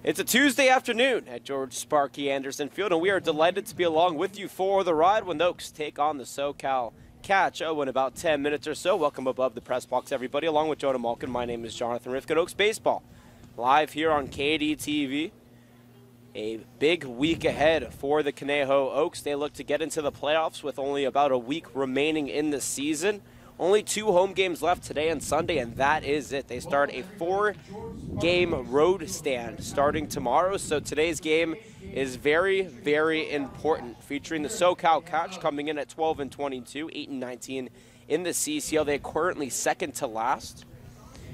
It's a Tuesday afternoon at George Sparky Anderson Field, and we are delighted to be along with you for the ride when the Oaks take on the SoCal Catch. Oh, in about 10 minutes or so. Welcome above the press box, everybody. Along with Jonah Malkin, my name is Jonathan Rifkin. Oaks Baseball, live here on KDTV. A big week ahead for the Conejo Oaks. They look to get into the playoffs with only about a week remaining in the season. Only 2 home games left today and Sunday, and that is it. They start a 4-game road stand starting tomorrow. So today's game is very, very important, featuring the SoCal Catch coming in at 12-22, 8-19 in the CCL. They're currently second to last.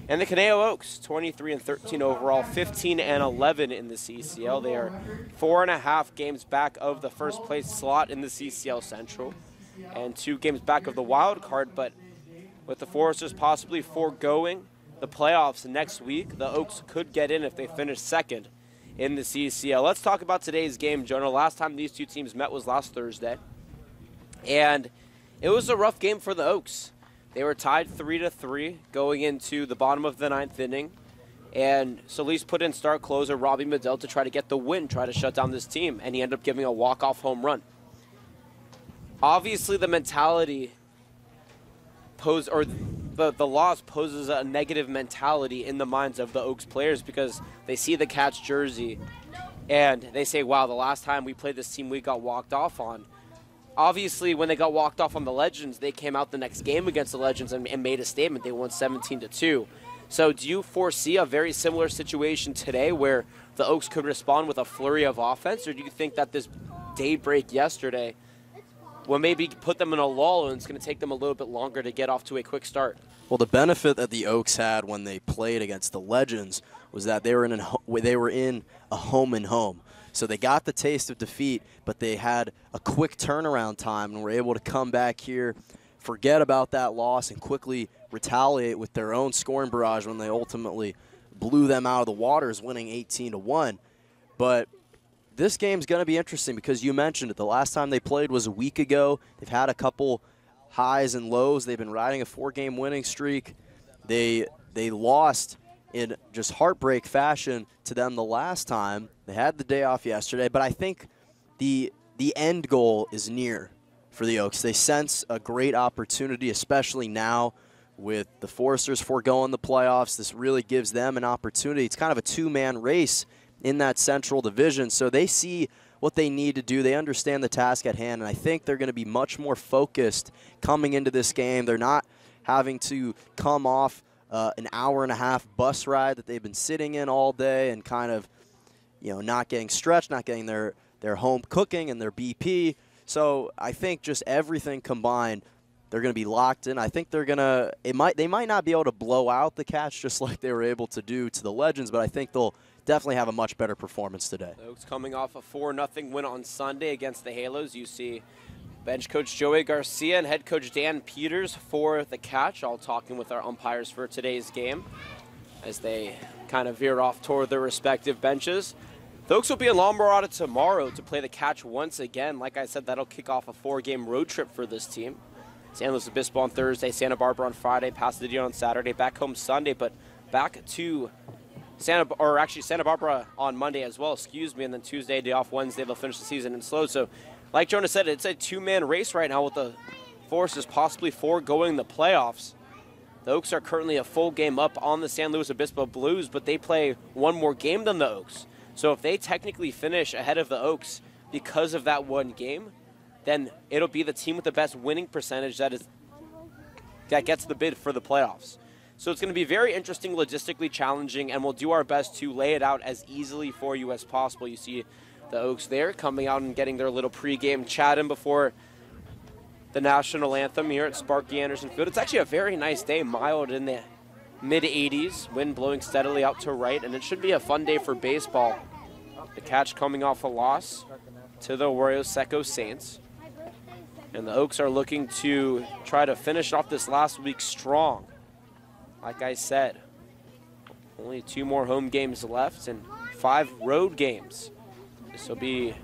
And the Conejo Oaks, 23-13 overall, 15-11 in the CCL. They are 4.5 games back of the first place slot in the CCL Central and 2 games back of the wild card. But with the Foresters possibly foregoing the playoffs next week, the Oaks could get in if they finish second in the CCL. Let's talk about today's game, Jonah. Last time these two teams met was last Thursday, and it was a rough game for the Oaks. They were tied 3-3 going into the bottom of the 9th inning, and Solis put in start closer Robbie Medill to try to get the win, try to shut down this team, and he ended up giving a walk-off home run. Obviously, the mentality the loss poses a negative mentality in the minds of the Oaks players because they see the Catch jersey and they say, wow, the last time we played this team we got walked off on. Obviously, when they got walked off on the Legends, they came out the next game against the Legends and made a statement. They won 17-2. So do you foresee a very similar situation today where the Oaks could respond with a flurry of offense, or do you think that this daybreak yesterday will maybe put them in a lull and it's going to take them a little bit longer to get off to a quick start? Well, the benefit that the Oaks had when they played against the Legends was that they were in a home and home. So they got the taste of defeat, but they had a quick turnaround time and were able to come back here, forget about that loss, and quickly retaliate with their own scoring barrage when they ultimately blew them out of the waters, winning 18-1. But this game's going to be interesting because you mentioned it. The last time they played was a week ago. They've had a couple highs and lows. They've been riding a 4-game winning streak. They lost in just heartbreak fashion to them the last time. They had the day off yesterday, but I think the end goal is near for the Oaks. They sense a great opportunity, especially now with the Foresters foregoing the playoffs. This really gives them an opportunity. It's kind of a 2-man race in that Central Division, so they see what they need to do. They understand the task at hand, and I think they're going to be much more focused coming into this game. They're not having to come off an hour-and-a-half bus ride that they've been sitting in all day and kind of, not getting stretched, not getting their home cooking and their BP. So I think just everything combined, they're going to be locked in. I think they might not be able to blow out the Catch just like they were able to do to the Legends, but I think they'll definitely have a much better performance today. The Oaks coming off a 4-0 win on Sunday against the Halos. You see bench coach Joey Garcia and head coach Dan Peters for the Catch, all talking with our umpires for today's game as they kind of veer off toward their respective benches. The Oaks will be in La Mirada tomorrow to play the Catch once again. Like I said, that'll kick off a 4-game road trip for this team. San Luis Obispo on Thursday, Santa Barbara on Friday, Pasadena on Saturday, back home Sunday, but back to Santa Barbara on Monday as well, and then Tuesday, day off Wednesday, they'll finish the season in slow. So, like Jonah said, it's a 2-man race right now with the Foresters possibly foregoing the playoffs. The Oaks are currently a full game up on the San Luis Obispo Blues, but they play one more game than the Oaks. So if they technically finish ahead of the Oaks because of that one game, then it'll be the team with the best winning percentage that gets the bid for the playoffs. So it's going to be very interesting, logistically challenging, and we'll do our best to lay it out as easily for you as possible. You see the Oaks there coming out and getting their little pregame chat in before the national anthem here at Sparky Anderson Field. It's actually a very nice day, mild in the mid-80s, wind blowing steadily out to right, and it should be a fun day for baseball. The Catch coming off a loss to the Arroyo Seco Saints. And the Oaks are looking to try to finish off this last week strong. Like I said, only 2 more home games left and 5 road games. This will be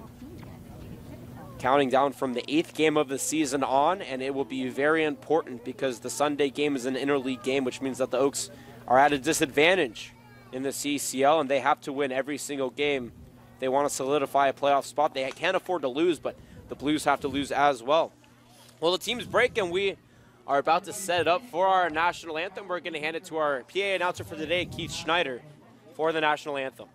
counting down from the 8th game of the season on, and it will be very important because the Sunday game is an interleague game, which means that the Oaks are at a disadvantage in the CCL, and they have to win every single game. They want to solidify a playoff spot. They can't afford to lose, but the Blues have to lose as well. Well, the team's break, and we are about to set it up for our national anthem. We're going to hand it to our PA announcer for today, Keith Schneider, for the national anthem.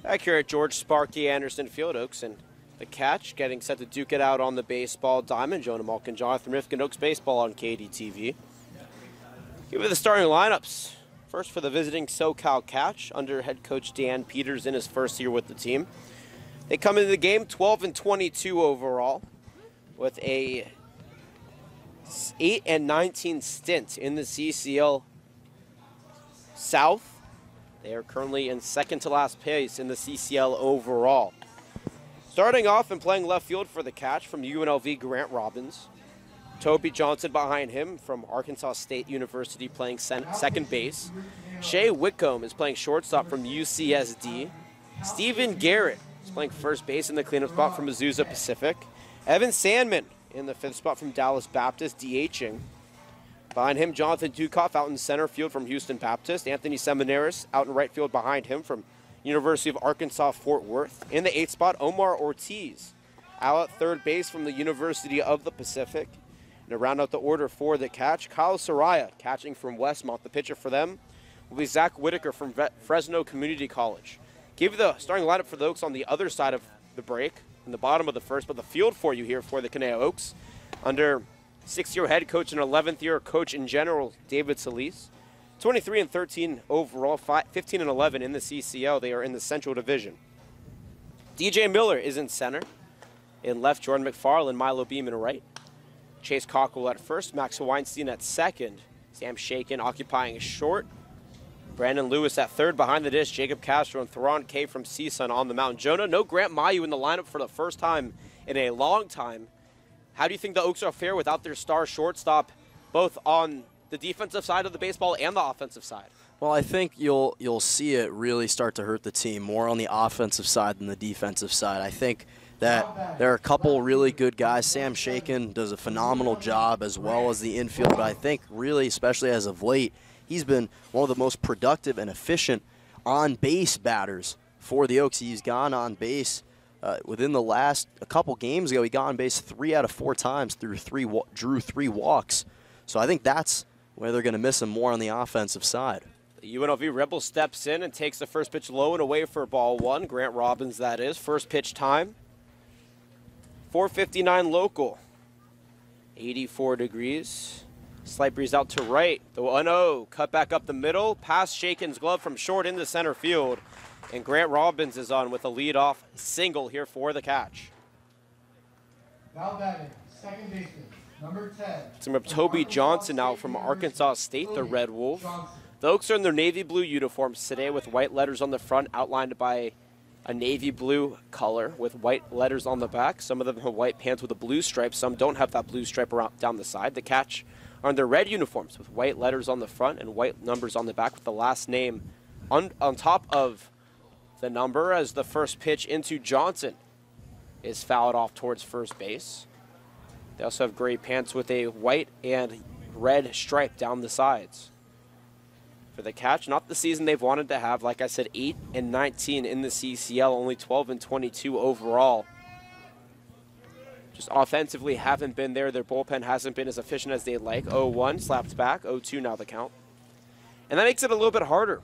Back here at George Sparky Anderson Field, Oaks and the Catch getting set to duke it out on the baseball diamond. Jonah Malkin, Jonathan Rifkin, Oaks Baseball on KDTV. Give it the starting lineups. First for the visiting SoCal Catch under head coach Dan Peters in his first year with the team. They come into the game 12-22 overall with a 8-19 stint in the CCL South. They are currently in second to last place in the CCL overall. Starting off and playing left field for the Catch from UNLV, Grant Robbins. Toby Johnson behind him from Arkansas State University playing second base. Shea Whitcomb is playing shortstop from UCSD. Stephen Garrett is playing first base in the cleanup spot from Azusa Pacific. Evan Sandman in the fifth spot from Dallas Baptist, DHing. Behind him, Jonathan Dukoff out in center field from Houston Baptist. Anthony Seminaris out in right field behind him from University of Arkansas Fort Worth. In the eighth spot, Omar Ortiz out at third base from the University of the Pacific. And to round out the order for the Catch, Kyle Soraya catching from Westmont. The pitcher for them will be Zach Whitaker from Fresno Community College. Give you the starting lineup for the Oaks on the other side of the break in the bottom of the first, but the field for you here for the Caneo Oaks under sixth-year head coach and 11th-year coach in general, David Solis. 23-13 overall, 15-11 in the CCL. They are in the Central Division. DJ Miller is in center. In left, Jordan McFarland, Milo Beeman right. Chase Cockrell at first, Max Weinstein at second. Sam Shakin occupying short. Brandon Lewis at third. Behind the dish, Jacob Castro and Theron K from CSUN on the mound. Jonah, no Grant Mayu in the lineup for the first time in a long time. How do you think the Oaks are fair without their star shortstop, both on the defensive side of the baseball and the offensive side? Well, I think you'll see it really start to hurt the team more on the offensive side than the defensive side. I think that there are a couple really good guys. Sam Shakin does a phenomenal job as well as the infield, but I think really, especially as of late, he's been one of the most productive and efficient on-base batters for the Oaks. He's gone on base within the last a couple games ago. He got on base 3 out of 4 times, drew 3 walks. So I think that's where they're going to miss him more on the offensive side. The UNLV Rebel steps in and takes the first pitch low and away for ball one. Grant Robbins, that is. First pitch time. 4:59 local. 84 degrees. Slight breeze out to right. The 1-0 cut back up the middle. Past Shakin's glove from short into center field. And Grant Robbins is on with a leadoff single here for the Catch. Now batting, second baseman, number 10. It's going to Toby Johnson now from Arkansas State, the Red Wolf. The Oaks are in their navy blue uniforms today with white letters on the front outlined by a navy blue color with white letters on the back. Some of them have white pants with a blue stripe. Some don't have that blue stripe around down the side. The Catch are in their red uniforms with white letters on the front and white numbers on the back with the last name on top of the number as the first pitch into Johnson. is fouled off towards first base. They also have gray pants with a white and red stripe down the sides. For the Catch, not the season they've wanted to have. Like I said, 8-19 in the CCL, only 12-22 overall. Just offensively haven't been there. Their bullpen hasn't been as efficient as they'd like. 0-1, slapped back. 0-2 now the count. And that makes it a little bit harder,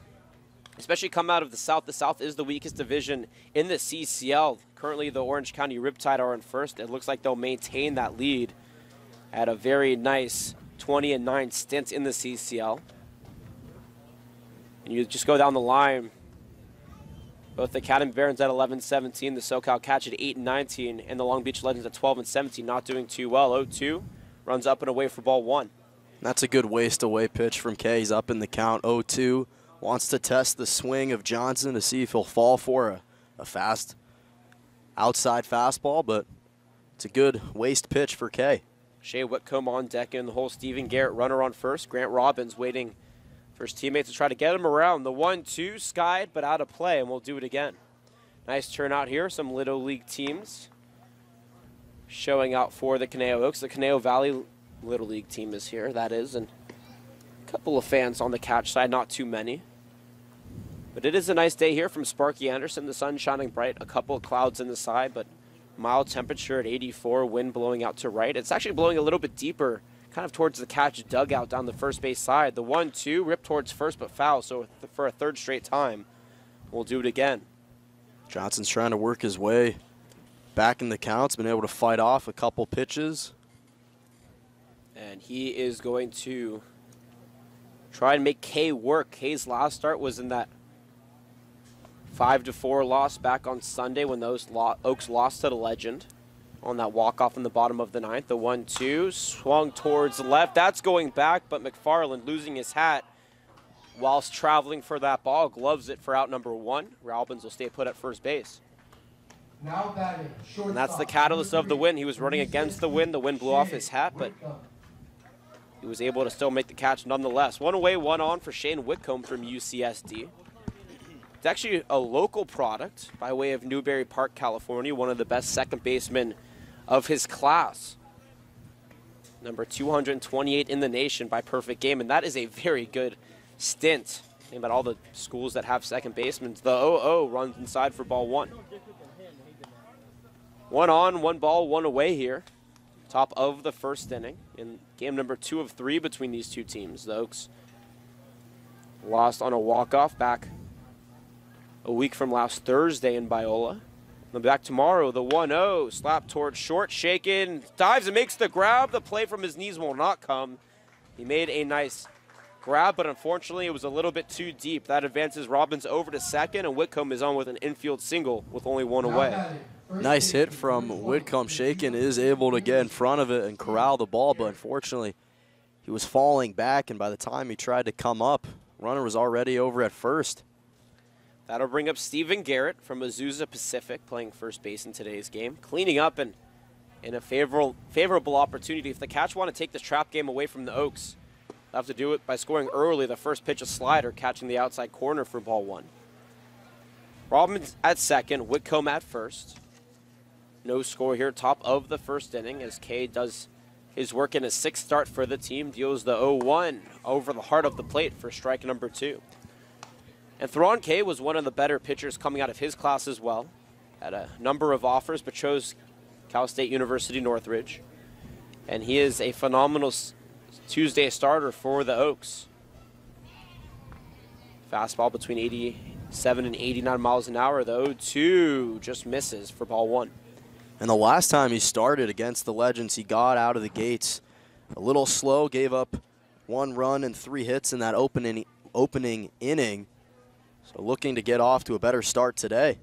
especially come out of the South. The South is the weakest division in the CCL. Currently, the Orange County Riptide are in first. It looks like they'll maintain that lead at a very nice 20-9 stint in the CCL. And you just go down the line. Both the Academy Barons at 11-17, the SoCal Catch at 8-19, and the Long Beach Legends at 12-17, not doing too well. 0-2, runs up and away for ball one. That's a good waste away pitch from Kay. He's up in the count. 0-2, wants to test the swing of Johnson to see if he'll fall for a fast outside fastball, but it's a good waste pitch for Kay. Shea Whitcomb on deck in the hole. Steven Garrett, runner on first. Grant Robbins waiting for his teammate to try to get him around. The 1-2 skied, but out of play, and we'll do it again. Nice turnout here. Some Little League teams showing out for the Conejo Oaks. The Conejo Valley Little League team is here, that is, and a couple of fans on the Catch side, not too many. But it is a nice day here from Sparky Anderson. The sun shining bright, a couple of clouds in the side, but mild temperature at 84, wind blowing out to right. It's actually blowing a little bit deeper, kind of towards the Catch dugout down the first base side. The 1-2 ripped towards first but foul, so for a third straight time, we'll do it again. Johnson's trying to work his way back in the counts, been able to fight off a couple pitches. And he is going to try and make Kay work. Kay's last start was in that 5-4 loss back on Sunday when those Oaks lost to the Legend on that walk-off in the bottom of the ninth. The 1-2 swung towards left. That's going back, but McFarland losing his hat whilst traveling for that ball. Gloves it for out number one. Robbins will stay put at first base. Now batting, shortstop. And that's the catalyst of the win. He was running against the wind. The wind blew off his hat, but he was able to still make the catch nonetheless. One away, one on for Shane Whitcomb from UCSD. It's actually a local product by way of Newberry Park, California, one of the best second basemen of his class. Number 228 in the nation by perfect game, and that is a very good stint. Think about all the schools that have second basemen. The 0-0 runs inside for ball one. One on, one ball, one away here. Top of the first inning in game number 2 of 3 between these two teams. The Oaks lost on a walk-off back a week from last Thursday in Biola. Then back tomorrow, the 1-0, slap towards short, shaken, dives and makes the grab. The play from his knees will not come. He made a nice grab, but unfortunately it was a little bit too deep. That advances Robbins over to second, and Whitcomb is on with an infield single with only one away. Nice hit from Whitcomb. Shaken is able to get in front of it and corral the ball, but unfortunately he was falling back, and by the time he tried to come up, runner was already over at first. That'll bring up Steven Garrett from Azusa Pacific, playing first base in today's game. Cleaning up and in a favorable opportunity. If the Catch want to take this trap game away from the Oaks, they'll have to do it by scoring early. The first pitch, a slider, catching the outside corner for ball one. Robbins at second, Whitcomb at first. No score here, top of the first inning, as Kay does his work in his 6th start for the team. Deals the 0-1 over the heart of the plate for strike number 2. And Theron Kay was one of the better pitchers coming out of his class as well. Had a number of offers, but chose Cal State University Northridge. And he is a phenomenal Tuesday starter for the Oaks. Fastball between 87 and 89 miles an hour. The 0-2 just misses for ball one. And the last time he started against the Legends, he got out of the gates a little slow, gave up 1 run and 3 hits in that opening inning. So looking to get off to a better start today.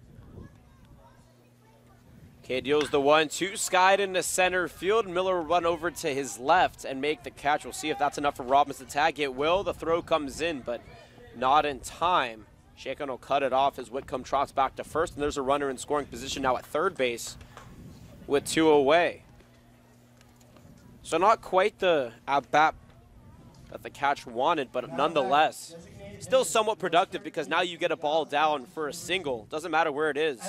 Kay deals the 1-2, skied into center field. Miller will run over to his left and make the catch. We'll see if that's enough for Robbins to tag. It will. The throw comes in, but not in time. Shaken will cut it off as Whitcomb trots back to first, and there's a runner in scoring position now at third base with 2 away. So not quite the at-bat that the Catch wanted, but nonetheless, still somewhat productive because now you get a ball down for a single. Doesn't matter where it is.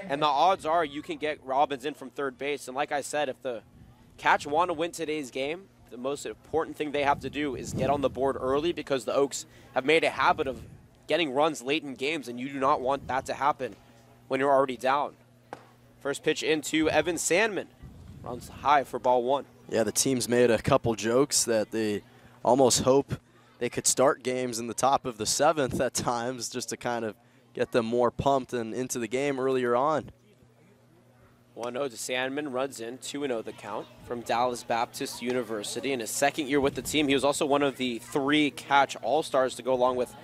And the odds are you can get Robbins in from third base. And like I said, if the Catch want to win today's game, the most important thing they have to do is get on the board early, because the Oaks have made a habit of getting runs late in games, and you do not want that to happen when you're already down. First pitch into Evan Sandman. Runs high for ball one. Yeah, the team's made a couple jokes that they almost hope they could start games in the top of the 7th at times, just to kind of get them more pumped and into the game earlier on. 1-0 to Sandman, runs in, 2-0 the count from Dallas Baptist University. In his second year with the team, he was also one of the 3 Catch All-Stars to go along with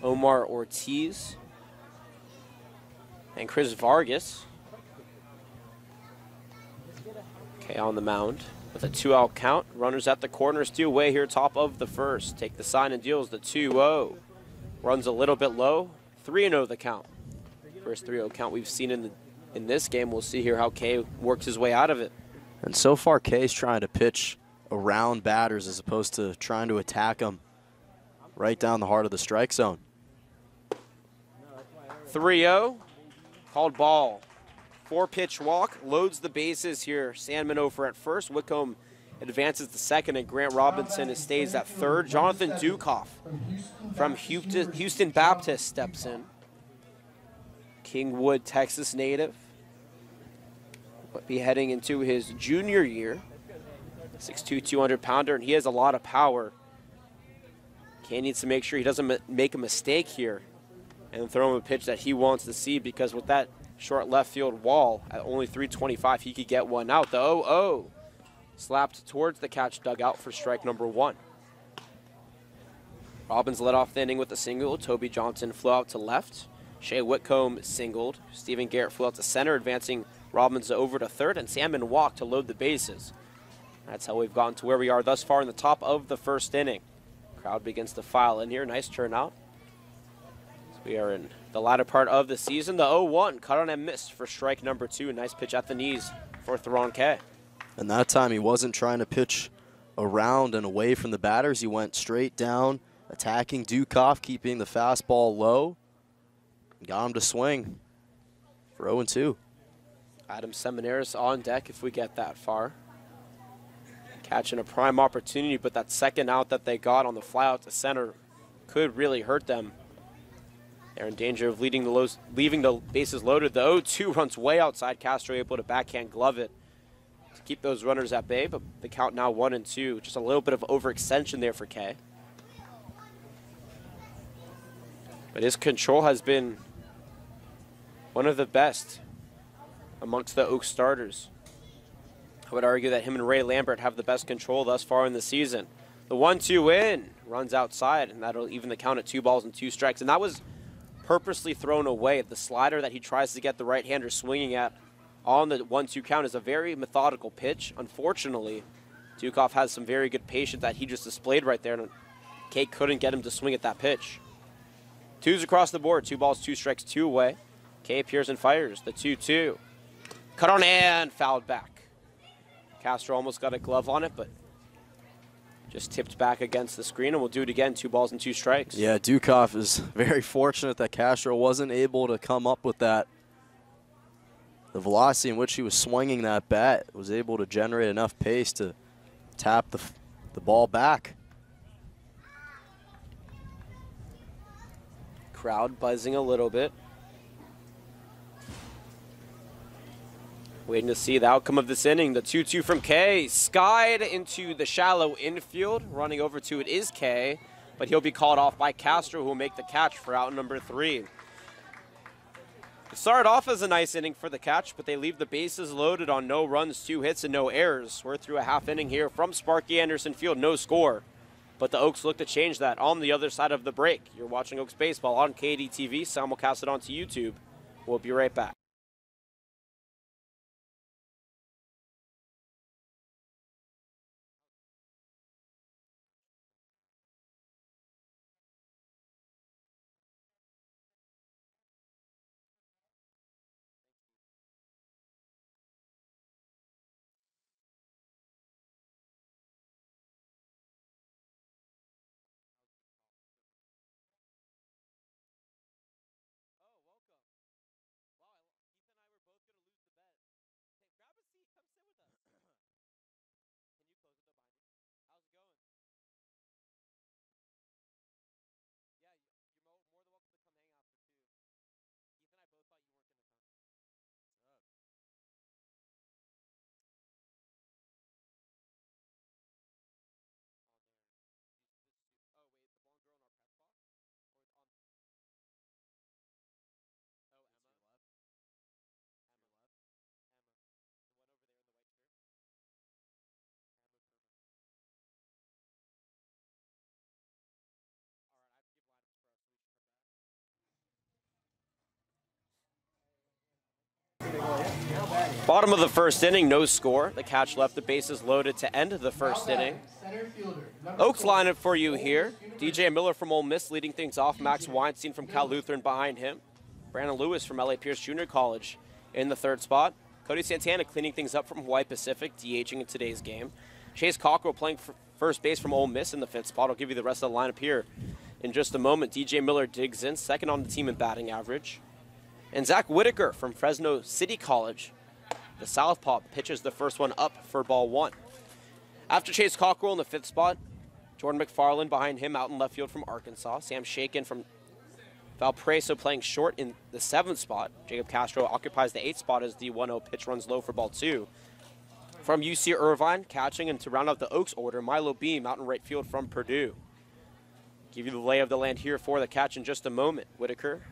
Omar Ortiz and Chris Vargas. Okay, on the mound with a 2-out count. Runners at the corners, 2 away here, top of the first. Take the sign and deals the 2-0. Runs a little bit low, 3-0 the count. First 3-0 count we've seen in this game. We'll see here how Kay works his way out of it. And so far, Kay's trying to pitch around batters as opposed to trying to attack them right down the heart of the strike zone. 3-0, called ball. 4-pitch walk, loads the bases here. Sandman over at first. Whitcomb advances to second, and Grant Robinson stays at third. Jonathan Dukoff from Houston Baptist steps in. Kingwood, Texas native. Will be heading into his junior year. 6'2", 200-pounder, and he has a lot of power. Kane needs to make sure he doesn't make a mistake here and throw him a pitch that he wants to see, because with that short left field wall at only 325, he could get one out. The 0-0 slapped towards the Catch dugout for strike number 1. Robbins led off the inning with a single. Toby Johnson flew out to left. Shea Whitcomb singled. Stephen Garrett flew out to center, advancing Robbins over to third, and Sandman walked to load the bases. That's how we've gotten to where we are thus far in the top of the first inning. Crowd begins to file in here. Nice turnout. We are in the latter part of the season. The 0-1 cut on and missed for strike number 2. Nice pitch at the knees for Theron Kay. And that time he wasn't trying to pitch around and away from the batters. He went straight down, attacking Dukoff, keeping the fastball low. Got him to swing for 0-2. Adam Seminaris on deck if we get that far. Catching a prime opportunity, but that second out that they got on the fly out to center could really hurt them. They're in danger of leaving the bases loaded. The 0-2 runs way outside. Castro able to backhand glove it to keep those runners at bay, but the count now 1-2. Just a little bit of overextension there for Kay. But his control has been one of the best amongst the Oak starters. I would argue that him and Ray Lambert have the best control thus far in the season. The 1-2 in, runs outside, and that'll even the count at 2 balls and 2 strikes. And that was purposely thrown away. The slider that he tries to get the right-hander swinging at on the 1-2 count is a very methodical pitch. Unfortunately, Dukoff has some very good patience that he just displayed right there, and Kay couldn't get him to swing at that pitch. 2s across the board, 2 balls, 2 strikes, 2 away. Kay appears and fires the 2-2. Cut on and fouled back. Castro almost got a glove on it, but just tipped back against the screen, and we'll do it again, 2 balls and 2 strikes. Yeah, Dukoff is very fortunate that Castro wasn't able to come up with that. The velocity in which he was swinging that bat was able to generate enough pace to tap the ball back. Crowd buzzing a little bit. Waiting to see the outcome of this inning. The 2-2 from Kay. Skied into the shallow infield. Running over to it is Kay, but he'll be called off by Castro, who will make the catch for out number 3. It started off as a nice inning for the Catch, but they leave the bases loaded on no runs, 2 hits, and no errors. We're through a half inning here from Sparky Anderson Field. No score, but the Oaks look to change that on the other side of the break. You're watching Oaks Baseball on KDTV. Simulcast it onto YouTube. We'll be right back. Bottom of the first inning, no score. The catch left the bases loaded to end the first inning. Oaks line up for you here. DJ Miller from Ole Miss leading things off. Max Weinstein from Cal Lutheran behind him. Brandon Lewis from LA Pierce Junior College in the third spot. Cody Santana cleaning things up from Hawaii Pacific, DHing in today's game. Chase Cockrell playing for first base from Ole Miss in the fifth spot. I'll give you the rest of the lineup here in just a moment. DJ Miller digs in, second on the team in batting average. And Zach Whitaker from Fresno City College, the southpaw, pitches the first one up for ball one. After Chase Cockrell in the fifth spot, Jordan McFarland behind him out in left field from Arkansas. Sam Shakin from Valparaiso playing short in the seventh spot. Jacob Castro occupies the eighth spot as the 1-0 pitch runs low for ball two. From UC Irvine, catching and to round out the Oaks order, Milo Beam out in right field from Purdue. Give you the lay of the land here for the catch in just a moment. Whitaker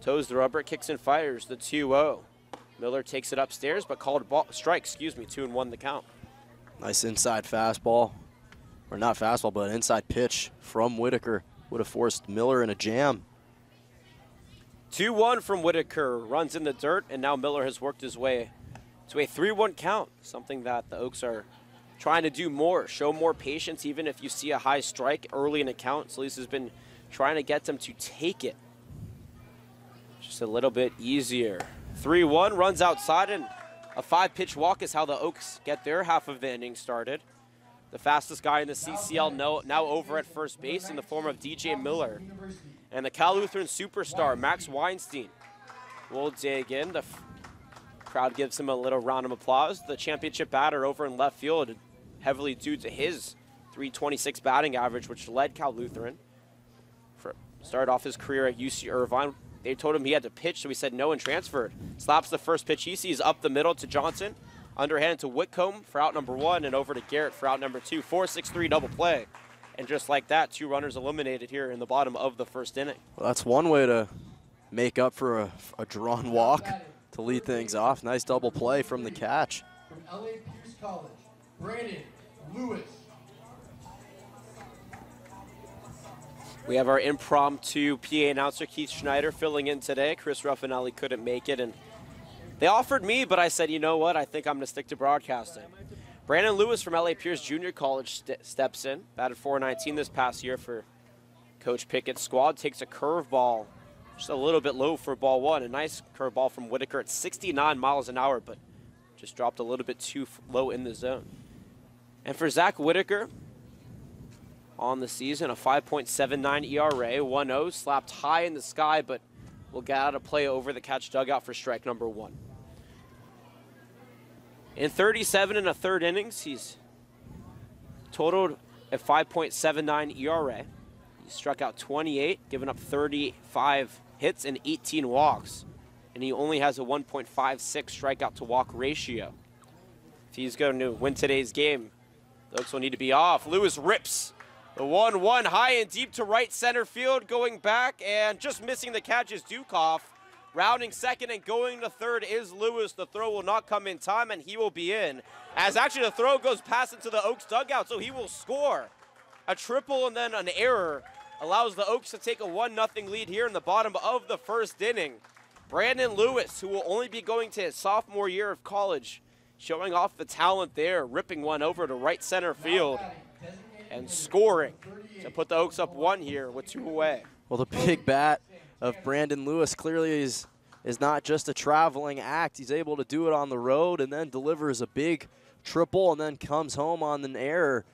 toes the rubber, kicks and fires the 2-0. Miller takes it upstairs, but called strike, 2-1 the count. Nice inside fastball, or not fastball, but an inside pitch from Whitaker. Would have forced Miller in a jam. 2-1 from Whitaker, runs in the dirt, and now Miller has worked his way to a 3-1 count, something that the Oaks are trying to do more, show more patience, even if you see a high strike early in a count. Solis has been trying to get them to take it just a little bit easier. 3-1, runs outside, and a 5-pitch walk is how the Oaks get their half of the inning started. The fastest guy in the CCL now over at first base in the form of DJ Miller. And the Cal Lutheran superstar, Max Weinstein, will dig in. The crowd gives him a little round of applause. The championship batter over in left field, heavily due to his .326 batting average, which led Cal Lutheran. Started off his career at UC Irvine. They told him he had to pitch, so he said no and transferred. Slaps the first pitch he sees up the middle to Johnson. Underhand to Whitcomb for out number one, and over to Garrett for out number two. 4-6-3 double play. And just like that, 2 runners eliminated here in the bottom of the first inning. Well, that's one way to make up for a drawn walk to lead things off. Nice double play from the catch. From LA Pierce College, Brandon Lewis. We have our impromptu PA announcer, Keith Schneider, filling in today. Chris Ruffinelli couldn't make it, and they offered me, but I said, you know what, I think I'm going to stick to broadcasting. Brandon Lewis from LA Pierce Junior College steps in, batted .419 this past year for Coach Pickett's squad, takes a curveball, just a little bit low for ball one. A nice curveball from Whitaker at 69 miles an hour, but just dropped a little bit too low in the zone. And for Zach Whitaker, on the season, a 5.79 ERA, 1-0, slapped high in the sky, but will get out of play over the catch dugout for strike number one. In 37 and a third innings, he's totaled a 5.79 ERA. He struck out 28, giving up 35 hits and 18 walks. And he only has a 1.56 strikeout to walk ratio. If he's going to win today's game, the Oaks will need to be off. Lewis rips the 1-1 high and deep to right center field, going back and just missing the catch is Dukoff. Rounding second and going to third is Lewis. The throw will not come in time, and he will be in. As actually the throw goes past into the Oaks dugout, so he will score. A triple and then an error allows the Oaks to take a 1-0 lead here in the bottom of the first inning. Brandon Lewis, who will only be going to his sophomore year of college, showing off the talent there, ripping one over to right center field and scoring to put the Oaks up 1 here with 2 away. Well, the big bat of Brandon Lewis clearly is not just a traveling act. He's able to do it on the road and then delivers a big triple and then comes home on an error.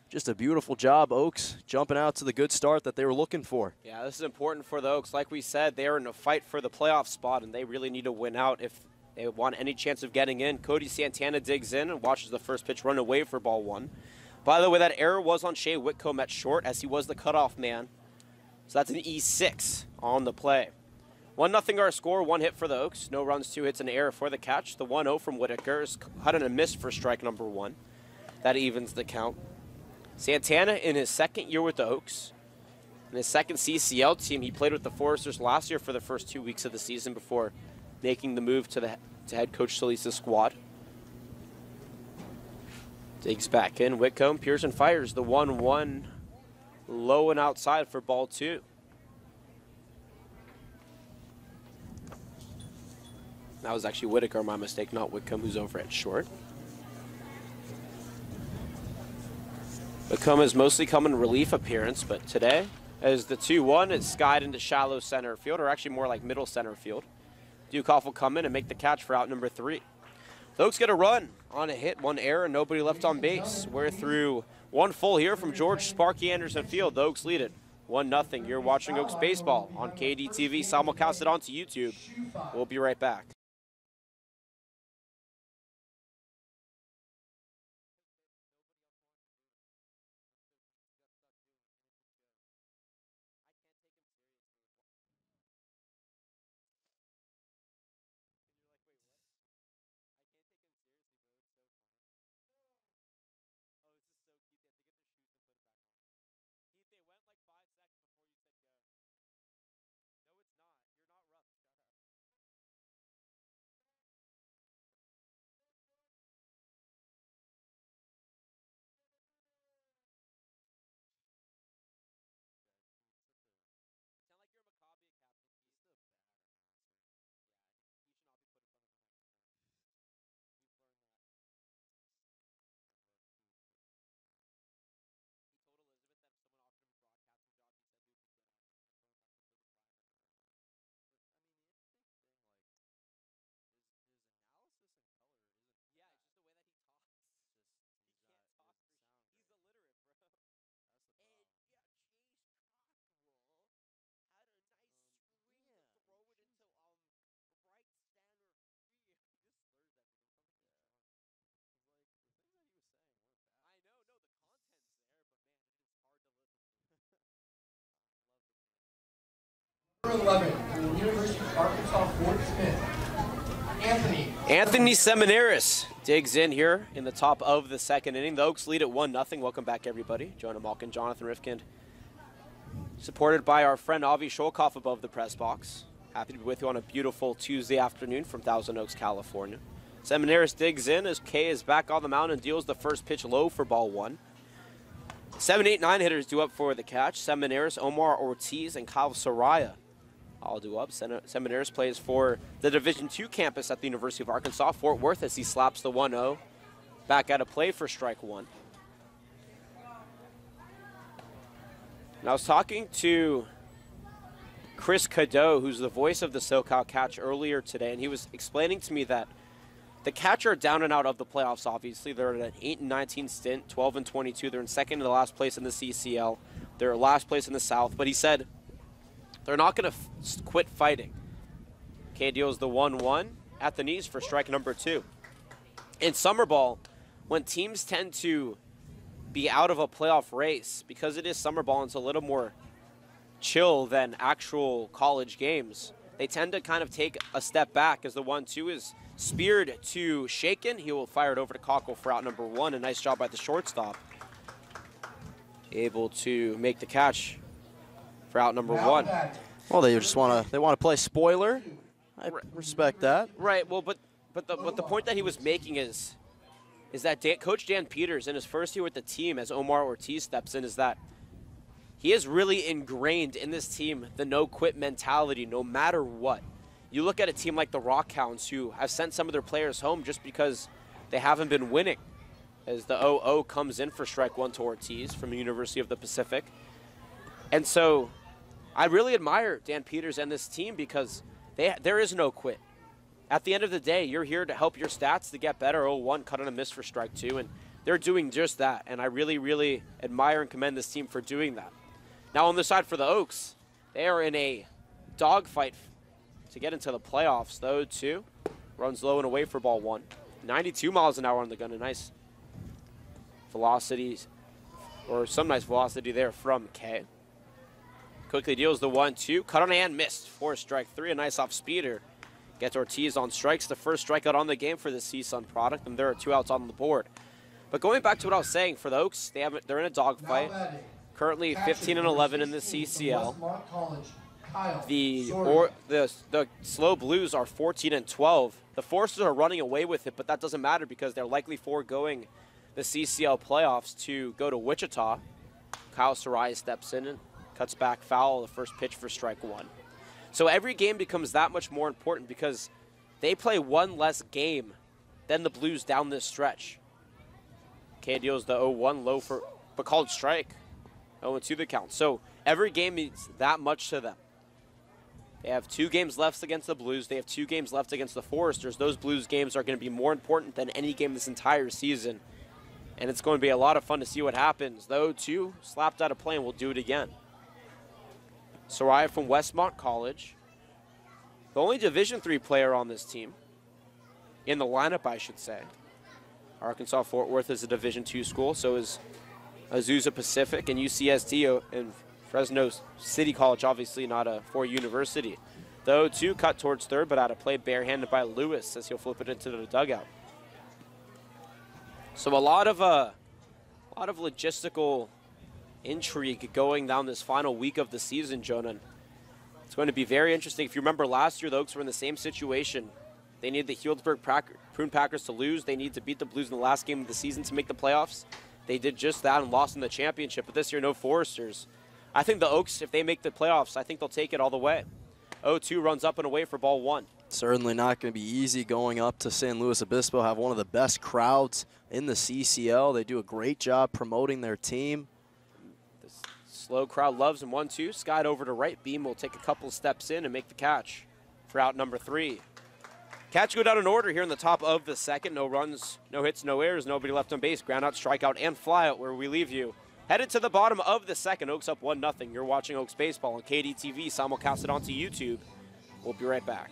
Just a beautiful job, Oaks, jumping out to the good start that they were looking for. Yeah, this is important for the Oaks. Like we said, they are in a fight for the playoff spot, and they really need to win out if they want any chance of getting in. Cody Santana digs in and watches the first pitch run away for ball one. By the way, that error was on Shea Whitcomb at short, as he was the cutoff man. So that's an E6 on the play. 1-0 our score, 1 hit for the Oaks. No runs, 2 hits, and an error for the catch. The 1-0 from Whitaker is cut and a miss for strike number 1. That evens the count. Santana in his second year with the Oaks. In his second CCL team, he played with the Foresters last year for the first 2 weeks of the season before making the move to head coach Solis' squad. Digs back in, Whitcomb, Pearson fires the 1-1 low and outside for ball 2. That was actually Whitaker, my mistake, not Whitcomb, who's over at short. Whitcomb has mostly come in relief appearance, but today, as the 2-1, it's skied into shallow center field, or actually more like middle center field. Dukoff will come in and make the catch for out number 3. The Oaks get a run on a hit, 1 error, and nobody left on base. We're through 1 full here from George Sparky Anderson Field. The Oaks lead it 1-0. You're watching Oaks Baseball on KDTV, simulcasted onto YouTube. We'll be right back. Number 11, for the University of Arkansas, Fort Smith, Anthony Seminaris digs in here in the top of the 2nd inning. The Oaks lead at 1-0. Welcome back, everybody. Jonah Malkin, Jonathan Rifkind, supported by our friend Avi Sholkoff above the press box. Happy to be with you on a beautiful Tuesday afternoon from Thousand Oaks, California. Seminaris digs in as Kay is back on the mound and deals the first pitch low for ball 1. 7, 8, 9 hitters due up for the catch. Seminaris, Omar Ortiz, and Kyle Soraya all due up. Seminaris plays for the Division II campus at the University of Arkansas, Fort Worth, as he slaps the 1-0 back out of play for strike 1. And I was talking to Chris Cadeau, who's the voice of the SoCal Catch, earlier today, and he was explaining to me that the Catch are down and out of the playoffs, obviously. They're at an 8-19 stint, 12-22. They're in second to the last place in the CCL. They're last place in the South. But he said they're not going to quit fighting. K deals the 1-1 at the knees for strike number 2. In summer ball, when teams tend to be out of a playoff race, because it is summer ball and it's a little more chill than actual college games, they tend to kind of take a step back as the 1-2 is speared to Shaken. He will fire it over to Cockle for out number 1. A nice job by the shortstop. Able to make the catch for out number 1. Well, they just want to play spoiler. I respect that. Right. Well, but the point that he was making is that Coach Dan Peters in his first year with the team, as Omar Ortiz steps in, is that he is really ingrained in this team the no-quit mentality, no matter what. You look at a team like the Rockhounds, who have sent some of their players home just because they haven't been winning, as the 0-0 comes in for strike 1 to Ortiz from the University of the Pacific. And so I really admire Dan Peters and this team because there is no quit. At the end of the day, you're here to help your stats to get better. 0-1, cut on a miss for strike 2, and they're doing just that. And I really, really admire and commend this team for doing that. Now on the side for the Oaks, they are in a dogfight to get into the playoffs. The 0-2 runs low and away for ball 1. 92 miles an hour on the gun. A nice velocity, or some nice velocity there from K. Quickly deals the 1-2. Cut on a hand, missed for strike 3. A nice off speeder. Gets Ortiz on strikes. The first strikeout on the game for the CSUN product, and there are 2 outs on the board. But going back to what I was saying, for the Oaks, they're in a dogfight. Currently 15-11 in the CCL. The Slow Blues are 14-12. The Forces are running away with it, but that doesn't matter because they're likely foregoing the CCL playoffs to go to Wichita. Kyle Sarai steps in and cuts back foul, the first pitch for strike 1. So every game becomes that much more important because They play one less game than the Blues down this stretch. K deals the 0-1 low for, but called strike. 0-2 the count. So every game means that much to them. They have 2 games left against the Blues. They have 2 games left against the Foresters. Those Blues games are going to be more important than any game this entire season. And it's going to be a lot of fun to see what happens. The 0-2 slapped out of play, and we'll do it again. Soraya from Westmont College. The only Division III player on this team. In the lineup, I should say. Arkansas Fort Worth is a Division II school, so is Azusa Pacific, and UCSD and Fresno City College, obviously not a Ford University. The 0-2 cut towards third, but out of play, barehanded by Lewis as he'll flip it into the dugout. So a lot of logistical intrigue going down this final week of the season, Jonan. It's going to be very interesting. If you remember last year, the Oaks were in the same situation. They needed the Healdsburg Prune Packers to lose. They need to beat the Blues in the last game of the season to make the playoffs. They did just that and lost in the championship. But this year, no Foresters. I think the Oaks, if they make the playoffs, I think they'll take it all the way. 0-2 runs up and away for ball 1. Certainly not going to be easy going up to San Luis Obispo. Have one of the best crowds in the CCL. They do a great job promoting their team. The slow crowd loves him. 1-2. Skied over to right. Beam will take a couple steps in and make the catch for out number 3. Catch go down in order here in the top of the second. No runs, no hits, no errors, nobody left on base. Ground out, strikeout, and fly out where we leave you. Headed to the bottom of the second. Oaks up 1-0. You're watching Oaks Baseball on KDTV, simulcasted onto YouTube. We'll be right back.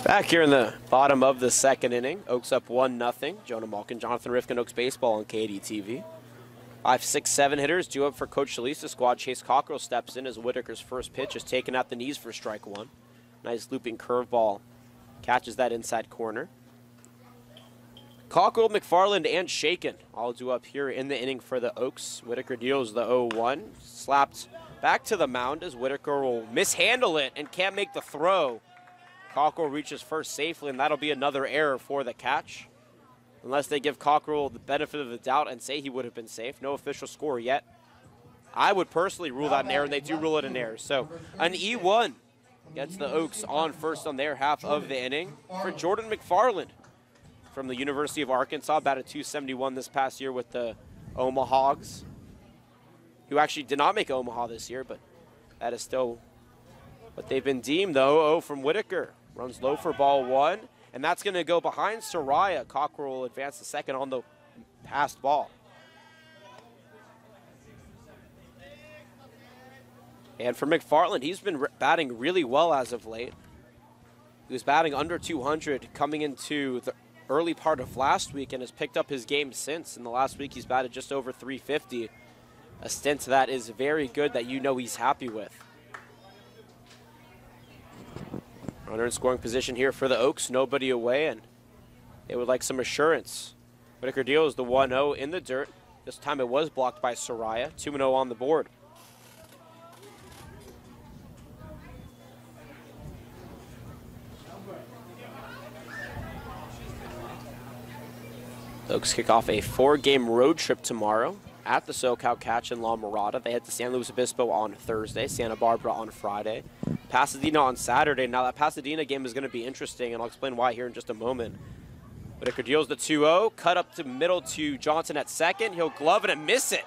Back here in the bottom of the second inning, Oaks up 1-0. Jonah Malkin, Jonathan Rifkin, Oaks Baseball on KDTV. 5, 6, 7 hitters due up for Coach Shalisa. Squad Chase Cockrell steps in as Whitaker's first pitch is taken at the knees for strike 1. Nice looping curveball. Catches that inside corner. Cockrell, McFarland, and Shaken all due up here in the inning for the Oaks. Whitaker deals the 0-1. Slapped back to the mound as Whitaker will mishandle it and can't make the throw. Cockrell reaches first safely, and that'll be another error for the catch. Unless they give Cockrell the benefit of the doubt and say he would have been safe. No official score yet. I would personally rule that an error, and they do rule it an error. So an E1 gets the Oaks on first on their half of the inning for Jordan McFarland from the University of Arkansas. Batted .271 this past year with the Omaha Hogs, who actually did not make Omaha this year, but that is still what they've been deemed. The 0-0 from Whitaker. Runs low for ball 1, and that's going to go behind Soraya. Cockrell will advance the second on the passed ball. And for McFarland, he's been batting really well as of late. He was batting under 200 coming into the early part of last week and has picked up his game since. In the last week, he's batted just over 350. A stint that is very good that you know he's happy with. Runner in scoring position here for the Oaks. Nobody away, and they would like some assurance. Whitaker deals the 1-0 in the dirt. This time it was blocked by Soraya. 2-0 on the board. The Oaks kick off a 4-game road trip tomorrow at the SoCal Catch in La Mirada. They head to San Luis Obispo on Thursday, Santa Barbara on Friday, Pasadena on Saturday. Now that Pasadena game is going to be interesting, and I'll explain why here in just a moment. Whitaker deals the 2-0, cut up to middle to Johnson at second. He'll glove it and miss it.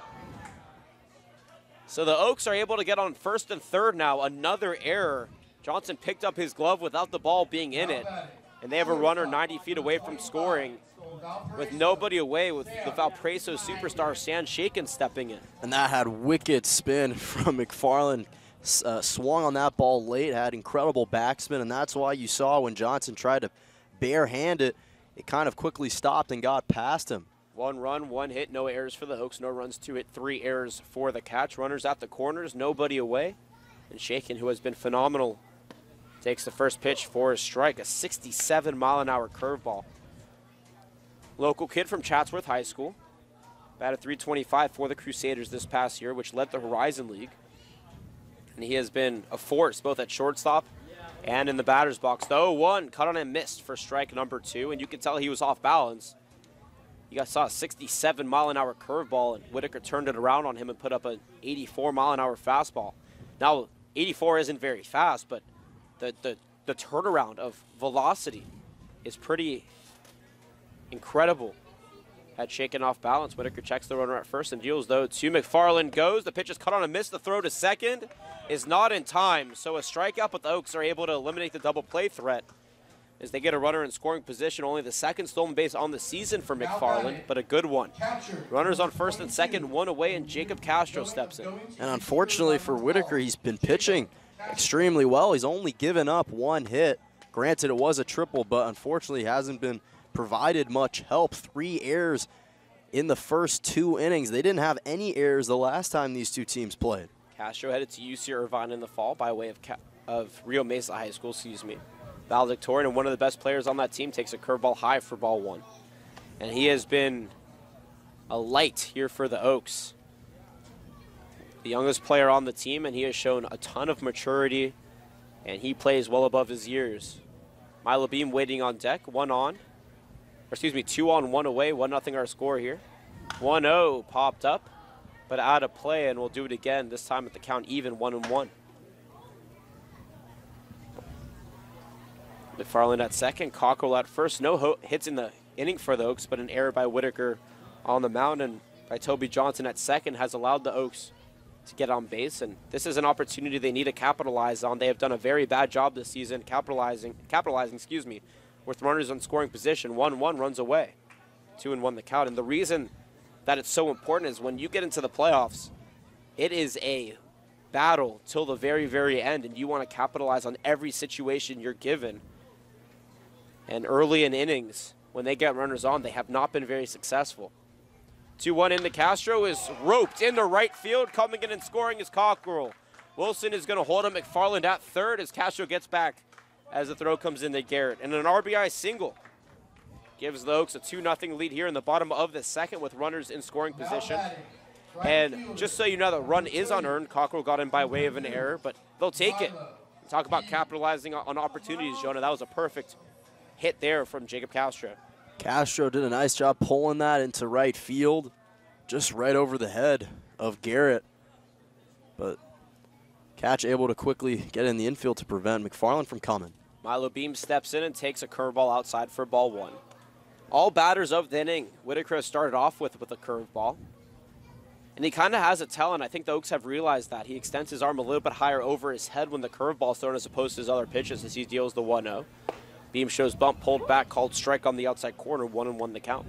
So the Oaks are able to get on first and third now. Another error. Johnson picked up his glove without the ball being in it, and they have a runner 90 feet away from scoring with nobody away, with the Valparaiso superstar Stan Shakin stepping in. And that had wicked spin from McFarland. Swung on that ball late, had incredible backspin, and that's why you saw when Johnson tried to barehand it, it kind of quickly stopped and got past him. 1 run, 1 hit, no errors for the Oaks, no runs, 2 hit, 3 errors for the Catch. Runners at the corners, nobody away. And Shakin, who has been phenomenal, takes the first pitch for a strike, a 67-mile-an-hour curveball. Local kid from Chatsworth High School. Batted .325 for the Crusaders this past year, which led the Horizon League. And he has been a force both at shortstop and in the batter's box. The 0-1, cut on and missed for strike number 2, and you can tell he was off balance. You guys saw a 67-mile-an-hour curveball, and Whitaker turned it around on him and put up an 84-mile-an-hour fastball. Now, 84 isn't very fast, but the turnaround of velocity is pretty incredible. Had shaken off balance. Whitaker checks the runner at first and deals, though, to McFarland goes. The pitch is cut on a miss. The throw to second is not in time, so a strikeout, but the Oaks are able to eliminate the double play threat as they get a runner in scoring position. Only the second stolen base on the season for McFarland, but a good one. Runners on first and second, 1 away, and Jacob Castro steps in. And unfortunately for Whitaker, he's been pitching extremely well. He's only given up 1 hit. Granted, it was a triple, but unfortunately hasn't been provided much help. 3 errors in the first 2 innings. They didn't have any errors the last time these two teams played. Castro headed to UC Irvine in the fall by way of Rio Mesa High School, valedictorian, and one of the best players on that team, takes a curveball high for ball 1. And he has been a light here for the Oaks. The youngest player on the team, and he has shown a ton of maturity, and he plays well above his years. Milo Beam waiting on deck, 2 on, 1 away, 1-0 our score here. 1-0 popped up, but out of play, and we'll do it again, this time at the count even, 1-1. McFarland at second, Cockrell at first. No hits in the inning for the Oaks, but an error by Whitaker on the mound, and by Toby Johnson at second has allowed the Oaks to get on base, and this is an opportunity they need to capitalize on. They have done a very bad job this season capitalizing, with runners on scoring position. 1-1 runs away, 2-1 the count. And the reason that it's so important is when you get into the playoffs, it is a battle till the very, very end, and you want to capitalize on every situation you're given. And early in innings, when they get runners on, they have not been very successful. 2-1 into Castro is roped into right field. Coming in and scoring is Cockrell. Wilson is going to hold him. McFarland at third as Castro gets back as the throw comes into Garrett. And an RBI single gives the Oaks a 2-0 lead here in the bottom of the second with runners in scoring position. And just so you know, the run is unearned. Cockrell got in by way of an error, but they'll take it. Talk about capitalizing on opportunities, Jonah. That was a perfect hit there from Jacob Castro. Castro did a nice job pulling that into right field, just right over the head of Garrett. But Catch able to quickly get in the infield to prevent McFarland from coming. Milo Beam steps in and takes a curveball outside for ball 1. All batters of the inning, Whitaker has started off with a curveball. And he kind of has a talent. I think the Oaks have realized that. He extends his arm a little bit higher over his head when the curveball is thrown as opposed to his other pitches as he deals the 1-0. Beam shows bump, pulled back, called strike on the outside corner, 1-1 the count.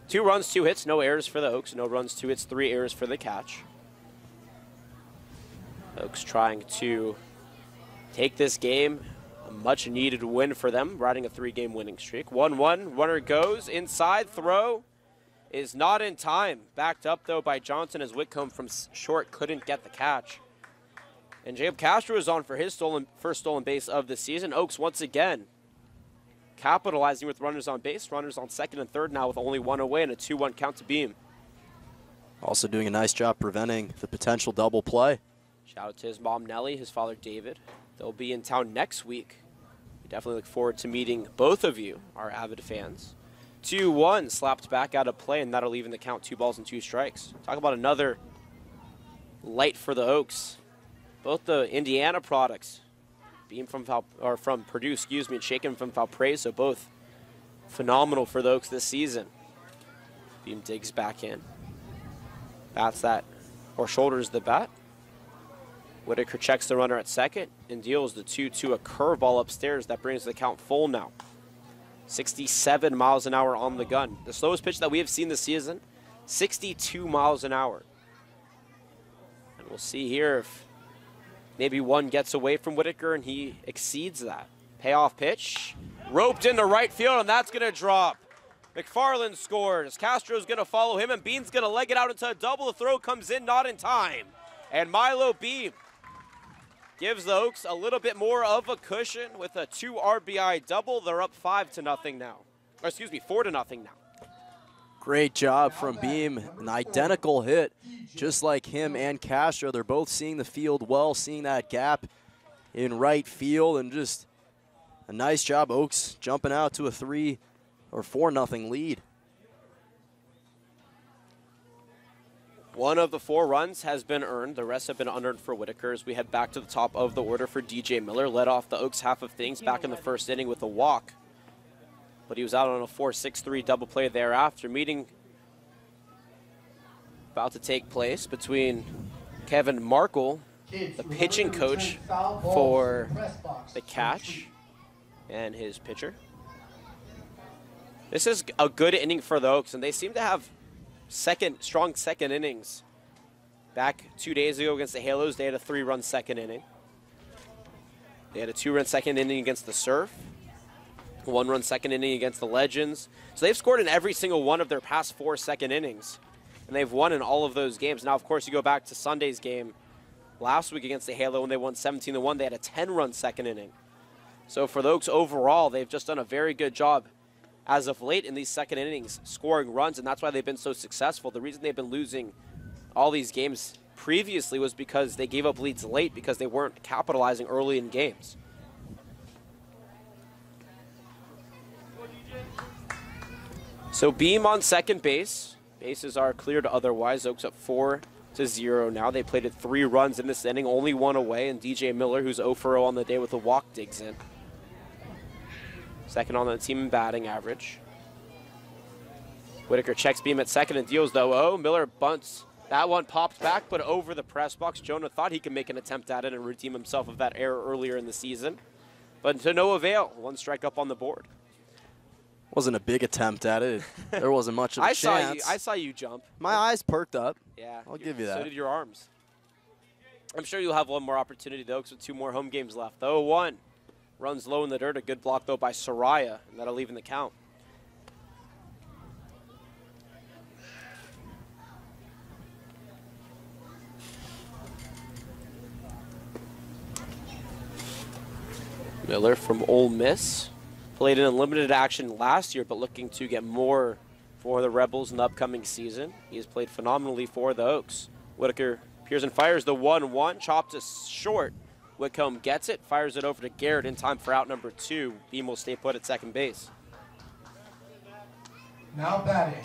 2 runs, 2 hits, no errors for the Oaks. No runs, 2 hits, 3 errors for the Catch. Oaks trying to take this game, a much-needed win for them, riding a 3-game winning streak. 1-1, runner goes, inside, throw is not in time. Backed up, though, by Johnson as Whitcomb from short couldn't get the catch. And Jacob Castro is on for his first stolen base of the season. Oaks once again capitalizing with runners on base, runners on second and third now with only 1 away and a 2-1 count to Beam. Also doing a nice job preventing the potential double play. Shout out to his mom, Nellie, his father, David. They'll be in town next week. We definitely look forward to meeting both of you, our avid fans. 2-1, slapped back out of play, and that'll even the count 2 balls and 2 strikes. Talk about another light for the Oaks. Both the Indiana products, Beam from Purdue, excuse me, and Shaken from Valparaiso, both phenomenal for the Oaks this season. Beam digs back in. Bats that, or shoulders the bat. Whitaker checks the runner at second and deals the 2-2, a curveball upstairs that brings the count full now. 67 miles an hour on the gun. The slowest pitch that we have seen this season, 62 miles an hour. And we'll see here if maybe one gets away from Whitaker and he exceeds that. Payoff pitch, roped into right field, and that's going to drop. McFarland scores. Castro's going to follow him, and Bean's going to leg it out into a double. The throw comes in, not in time. And Milo Beam gives the Oaks a little bit more of a cushion with a 2 RBI double. They're up 5-0 now. Or excuse me, 4-0 now. Great job from Beam. An identical hit, just like him and Castro. They're both seeing the field well, seeing that gap in right field, and just a nice job. Oaks jumping out to a 3 or 4-0 lead. One of the 4 runs has been earned. The rest have been unearned for Whitaker as we head back to the top of the order for DJ Miller. Led off the Oaks half of things back in the first inning with a walk. But he was out on a 4-6-3 double play thereafter. Meeting about to take place between Kevin Markle, the pitching coach for the Catch, and his pitcher. This is a good inning for the Oaks, and they seem to have strong second innings. Back 2 days ago against the Halos, they had a 3-run second inning. They had a 2-run second inning against the Surf, a 1-run second inning against the Legends. So they've scored in every single one of their past 4 second innings, and they've won in all of those games. Now, of course, you go back to Sunday's game last week against the Halo when they won 17-1. They had a 10-run second inning. So for the Oaks overall, they've just done a very good job as of late in these second innings, scoring runs, and that's why they've been so successful. The reason they've been losing all these games previously was because they gave up leads late because they weren't capitalizing early in games. So Beam on second base. Bases are cleared otherwise. Oaks up 4-0 now. They played at 3 runs in this inning, only 1 away, and DJ Miller, who's 0 for 0 on the day with a walk, digs in. Second on the team in batting average. Whitaker checks Beam at second and deals the 0. Miller bunts. That one popped back, but over the press box. Jonah thought he could make an attempt at it and redeem himself of that error earlier in the season. But to no avail. 1 strike up on the board. Wasn't a big attempt at it. There wasn't much of a chance. I saw you jump. My eyes perked up. Yeah. I'll give you that. So did your arms. I'm sure you'll have one more opportunity, though, with 2 more home games left. The 0-1. Runs low in the dirt. A good block, though, by Soraya, and that'll even the count. Miller from Ole Miss. Played in limited action last year, but looking to get more for the Rebels in the upcoming season. He has played phenomenally for the Oaks. Whitaker appears and fires the 1-1. Chopped to short. Whitcomb gets it, fires it over to Garrett in time for out number 2. Beam will stay put at second base. Now batting.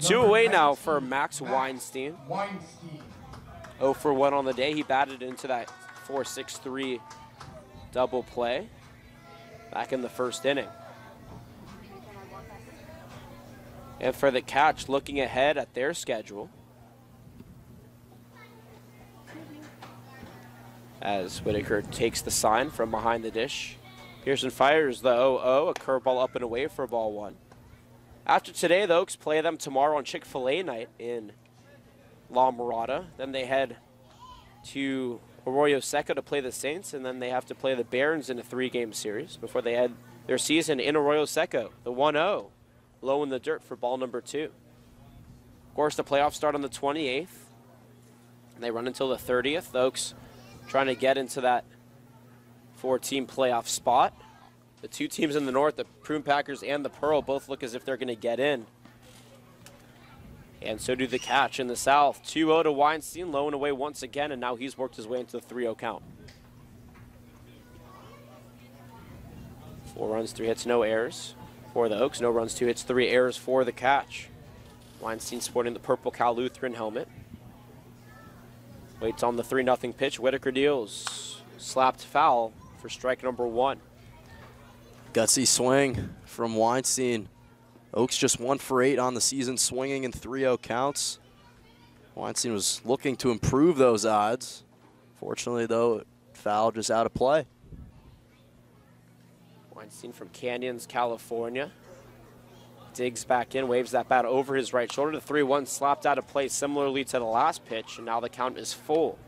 2 away now for Max Weinstein. 0 for 1 on the day. He batted into that 4-6-3 double play back in the first inning. And for the Catch, looking ahead at their schedule, as Whitaker takes the sign from behind the dish. Pearson fires the 0-0, a curveball up and away for ball 1. After today, the Oaks play them tomorrow on Chick-fil-A night in La Mirada. Then they head to Arroyo Seco to play the Saints, and then they have to play the Barons in a 3-game series before they end their season in Arroyo Seco. The 1-0, low in the dirt for ball number 2. Of course, the playoffs start on the 28th. And they run until the 30th. The Oaks trying to get into that 4-team playoff spot. The 2 teams in the north, the Prune Packers and the Pearl, both look as if they're going to get in. And so do the Catch in the south. 2-0 to Weinstein, low and away once again, and now he's worked his way into the 3-0 count. 4 runs, 3 hits, no errors. for the Oaks. No runs, 2 hits, 3 errors for the catch. Weinstein sporting the purple Cal Lutheran helmet. Waits on the 3-0 pitch. Whitaker deals. Slapped foul for strike number 1. Gutsy swing from Weinstein. Oaks just 1 for 8 on the season, swinging in 3-0 counts. Weinstein was looking to improve those odds. Fortunately, though, foul just out of play. Weinstein from Canyons, California. Digs back in, waves that bat over his right shoulder. The 3-1 slapped out of play similarly to the last pitch, and now the count is full.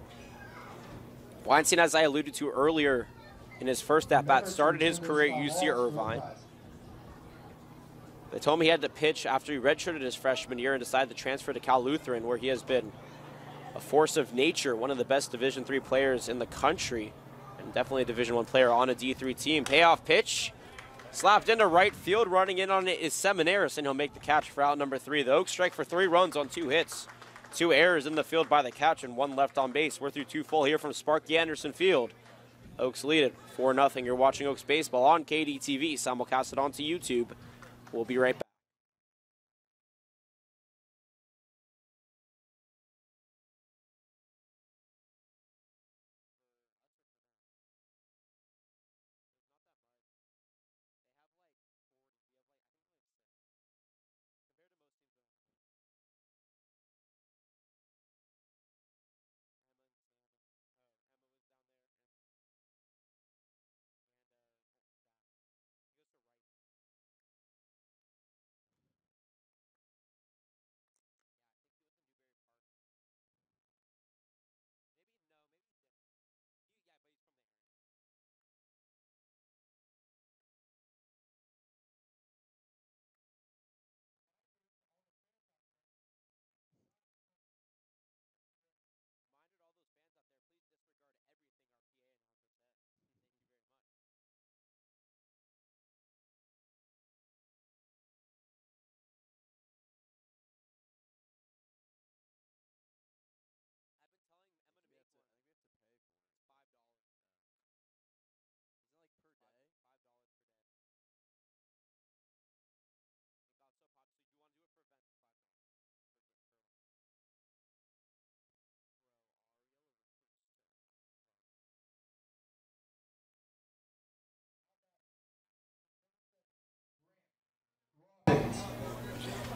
Weinstein, as I alluded to earlier in his first at-bat, started his career at UC Irvine. They told me he had to pitch after he redshirted his freshman year and decided to transfer to Cal Lutheran, where he has been a force of nature, one of the best Division III players in the country, and definitely a Division I player on a D3 team. Payoff pitch, slapped into right field. Running in on it is Seminaris, and he'll make the catch for out number 3. The Oaks strike for 3 runs on 2 hits. 2 errors in the field by the catch and 1 left on base. We're through 2 full here from Sparky Anderson Field. Oaks lead it 4-0. You're watching Oaks baseball on KDTV, simulcasted onto YouTube. We'll be right back.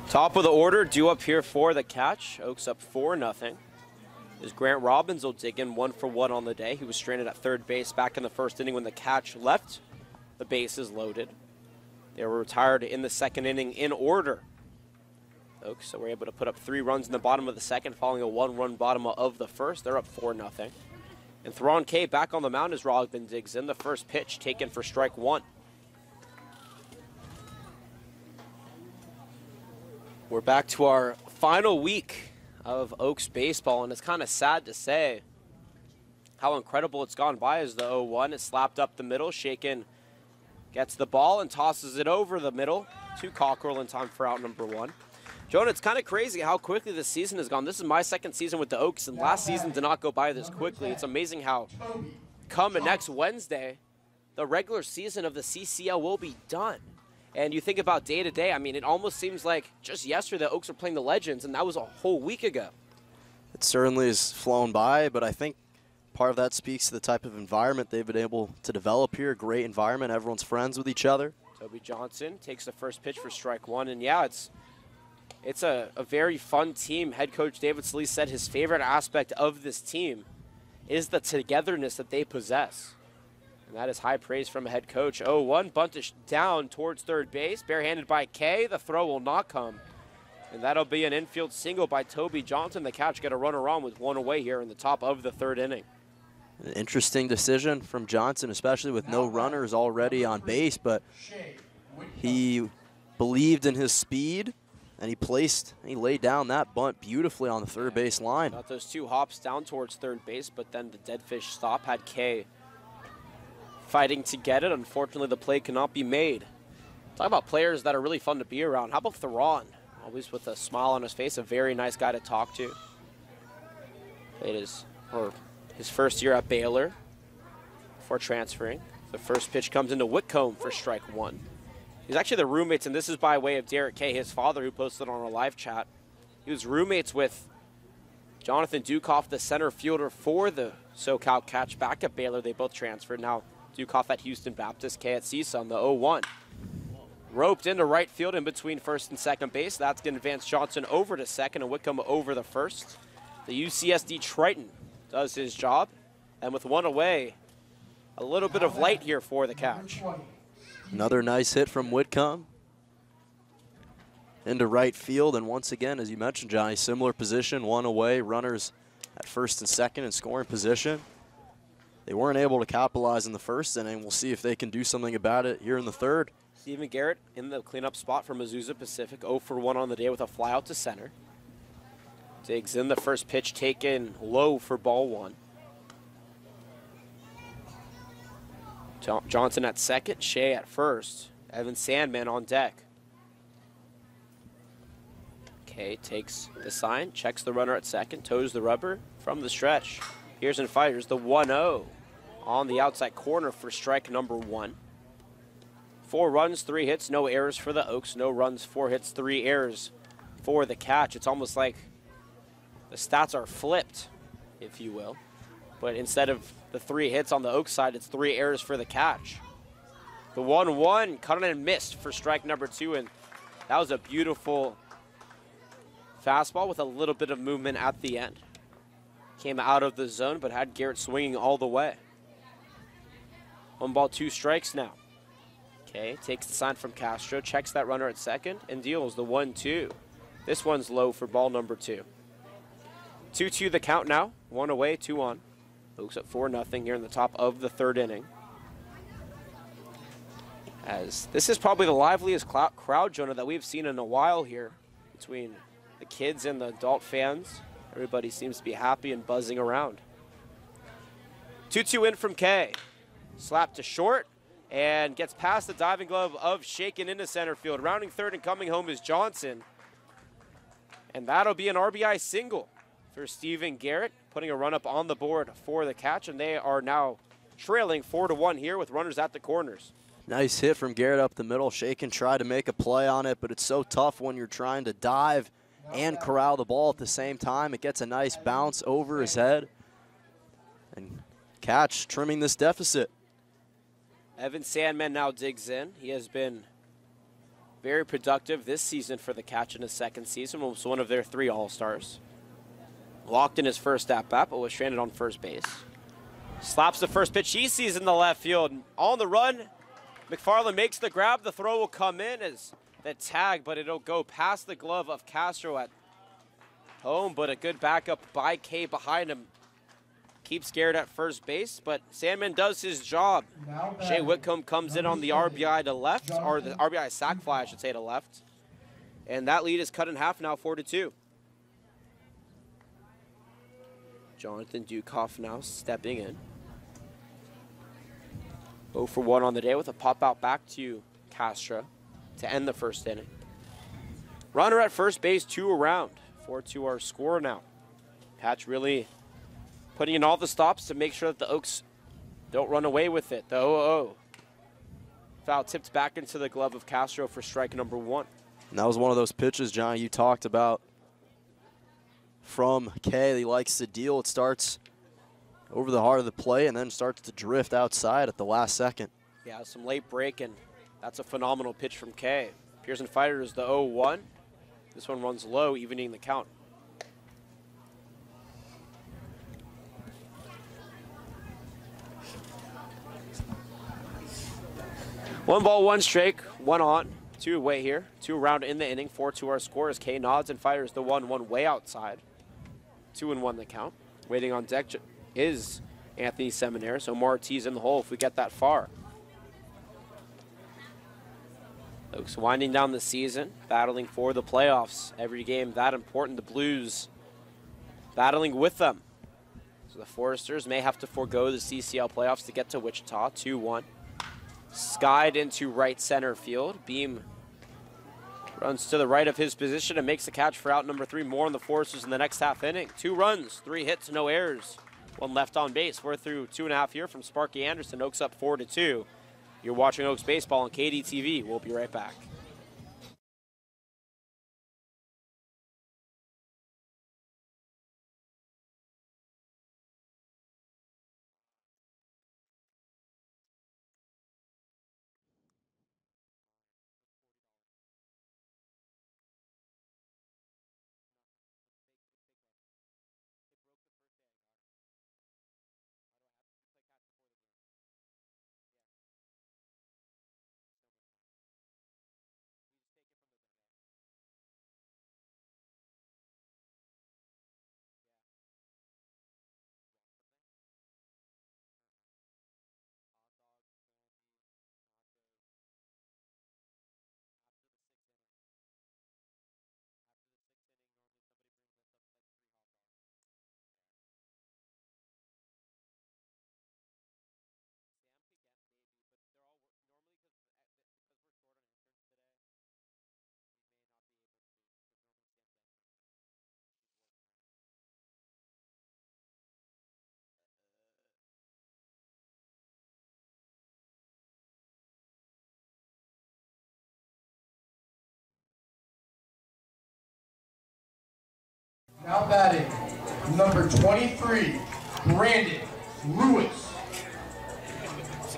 Top of the order, due up here for the catch. Oaks up 4-0. As Grant Robbins will dig in 1 for 1 on the day. He was stranded at third base back in the first inning when the catch left. The bases loaded. They were retired in the second inning in order. Oaks were able to put up 3 runs in the bottom of the second, following a 1-run bottom of the first. They're up 4-0. And Theron K back on the mound as Robbins digs in. The first pitch taken for strike 1. We're back to our final week of Oaks baseball, and it's kind of sad to say how incredible it's gone by as the 0-1 is slapped up the middle. Shaken gets the ball and tosses it over the middle to Cockrell in time for out number 1. Jonah, it's kind of crazy how quickly this season has gone. This is my second season with the Oaks, and last season did not go by this quickly. It's amazing how come next Wednesday, the regular season of the CCL will be done. And you think about day to day, I mean, it almost seems like just yesterday the Oaks were playing the Legends, and that was a whole week ago. It certainly has flown by, but I think part of that speaks to the type of environment they've been able to develop here. Great environment, everyone's friends with each other. Toby Johnson takes the first pitch for strike 1, and yeah, it's a very fun team. Head coach David Solis said his favorite aspect of this team is the togetherness that they possess. And that is high praise from a head coach. 0-1, bunted down towards third base, barehanded by Kay. The throw will not come. And that'll be an infield single by Toby Johnson. The catch got a runner on with 1 away here in the top of the 3rd inning. An interesting decision from Johnson, especially with no runners already on base, but he believed in his speed, and he laid down that bunt beautifully on the third base line. Got those 2 hops down towards third base, but then the dead fish stop had Kay fighting to get it. Unfortunately, the play cannot be made. Talk about players that are really fun to be around. How about Theron? Always with a smile on his face, a very nice guy to talk to. It is his first year at Baylor before transferring. The first pitch comes into Whitcomb for strike 1. He's actually the roommates, and this is by way of Derek Kay, his father, who posted on our live chat. He was roommates with Jonathan Dukoff, the center fielder for the SoCal Catch back at Baylor. They both transferred. Now Dukoff at Houston Baptist, Kay at CSUN, the 0-1. Roped into right field in between first and second base. That's going to advance Johnson over to second and Whitcomb over the first. The UCSD Triton does his job. And with one away, a little bit of light here for the Catch. Another nice hit from Whitcomb into right field. And once again, as you mentioned, Johnny, similar position, one away, runners at first and second in scoring position. They weren't able to capitalize in the first inning. We'll see if they can do something about it here in the third. Stephen Garrett in the cleanup spot for Azusa Pacific, 0 for 1 on the day with a fly out to center. Diggs in the first pitch, taken low for ball 1. Johnson at second, Shea at first. Evan Sandman on deck. Kay takes the sign, checks the runner at second, toes the rubber from the stretch. Here's and fires the 1-0 on the outside corner for strike number 1. 4 runs, 3 hits, no errors for the Oaks. No runs, 4 hits, 3 errors for the Catch. It's almost like the stats are flipped, if you will. But instead of the 3 hits on the Oaks side, it's 3 errors for the Catch. The 1-1, cut and missed for strike number 2, and that was a beautiful fastball with a little bit of movement at the end. Came out of the zone, but had Garrett swinging all the way. 1 ball, 2 strikes now. Okay, takes the sign from Castro, checks that runner at second, and deals the 1-2. This one's low for ball number 2. 2-2 the count now. 1 away, 2 on. Oaks up 4-0 here in the top of the third inning. As this is probably the liveliest crowd, Jonah, that we've seen in a while here between the kids and the adult fans. Everybody seems to be happy and buzzing around. 2-2 in from Kay. Slap to short and gets past the diving glove of Shaken into center field. Rounding third and coming home is Johnson. And that'll be an RBI single for Stephen Garrett, putting a run up on the board for the Catch. And they are now trailing 4-1 here with runners at the corners. Nice hit from Garrett up the middle. Shaken tried to make a play on it, but it's so tough when you're trying to dive and corral the ball at the same time. It gets a nice bounce over his head. And Catch trimming this deficit. Evan Sandman now digs in. He has been very productive this season for the Catch in his second season. Was one of their 3 All-Stars. Locked in his first at-bat, but was stranded on first base. Slaps the first pitch he sees in the left field. On the run, McFarland makes the grab. The throw will come in as the tag, but it'll go past the glove of Castro at home. But a good backup by Kay behind him. Keeps Garrett at first base, but Sandman does his job. Shea Whitcomb comes in on the RBI to left, or the RBI sac fly, I should say, to left. And that lead is cut in half now, 4-2. Jonathan Dukoff now stepping in. 0 for 1 on the day with a pop out back to Castro to end the first inning. Runner at first base, 2 around. 4-2 our score now. Catch really putting in all the stops to make sure that the Oaks don't run away with it. The 0-0. Foul tipped back into the glove of Castro for strike number 1. And that was one of those pitches, John, you talked about from Kay. He likes to deal. It starts over the heart of the play and then starts to drift outside at the last second. Yeah, some late break, and that's a phenomenal pitch from Kay. Pearson Fighters the 0-1. This one runs low, evening the count. One ball, 1 strike, 1 on, 2 away here. 2 around in the inning, 4-2 our score as Kay nods and fires the 1-1 way outside. 2-1 the count. Waiting on deck is Anthony Seminaire, so Ortiz in the hole if we get that far. Oaks winding down the season, battling for the playoffs. Every game that important, the Blues battling with them. So the Foresters may have to forego the CCL playoffs to get to Wichita, 2-1. Skied into right center field. Beam runs to the right of his position and makes the catch for out number 3. More on the Foresters in the next half inning. 2 runs, 3 hits, no errors. 1 left on base. We're through 2.5 here from Sparky Anderson. Oaks up 4-2. You're watching Oaks Baseball on KDTV. We'll be right back. Now batting, number 23, Brandon Lewis.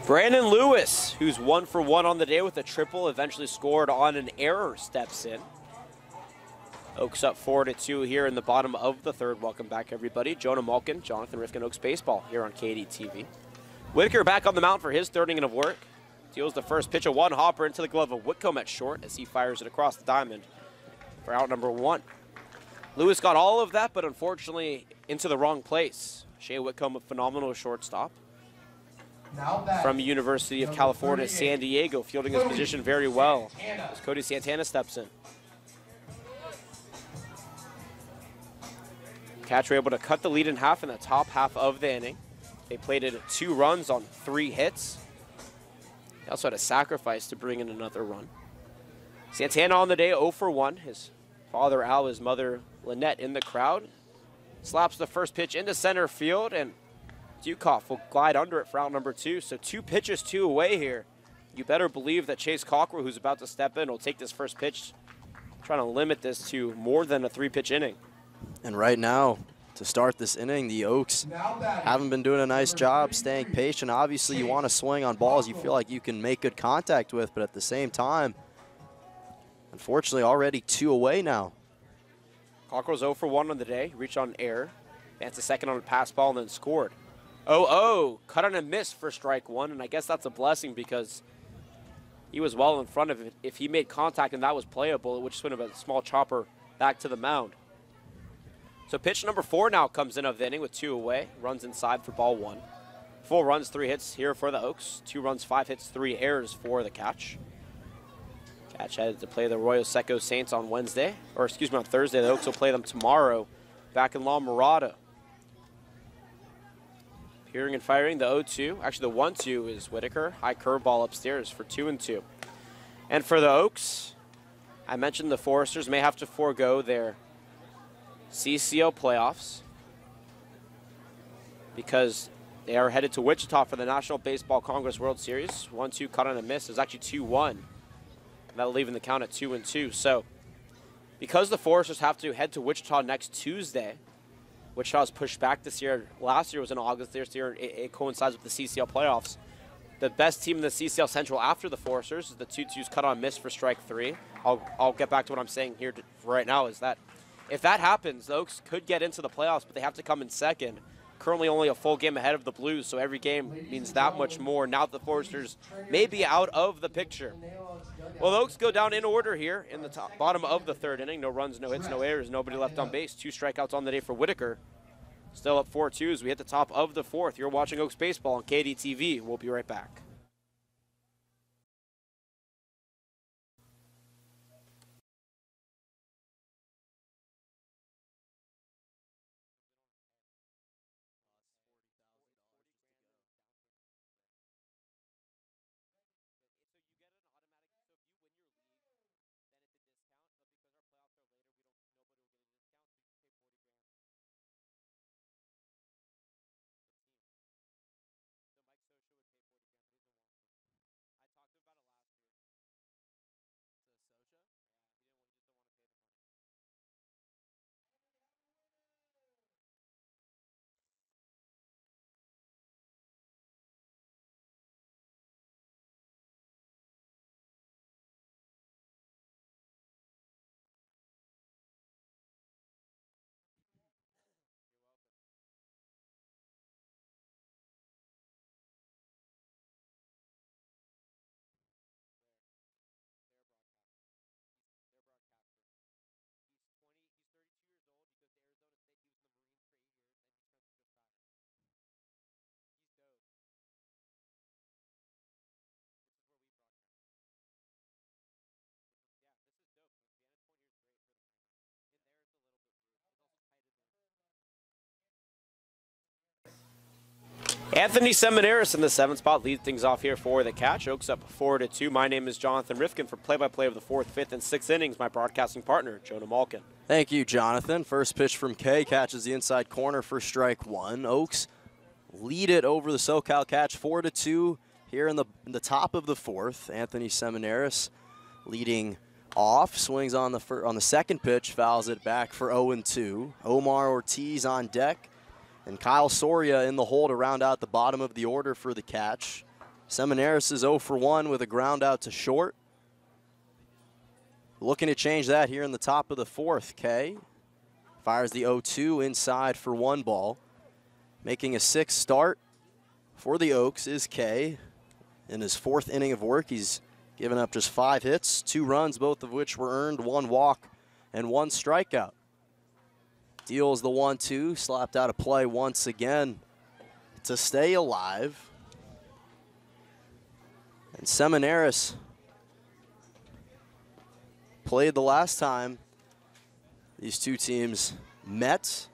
Brandon Lewis, who's 1 for 1 on the day with a triple, eventually scored on an error, steps in. Oaks up 4-2 here in the bottom of the third. Welcome back, everybody. Jonah Malkin, Jonathan Rifkin, Oaks Baseball here on KDTV. Whitaker back on the mound for his third inning of work. Deals the first pitch, a one-hopper into the glove of Whitcomb at short as he fires it across the diamond for out number 1. Lewis got all of that, but unfortunately into the wrong place. Shea Whitcomb, a phenomenal shortstop from the University of California, San Diego, fielding his position very well as Cody Santana steps in. Cats were able to cut the lead in half in the top half of the inning. They plated 2 runs on 3 hits. They also had a sacrifice to bring in another run. Santana on the day 0 for 1. His father Al, his mother Lynette in the crowd. Slaps the first pitch into center field, and Dukoff will glide under it for out number 2. So 2 pitches, 2 away here. You better believe that Chase Cockrell, who's about to step in, will take this first pitch, trying to limit this to more than a 3-pitch inning. And right now, to start this inning, the Oaks haven't been doing a nice job staying patient. Obviously, you want to swing on balls you feel like you can make good contact with, but at the same time, unfortunately, already 2 away now. Cockrell's 0 for 1 on the day. Reached on air. Advanced a second on a pass ball and then scored. 0-0. Cut on a miss for strike 1, and I guess that's a blessing because he was well in front of it. If he made contact and that was playable, it would just would have been a small chopper back to the mound. So pitch number 4 now comes in of the inning with 2 away. Runs inside for ball 1. 4 runs, 3 hits here for the Oaks. 2 runs, 5 hits, 3 errors for the Catch. Catch headed to play the Arroyo Seco Saints on Thursday. The Oaks will play them tomorrow back in La Mirada. Appearing and firing the 0-2. Actually, the 1-2 is Whitaker. High curveball upstairs for 2-2. And for the Oaks, I mentioned the Foresters may have to forego their CCL playoffs because they are headed to Wichita for the National Baseball Congress World Series. 1-2 cut on a miss. It was actually 2-1. That'll leave in the count at 2-2. So because the Foresters have to head to Wichita next Tuesday, Wichita's pushed back this year. Last year was in August. This year it coincides with the CCL playoffs. The best team in the CCL Central after the Foresters is the 2-2's cut on miss for strike 3. I'll get back to what I'm saying here right now is that if that happens, the Oaks could get into the playoffs, but they have to come in second. Currently only a full game ahead of the Blues, so every game means that much more. Now the Foresters may be out of the picture. Well, the Oaks go down in order here in the bottom of the third inning. No runs, no hits, no errors, nobody left on base. 2 strikeouts on the day for Whitaker. Still up 4-2 as we hit the top of the 4th. You're watching Oaks Baseball on KDTV. We'll be right back. Anthony Seminaris in the 7th spot leads things off here for the catch. Oaks up 4-2. My name is Jonathan Rifkin for play-by-play of the 4th, 5th, and 6th innings. My broadcasting partner, Jonah Malkin. Thank you, Jonathan. First pitch from Kay, catches the inside corner for strike one. Oaks lead it over the SoCal Catch 4-2 here in the top of the 4th. Anthony Seminaris leading off, swings on the second pitch, fouls it back for 0-2. Omar Ortiz on deck, and Kyle Soria in the hole to round out the bottom of the order for the Catch. Seminaris is 0 for 1 with a ground out to short. Looking to change that here in the top of the 4th. Kay fires the 0-2 inside for 1 ball. Making a 6th start for the Oaks is Kay. In his 4th inning of work, he's given up just 5 hits, 2 runs, both of which were earned, 1 walk and 1 strikeout. Deals the 1-2, slapped out of play once again to stay alive. And Seminaris played the last time these two teams met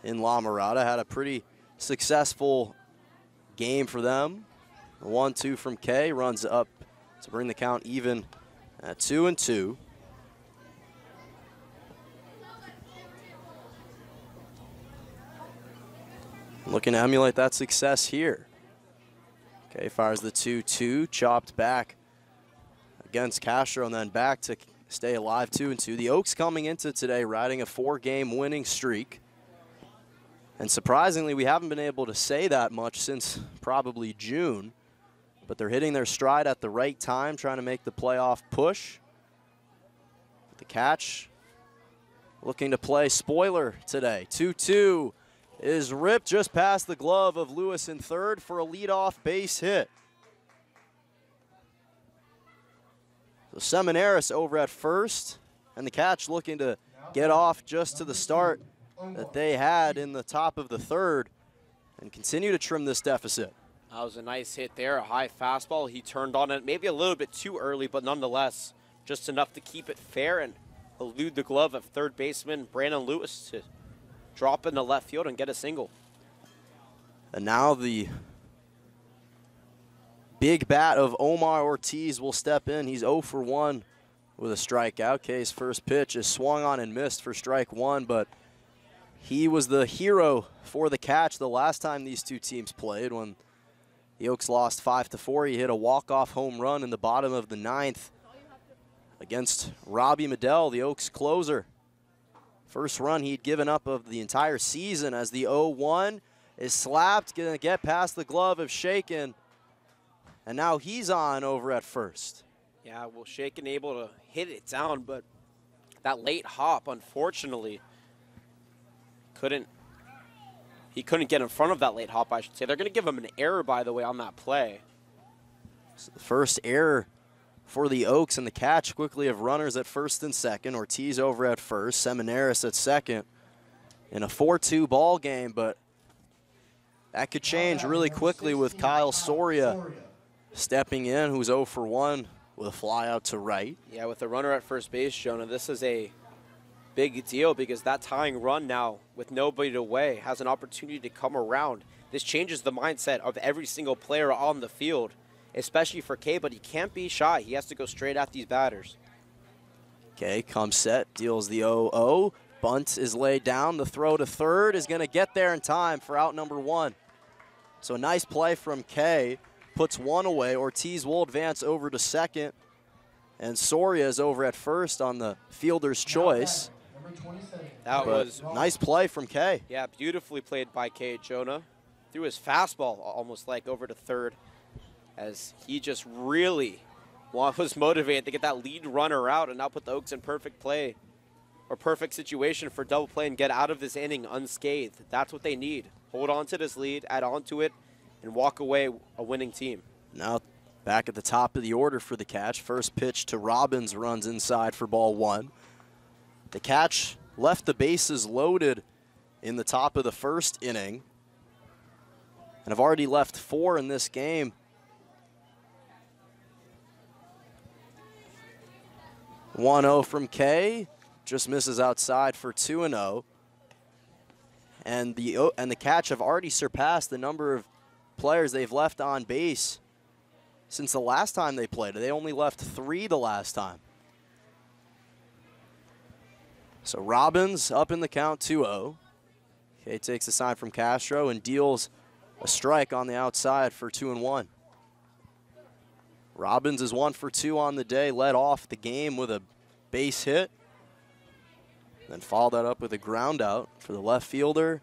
in La Mirada. Had a pretty successful game for them. The 1-2 from Kay runs up to bring the count even at 2-2. Looking to emulate that success here. Kay fires the 2-2, chopped back against Castro, and then back to stay alive, 2-2. The Oaks coming into today riding a 4-game winning streak. And surprisingly, we haven't been able to say that much since probably June. But they're hitting their stride at the right time, trying to make the playoff push. The Catch looking to play spoiler today. 2-2 is ripped just past the glove of Lewis in third for a leadoff base hit. So Seminaris over at first, and the Catch looking to get off just to the start that they had in the top of the 3rd and continue to trim this deficit. That was a nice hit there, a high fastball. He turned on it maybe a little bit too early, but nonetheless, just enough to keep it fair and elude the glove of third baseman Brandon Lewis to drop into left field and get a single. And now the big bat of Omar Ortiz will step in. He's 0 for 1 with a strikeout. Kay's first pitch is swung on and missed for strike 1, but he was the hero for the Catch the last time these two teams played when the Oaks lost 5-4. He hit a walk-off home run in the bottom of the 9th against Robbie Medell, the Oaks closer. First run he'd given up of the entire season as the 0-1 is slapped, going to get past the glove of Shaken. And now he's on over at first. Yeah, well, Shaken able to hit it down, but that late hop, unfortunately, he couldn't get in front of that late hop, I should say. They're going to give him an error, by the way, on that play. So the first error for the Oaks, and the Catch quickly have runners at first and second. Ortiz over at first, Seminaris at second in a 4-2 ball game, but that could change really quickly with Kyle Soria stepping in, who's 0 for 1 with a fly out to right. Yeah, with a runner at first base, Jonah, this is a big deal because that tying run now with nobody to weigh has an opportunity to come around. This changes the mindset of every single player on the field, especially for Kay, but he can't be shy. He has to go straight at these batters. Kay comes set, deals the 0-0. Bunt is laid down. The throw to third is going to get there in time for out number 1. So a nice play from Kay. Puts 1 away. Ortiz will advance over to second. And Soria is over at first on the fielder's choice. That was nice play from Kay. Yeah, beautifully played by Kay, Jonah. Threw his fastball almost like over to third as he just really was motivated to get that lead runner out and now put the Oaks in perfect play or perfect situation for double play and get out of this inning unscathed. That's what they need. Hold on to this lead, add on to it, and walk away a winning team. Now back at the top of the order for the Catch. First pitch to Robbins runs inside for ball 1. The Catch left the bases loaded in the top of the first inning and have already left 4 in this game. 1-0 from Kay, just misses outside for 2-0. And the Catch have already surpassed the number of players they've left on base since the last time they played. They only left 3 the last time. So Robbins up in the count 2-0. Kay takes a sign from Castro and deals a strike on the outside for 2-1. Robbins is 1 for 2 on the day, led off the game with a base hit. Then followed that up with a ground out for the left fielder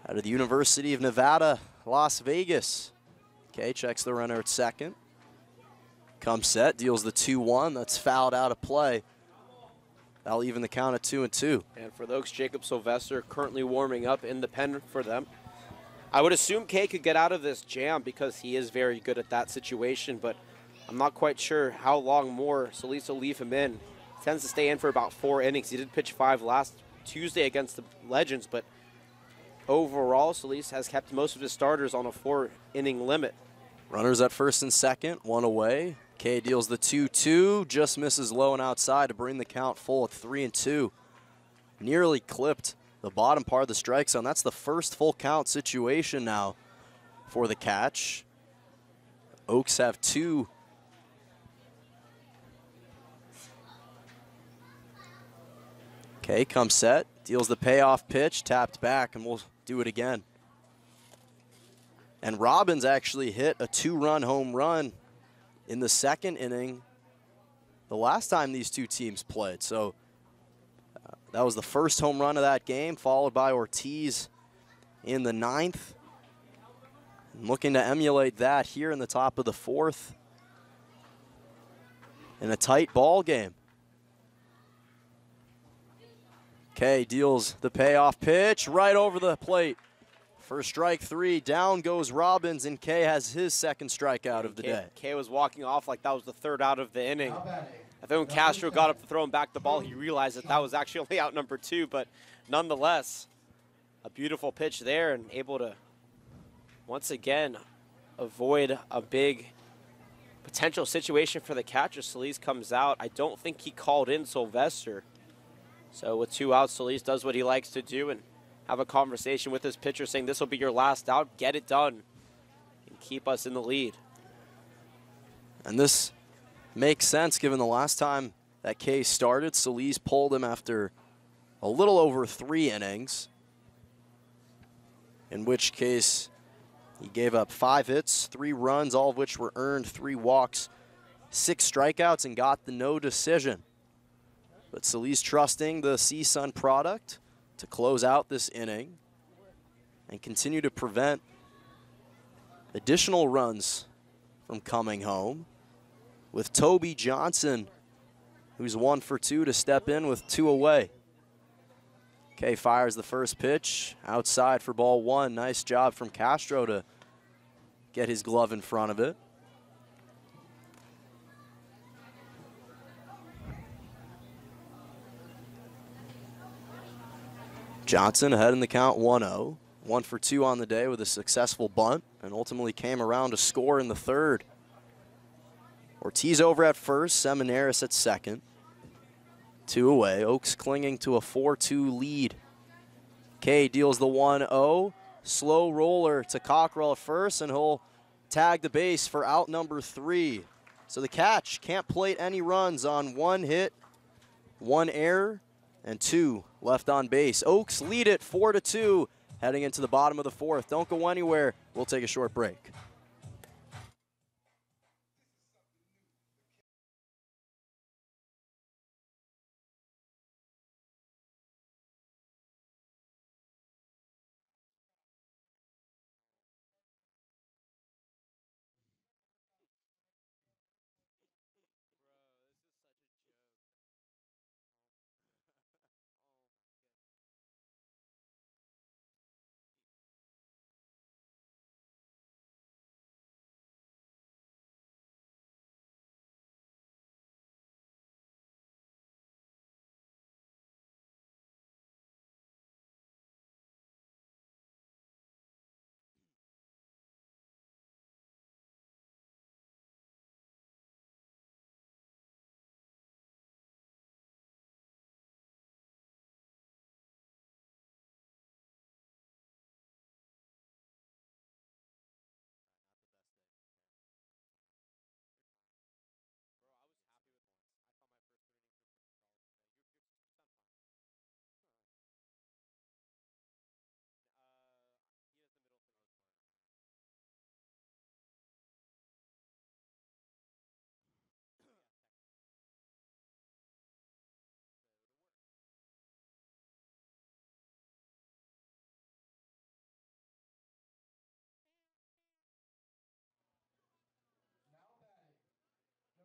out of the University of Nevada, Las Vegas. Kay checks the runner at second. Comes set, deals the 2-1. That's fouled out of play. That'll even the count at 2-2. And for the Oaks, Jacob Sylvester currently warming up in the pen for them. I would assume Kay could get out of this jam because he is very good at that situation, but I'm not quite sure how long more Solis will leave him in. He tends to stay in for about 4 innings. He did pitch 5 last Tuesday against the Legends, but overall, Solis has kept most of his starters on a 4-inning limit. Runners at first and second, 1 away. Kay deals the 2-2, just misses low and outside to bring the count full at 3-2. Nearly clipped the bottom part of the strike zone. That's the first full count situation now for the catch. Oaks have 2. Kay comes set, deals the payoff pitch, tapped back, and we'll do it again. And Robbins actually hit a 2-run home run in the second inning the last time these two teams played. So that was the first home run of that game, followed by Ortiz in the 9th. And looking to emulate that here in the top of the 4th in a tight ball game. Kay deals the payoff pitch right over the plate. For strike 3, down goes Robbins, and Kay has his second strikeout of the day. Kay was walking off like that was the 3rd out of the inning. I think when Castro got up to throw him back the ball, he realized that that was actually only out number 2, but nonetheless, a beautiful pitch there and able to, once again, avoid a big potential situation for the catcher. Solis comes out. I don't think he called in Sylvester. So with 2 outs, Solis does what he likes to do and have a conversation with his pitcher saying this will be your last out, get it done, and keep us in the lead. And this makes sense given the last time that Kay started, Solis pulled him after a little over 3 innings, in which case he gave up 5 hits, 3 runs, all of which were earned, 3 walks, 6 strikeouts, and got the no decision. But Solis trusting the CSUN product to close out this inning and continue to prevent additional runs from coming home, with Toby Johnson, who's 1 for 2, to step in with 2 away. Kay fires the first pitch outside for ball 1. Nice job from Castro to get his glove in front of it. Johnson ahead in the count 1-0. 1 for 2 on the day with a successful bunt, and ultimately came around to score in the 3rd. Ortiz over at first, Seminaris at second. 2 away. Oaks clinging to a 4-2 lead. Kay deals the 1-0. Slow roller to Cockrell at first, and he'll tag the base for out number 3. So the catch can't plate any runs on 1 hit, 1 error, and 2 left on base. Oaks lead it 4-2 heading into the bottom of the 4th. Don't go anywhere. We'll take a short break.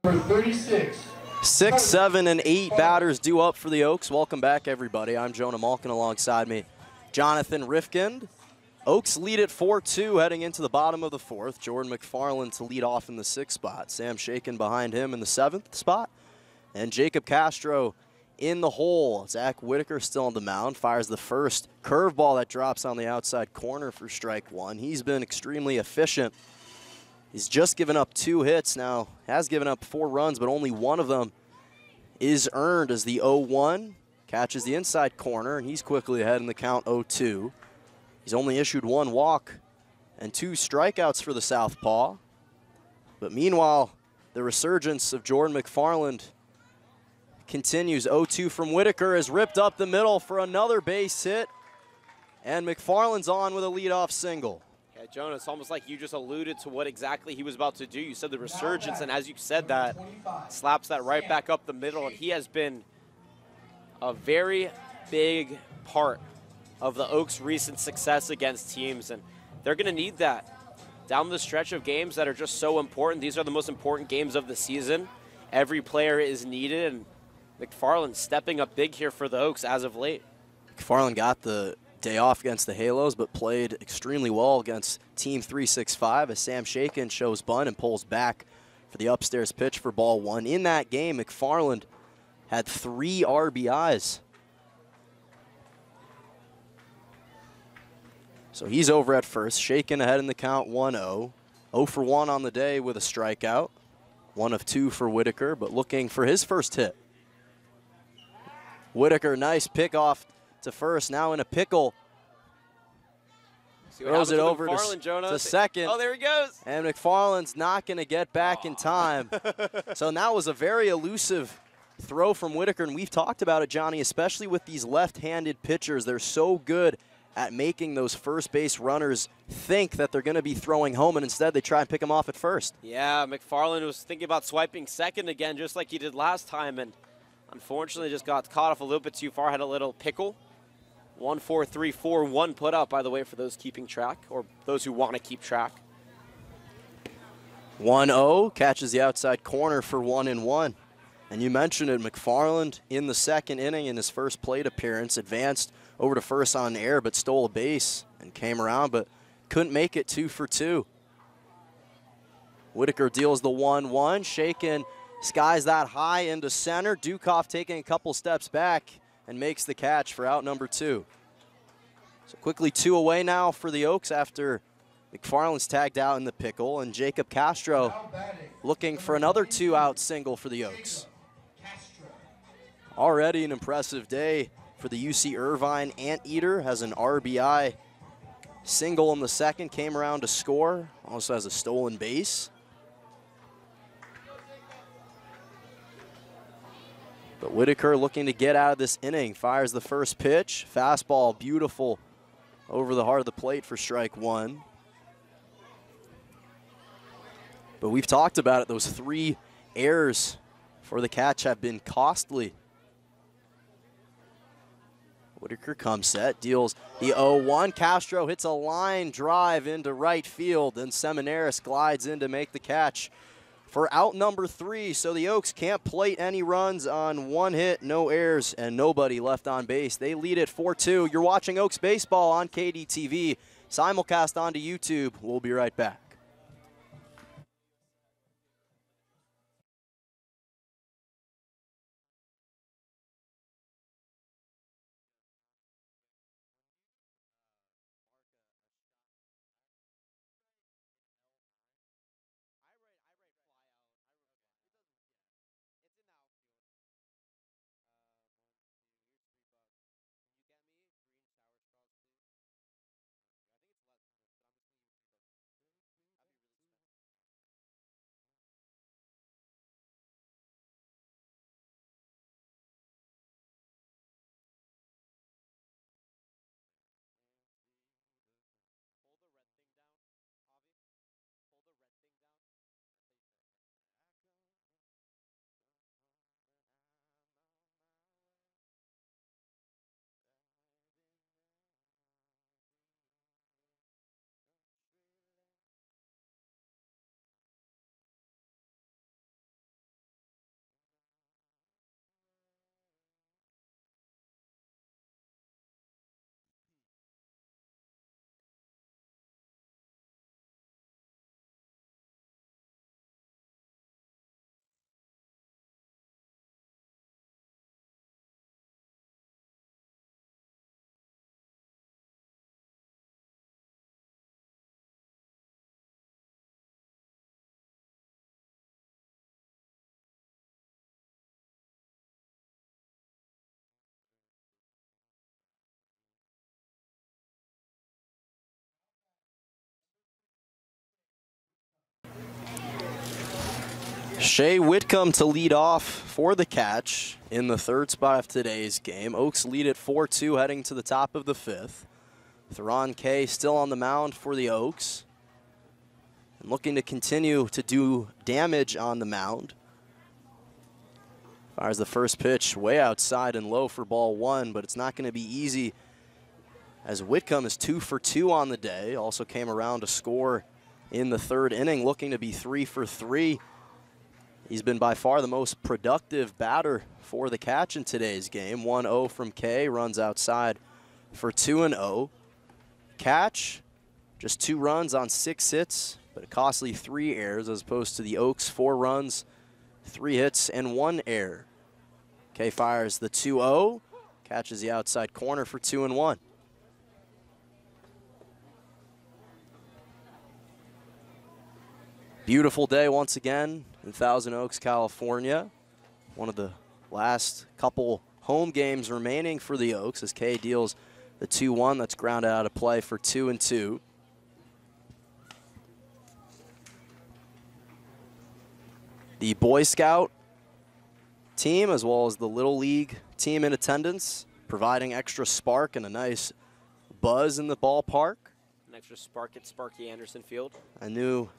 Number 36. 6, 7, and 8 batters due up for the Oaks. Welcome back, everybody. I'm Jonah Malkin, alongside me, Jonathan Rifkind. Oaks lead at 4-2 heading into the bottom of the fourth. Jordan McFarland to lead off in the 6th spot. Sam Shaken behind him in the 7th spot. And Jacob Castro in the hole. Zach Whitaker still on the mound. Fires the first curveball that drops on the outside corner for strike one. He's been extremely efficient. He's just given up 2 hits now. Has given up 4 runs, but only one of them is earned as the 0-1 catches the inside corner, and he's quickly ahead in the count 0-2. He's only issued 1 walk and 2 strikeouts for the southpaw. But meanwhile, the resurgence of Jordan McFarland continues. 0-2 from Whitaker is ripped up the middle for another base hit. And McFarland's on with a leadoff single. Yeah, Jonah, it's almost like you just alluded to what exactly he was about to do. You said the resurgence, and as you said that, slaps that right back up the middle. And he has been a very big part of the Oaks' recent success against teams, and they're going to need that down the stretch of games that are just so important. These are the most important games of the season. Every player is needed, and McFarland stepping up big here for the Oaks as of late. McFarland got the day off against the Halos, but played extremely well against Team 365 as Sam Shaken shows bunt and pulls back for the upstairs pitch for ball 1. In that game, McFarland had 3 RBIs. So he's over at first. Shaken ahead in the count 1-0. 0 for 1 on the day with a strikeout. 1 of 2 for Whitaker, but looking for his first hit. Whitaker, nice pick off to first, now in a pickle. Throws it over to second. Oh, there he goes. And McFarland's not going to get back in time. So that was a very elusive throw from Whitaker, and we've talked about it, Johnny, especially with these left-handed pitchers. They're so good at making those first base runners think that they're going to be throwing home, and instead they try and pick them off at first. Yeah, McFarland was thinking about swiping second again, just like he did last time, and unfortunately just got caught off a little bit too far, had a little pickle. 1-4-3-4-1 put up, by the way, for those keeping track, or those who want to keep track. 1-0, catches the outside corner for 1-1. And you mentioned it, McFarland in the 2nd inning in his first plate appearance, advanced over to first on air, but stole a base and came around, but couldn't make it. 2 for 2. Whitaker deals the 1-1. Shaken skies that high into center. Dukoff taking a couple steps back and makes the catch for out number 2. So quickly 2 away now for the Oaks after McFarland's tagged out in the pickle, and Jacob Castro looking for another 2-out single for the Oaks. Already an impressive day for the UC Irvine. Anteater has an RBI single in the 2nd, came around to score, also has a stolen base. But Whitaker looking to get out of this inning, fires the first pitch. Fastball, beautiful, over the heart of the plate for strike 1. But we've talked about it, those 3 errors for the catch have been costly. Whitaker comes set, deals the 0-1. Castro hits a line drive into right field, and Seminaris glides in to make the catch for out number 3. So the Oaks can't plate any runs on 1 hit, no errors, and nobody left on base. They lead it 4-2. You're watching Oaks baseball on KDTV, simulcast onto YouTube. We'll be right back. Shea Whitcomb to lead off for the Catch in the third spot of today's game. Oaks lead at 4-2 heading to the top of the fifth. Theron Kay still on the mound for the Oaks, and looking to continue to do damage on the mound. Fires the first pitch way outside and low for ball one, but it's not going to be easy as Whitcomb is 2 for 2 on the day. Also came around to score in the third inning, looking to be 3 for 3. He's been by far the most productive batter for the Catch in today's game. 1-0 from Kay, runs outside for 2-0. Catch, just 2 runs on 6 hits, but a costly 3 errors as opposed to the Oaks, 4 runs, 3 hits, and 1 error. Kay fires the 2-0, catches the outside corner for 2-1. Beautiful day once again in Thousand Oaks, California. One of the last couple home games remaining for the Oaks as Kay deals the 2-1 that's grounded out of play for 2-2. The Boy Scout team as well as the Little League team in attendance, providing extra spark and a nice buzz in the ballpark. An extra spark at Sparky Anderson Field. I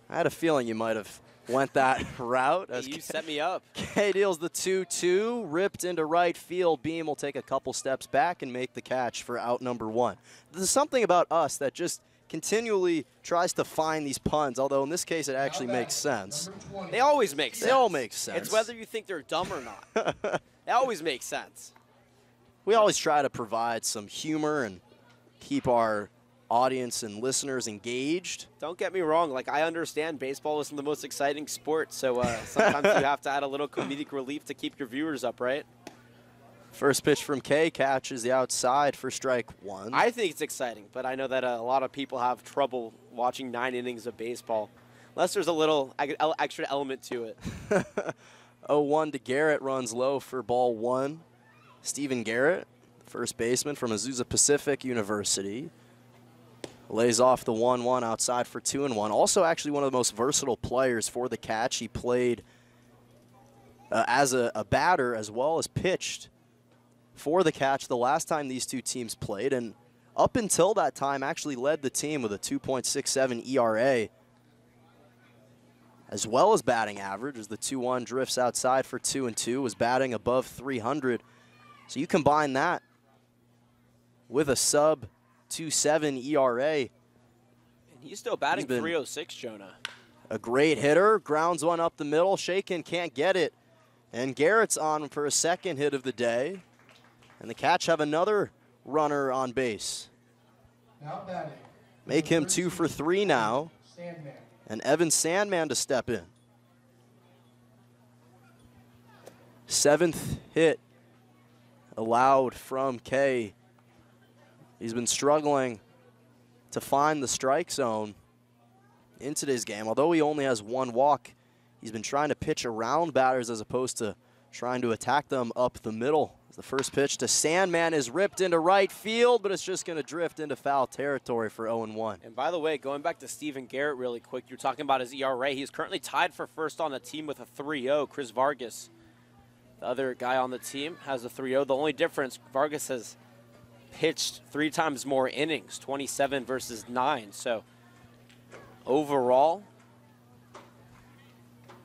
had a feeling you might have went that route. Hey, you set me up. Kay deals the 2-2, ripped into right field. Beam will take a couple steps back and make the catch for out number 1. There's something about us that just continually tries to find these puns, although in this case it actually makes sense. They always make sense. They all make sense. It's whether you think they're dumb or not. It always makes sense. We always try to provide some humor and keep our audience and listeners engaged. Don't get me wrong, like I understand baseball isn't the most exciting sport, so sometimes you have to add a little comedic relief to keep your viewers up, right? First pitch from Kay, catches the outside for strike 1. I think it's exciting, but I know that a lot of people have trouble watching 9 innings of baseball, unless there's a little extra element to it. 0-1 to Garrett, runs low for ball 1. Stephen Garrett, first baseman from Azusa Pacific University, lays off the 1-1 outside for 2-1. Also actually one of the most versatile players for the Catch. He played as a batter as well as pitched for the Catch the last time these two teams played, and up until that time actually led the team with a 2.67 ERA as well as batting average as the 2-1 drifts outside for 2-2, was batting above 300. So you combine that with a sub 2.7 ERA. And he's still batting .306, Jonah. A great hitter, grounds one up the middle. Shakin can't get it, and Garrett's on for a second hit of the day. And the Catch have another runner on base. Now batting. Make him 2 for 3 now. Sandman. And Evan Sandman to step in. 7th hit allowed from Kay. He's been struggling to find the strike zone in today's game. Although he only has 1 walk, he's been trying to pitch around batters as opposed to trying to attack them up the middle. The first pitch to Sandman is ripped into right field, but it's just going to drift into foul territory for 0-1. And by the way, going back to Stephen Garrett really quick, you're talking about his ERA. He's currently tied for first on the team with a 3.0. Chris Vargas, the other guy on the team, has a 3.0. The only difference, Vargas has pitched 3 times more innings, 27 versus 9. So overall,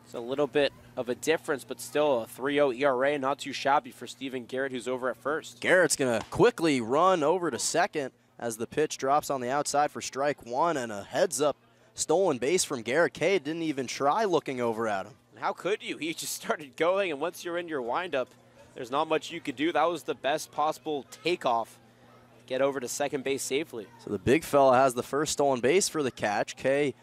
it's a little bit of a difference, but still a 3.0 ERA, not too shabby for Stephen Garrett, who's over at first. Garrett's going to quickly run over to second as the pitch drops on the outside for strike 1, and a heads-up stolen base from Garrett. Kay didn't even try looking over at him. How could you? He just started going, and once you're in your windup, there's not much you could do. That was the best possible takeoff. Get over to second base safely. So the big fella has the first stolen base for the Catch. Kay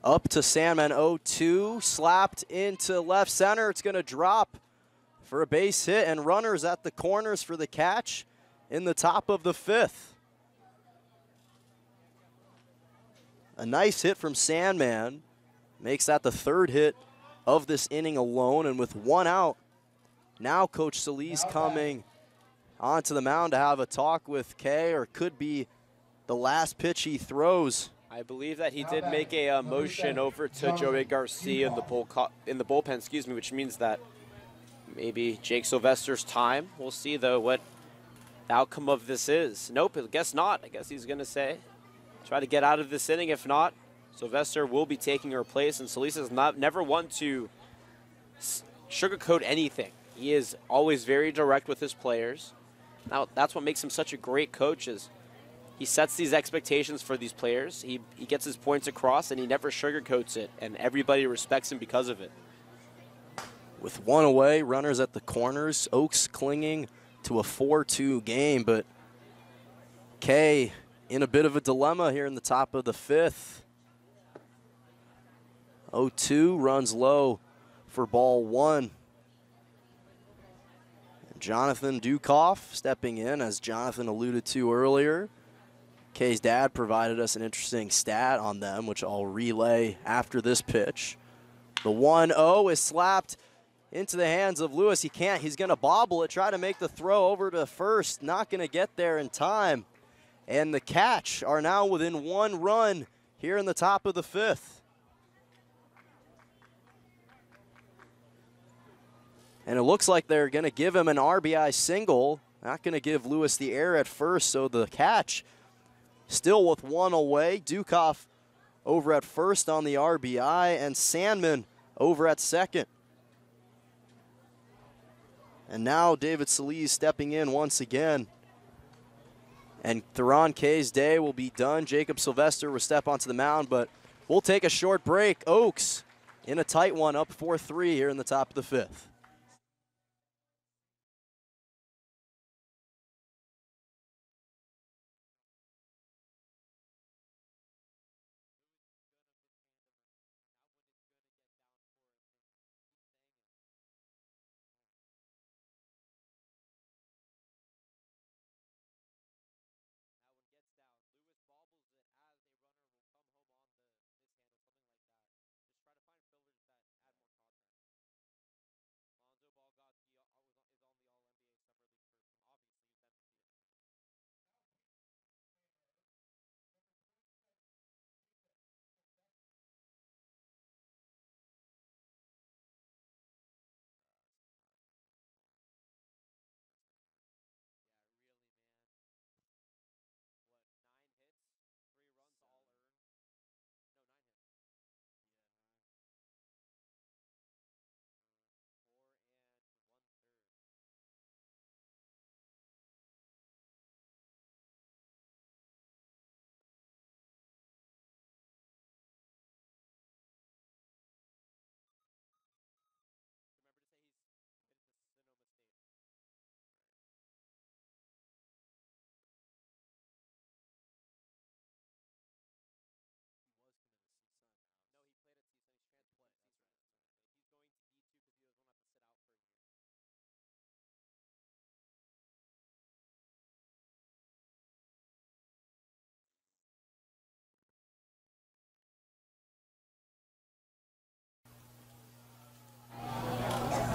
up to Sandman, 0-2, slapped into left center. It's going to drop for a base hit, and runners at the corners for the Catch in the top of the 5th. A nice hit from Sandman makes that the 3rd hit of this inning alone, and with 1 out, now Coach Solis coming onto the mound to have a talk with Kay, or could be the last pitch he throws I believe that he did make a motion over to Joey Garcia in the bullpen, excuse me, which means that maybe Jake Sylvester's time. We'll see, though, what the outcome of this is. Nope, I guess not. I guess he's going to say try to get out of this inning. If not, Sylvester will be taking her place, and Solis is never one to sugarcoat anything. He is always very direct with his players. Now, that's what makes him such a great coach, is he sets these expectations for these players. He gets his points across, and he never sugarcoats it, and everybody respects him because of it. With one away, runners at the corners, Oaks clinging to a 4-2 game, but Kay in a bit of a dilemma here in the top of the 5th. 0-2, runs low for ball 1. And Jonathan Dukoff stepping in, as Jonathan alluded to earlier. Kay's dad provided us an interesting stat on them, which I'll relay after this pitch. The 1-0 is slapped into the hands of Lewis. He can't. He's going to bobble it, try to make the throw over to first. Not going to get there in time. And the Catch are now within 1 run here in the top of the 5th. And it looks like they're going to give him an RBI single. Not going to give Lewis the air at first, so the Catch still with 1 away. Dukoff over at first on the RBI, and Sandman over at second. And now David Solis stepping in once again. And Theron Kay's day will be done. Jacob Sylvester will step onto the mound, but we'll take a short break. Oaks in a tight one, up 4-3 here in the top of the 5th.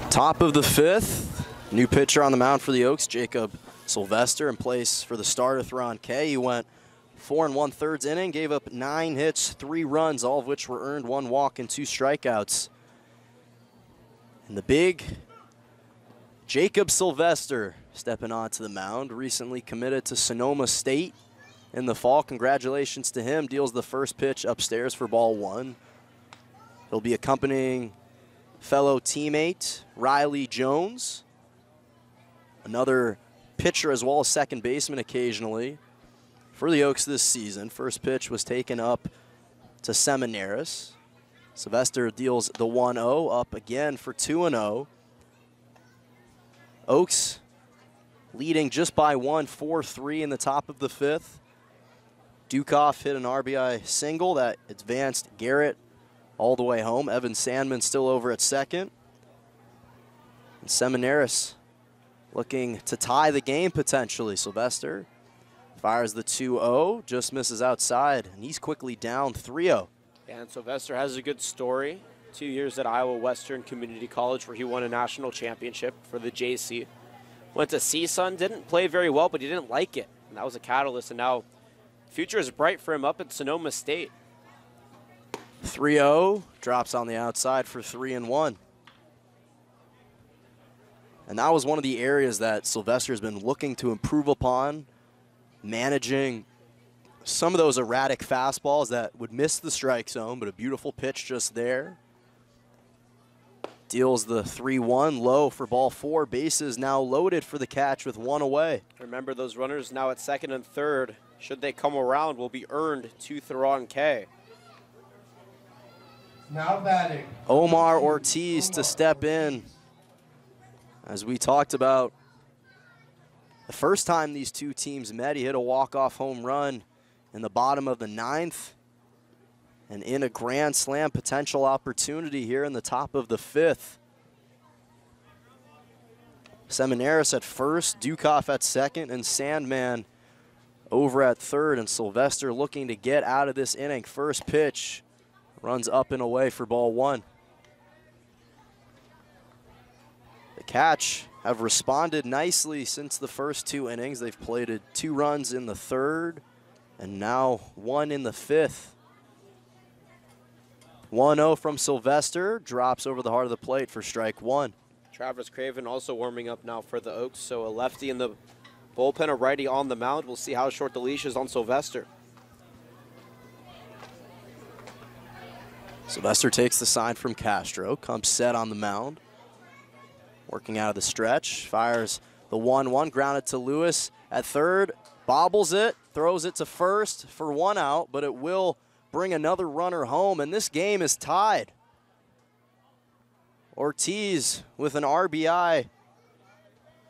Top of the 5th, new pitcher on the mound for the Oaks, Jacob Sylvester, in place for the starter, Theron Kay. He went 4 1/3 inning, gave up 9 hits, 3 runs, all of which were earned, 1 walk and 2 strikeouts. And the big Jacob Sylvester stepping onto the mound, recently committed to Sonoma State in the fall. Congratulations to him. Deals the first pitch upstairs for ball 1. He'll be accompanying fellow teammate Riley Jones, another pitcher as well as second baseman occasionally for the Oaks this season. First pitch was taken up to Seminaris. Sylvester deals the 1-0, up again for 2-0. Oaks leading just by 1, 4-3 in the top of the 5th. Dukoff hit an RBI single that advanced Garrett all the way home. Evan Sandman still over at second. And Seminaris looking to tie the game potentially. Sylvester fires the 2-0, just misses outside, and he's quickly down 3-0. And Sylvester has a good story. 2 years at Iowa Western Community College where he won a national championship for the JC. Went to CSUN, didn't play very well, but he didn't like it. And that was a catalyst. And now future is bright for him up at Sonoma State. 3-0, drops on the outside for 3-1. And that was one of the areas that Sylvester's been looking to improve upon, managing some of those erratic fastballs that would miss the strike zone, but a beautiful pitch just there. Deals the 3-1 low for ball 4. Bases now loaded for the catch with 1 away. Remember, those runners now at second and third, should they come around, will be earned to Theron K. Now batting. Omar Ortiz to step in. As we talked about, the first time these two teams met, he hit a walk-off home run in the bottom of the 9th. And in a grand slam potential opportunity here in the top of the 5th. Seminaris at first, Dukoff at second, and Sandman over at third. And Sylvester looking to get out of this inning. First pitch runs up and away for ball 1. The Catch have responded nicely since the first 2 innings. They've plated 2 runs in the 3rd and now 1 in the 5th. 1-0 from Sylvester, drops over the heart of the plate for strike 1. Travis Craven also warming up now for the Oaks, so a lefty in the bullpen, a righty on the mound. We'll see how short the leash is on Sylvester. Sylvester takes the sign from Castro, comes set on the mound. Working out of the stretch, fires the 1-1, grounded to Lewis at third, bobbles it, throws it to first for 1 out, but it will bring another runner home, and this game is tied. Ortiz with an RBI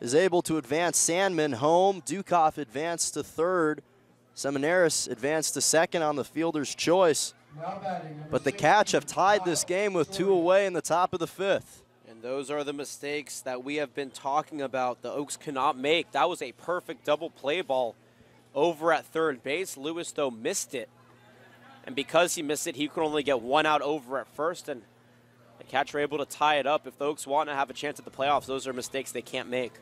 is able to advance Sandman home. Dukoff advanced to third. Seminaris advanced to second on the fielder's choice. Now batting. But the Catch have tied this game with 2 away in the top of the 5th. And those are the mistakes that we have been talking about the Oaks cannot make. That was a perfect double play ball over at third base. Lewis, though, missed it. And because he missed it, he could only get 1 out over at first, and the Catch were able to tie it up. If the Oaks want to have a chance at the playoffs, those are mistakes they can't make.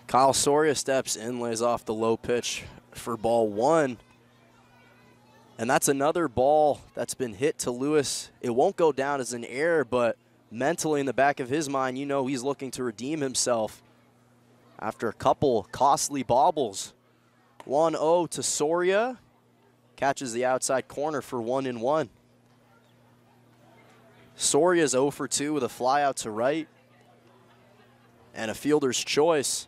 Kyle Soria steps in, lays off the low pitch for ball 1. And that's another ball that's been hit to Lewis. It won't go down as an error, but mentally in the back of his mind, you know he's looking to redeem himself after a couple costly bobbles. 1-0 to Soria. Catches the outside corner for 1-1. Soria's 0 for 2 with a fly out to right and a fielder's choice.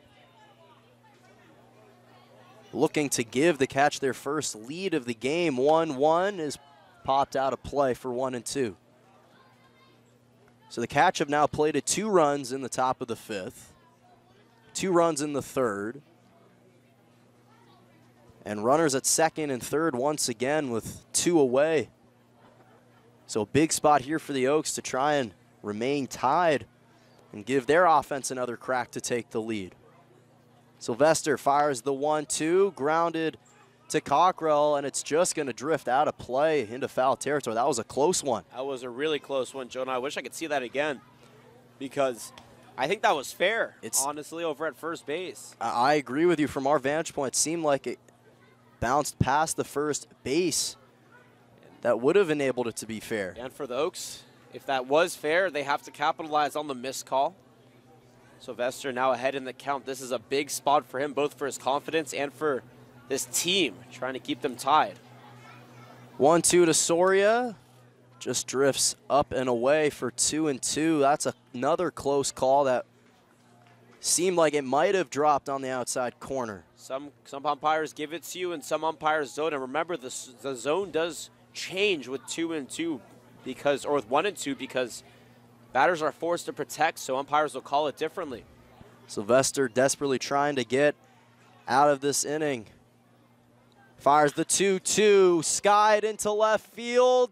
Looking to give the Catch their first lead of the game. 1-1 is popped out of play for 1-2. So the Catch have now plated 2 runs in the top of the 5th, 2 runs in the 3rd. And runners at second and third once again with 2 away. So a big spot here for the Oaks to try and remain tied and give their offense another crack to take the lead. Sylvester fires the 1-2, grounded to Cockrell, and it's just going to drift out of play into foul territory. That was a close one. That was a really close one, Jonah. I wish I could see that again because I think that was fair, honestly, over at first base. I agree with you. From our vantage point, it seemed like it bounced past the first base. That would have enabled it to be fair. And for the Oaks, if that was fair, they have to capitalize on the missed call. Sylvester now ahead in the count. This is a big spot for him, both for his confidence and for this team, trying to keep them tied. 1-2 to Soria. Just drifts up and away for 2-2. That's another close call that seemed like it might have dropped on the outside corner. Some umpires give it to you and some umpires don't. And remember, the zone does change with 2-2 because, or with 1-2 because batters are forced to protect, so umpires will call it differently. Sylvester desperately trying to get out of this inning. Fires the 2-2, skied into left field,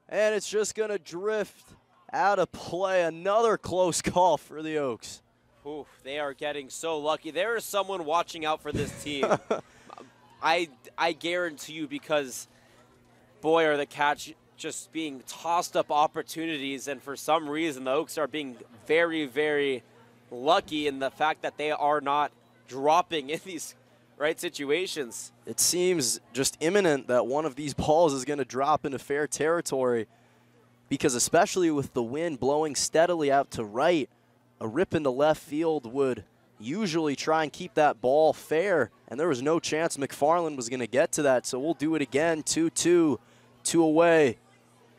and it's just going to drift out of play. Another close call for the Oaks. Ooh, they are getting so lucky. There is someone watching out for this team. I guarantee you, because boy, are the Catch just being tossed up opportunities, and for some reason the Oaks are being very, very lucky in the fact that they are not dropping in these right situations. It seems just imminent that one of these balls is going to drop into fair territory, because especially with the wind blowing steadily out to right, a rip into left field would usually try and keep that ball fair, and there was no chance McFarland was going to get to that, so we'll do it again. 2-2, 2 away.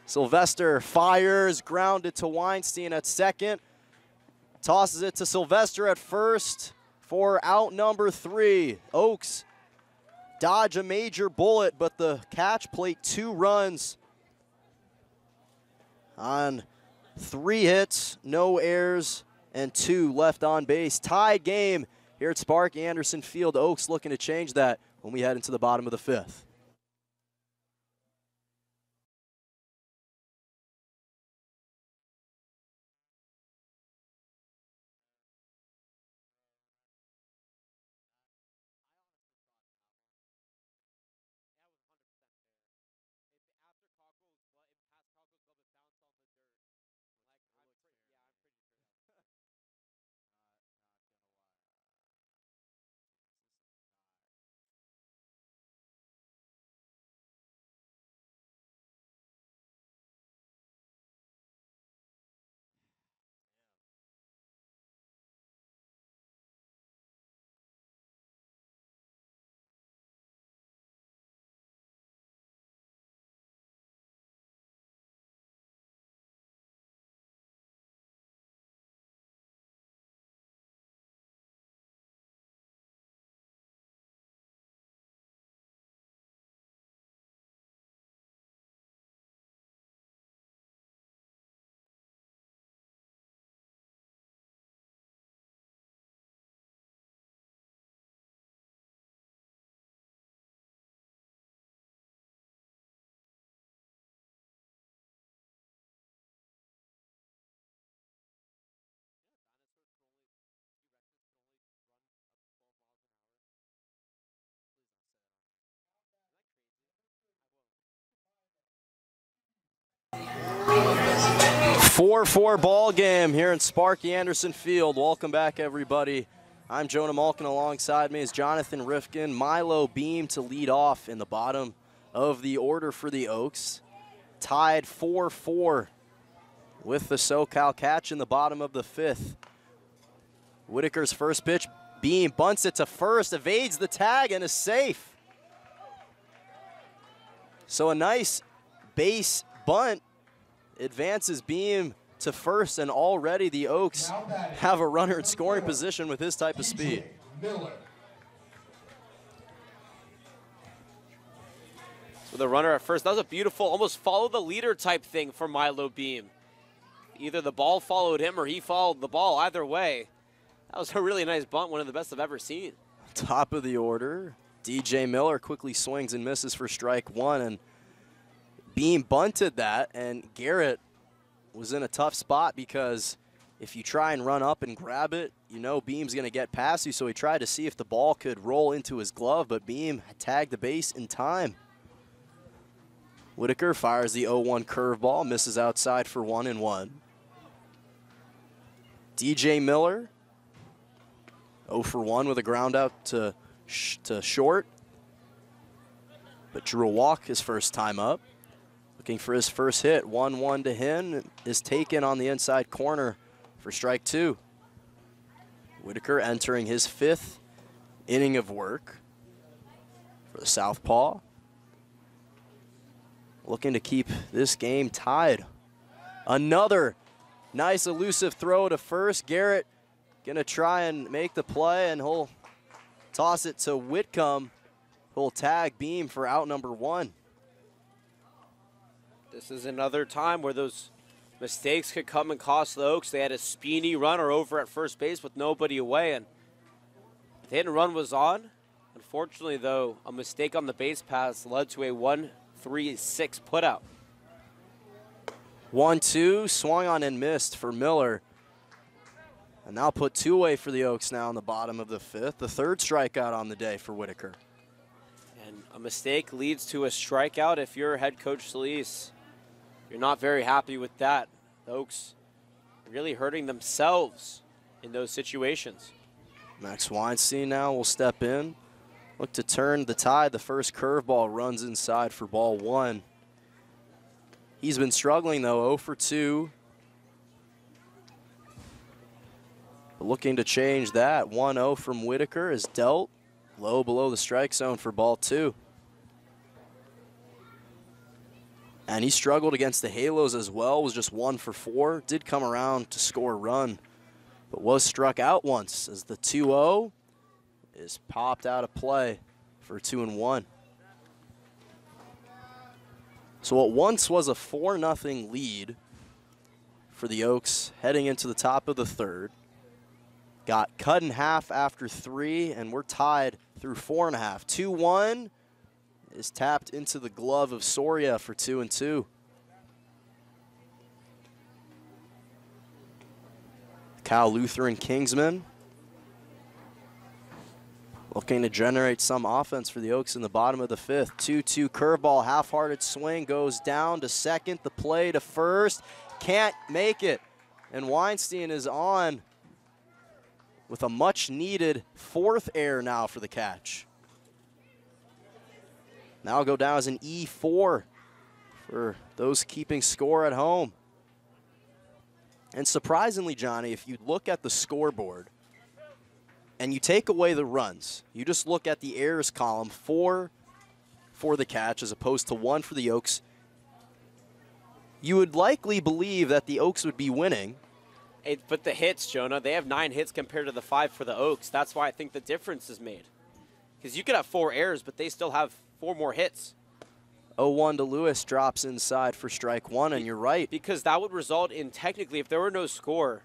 Sylvester fires, grounded to Weinstein at second, tosses it to Sylvester at first for out number 3. Oaks dodge a major bullet, but the catch plate 2 runs on 3 hits, no errors, and 2 left on base. Tied game here at Sparky Anderson Field. Oaks looking to change that when we head into the bottom of the 5th. Four ball game here in Sparky Anderson Field. Welcome back, everybody. I'm Jonah Malkin. Alongside me is Jonathan Rifkin. Milo Beam to lead off in the bottom of the order for the Oaks. Tied 4-4 with the SoCal catch in the bottom of the 5th. Whitaker's first pitch. Beam bunts it to first, evades the tag, and is safe. So a nice base bunt advances Beam to first, and already the Oaks have a runner in scoring position with his type of speed. Miller. So the runner at first, that was a beautiful, almost follow the leader type thing for Milo Beam. Either the ball followed him or he followed the ball. Either way, that was a really nice bunt, one of the best I've ever seen. Top of the order, DJ Miller quickly swings and misses for strike 1, and Beam bunted that, and Garrett was in a tough spot because if you try and run up and grab it, you know Beam's going to get past you, so he tried to see if the ball could roll into his glove, but Beam tagged the base in time. Whitaker fires the 0-1 curveball, misses outside for 1-1. DJ Miller, 0-for-1 with a ground out to short, but drew a walk his first time up. Looking for his first hit, 1-1 to him, is taken on the inside corner for strike 2. Whitaker entering his 5th inning of work for the Southpaw. Looking to keep this game tied. Another nice elusive throw to first. Garrett gonna try and make the play, and he'll toss it to Whitcomb, who'll tag Beam for out number 1. This is another time where those mistakes could come and cost the Oaks. They had a speedy runner over at first base with nobody away, and the hit and run was on. Unfortunately, though, a mistake on the base pass led to a 1-3-6 putout. 1-2, swung on and missed for Miller. And that'll put 2 away for the Oaks now in the bottom of the 5th. The 3rd strikeout on the day for Whitaker. And a mistake leads to a strikeout if you're head coach Solis. You're not very happy with that. The Oaks really hurting themselves in those situations. Max Weinstein now will step in. look to turn the tide. The first curveball runs inside for ball 1. He's been struggling, though, 0 for 2. Looking to change that. 1-0 from Whitaker is dealt. Low below the strike zone for ball 2. And he struggled against the Halos as well, was just 1 for 4. Did come around to score a run, but was struck out once as the 2-0 is popped out of play for 2-1. So what once was a 4-0 lead for the Oaks heading into the top of the 3rd got cut in half after 3, and we're tied through 4.5. 2-1 is tapped into the glove of Soria for 2-2. Cal Lutheran Kingsman looking to generate some offense for the Oaks in the bottom of the 5th. 2-2 curveball, half-hearted swing, goes down to second. The play to first, can't make it. And Weinstein is on with a much-needed 4th error now for the catch. Now go down as an E4 for those keeping score at home. And surprisingly, Johnny, if you look at the scoreboard and you take away the runs, you just look at the errors column, 4 for the catch as opposed to 1 for the Oaks, you would likely believe that the Oaks would be winning. But the hits, Jonah, they have 9 hits compared to the 5 for the Oaks. That's why I think the difference is made. Because you could have 4 errors, but they still have 4 more hits. 0-1 to Lewis drops inside for strike 1, and you're right. Because that would result in, technically, if there were no score,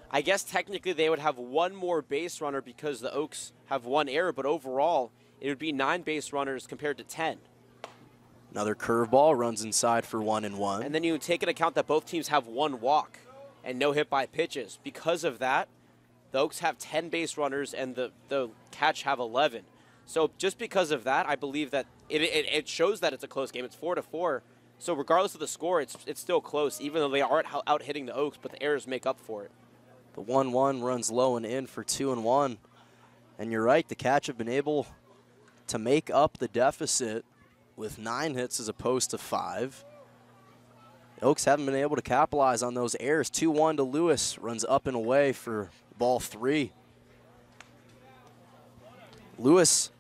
I guess technically they would have 1 more base runner because the Oaks have 1 error, but overall it would be 9 base runners compared to 10. Another curveball runs inside for 1-1. And then you take into account that both teams have 1 walk and no hit by pitches. Because of that, the Oaks have 10 base runners and the Catch have 11. So just because of that, I believe that it shows that it's a close game. It's 4-4. So regardless of the score, it's still close, even though they aren't out hitting the Oaks, but the errors make up for it. The 1-1 runs low and in for 2-1. And you're right, the Catch have been able to make up the deficit with 9 hits as opposed to 5. The Oaks haven't been able to capitalize on those errors. 2-1 to Lewis, runs up and away for ball 3. Lewis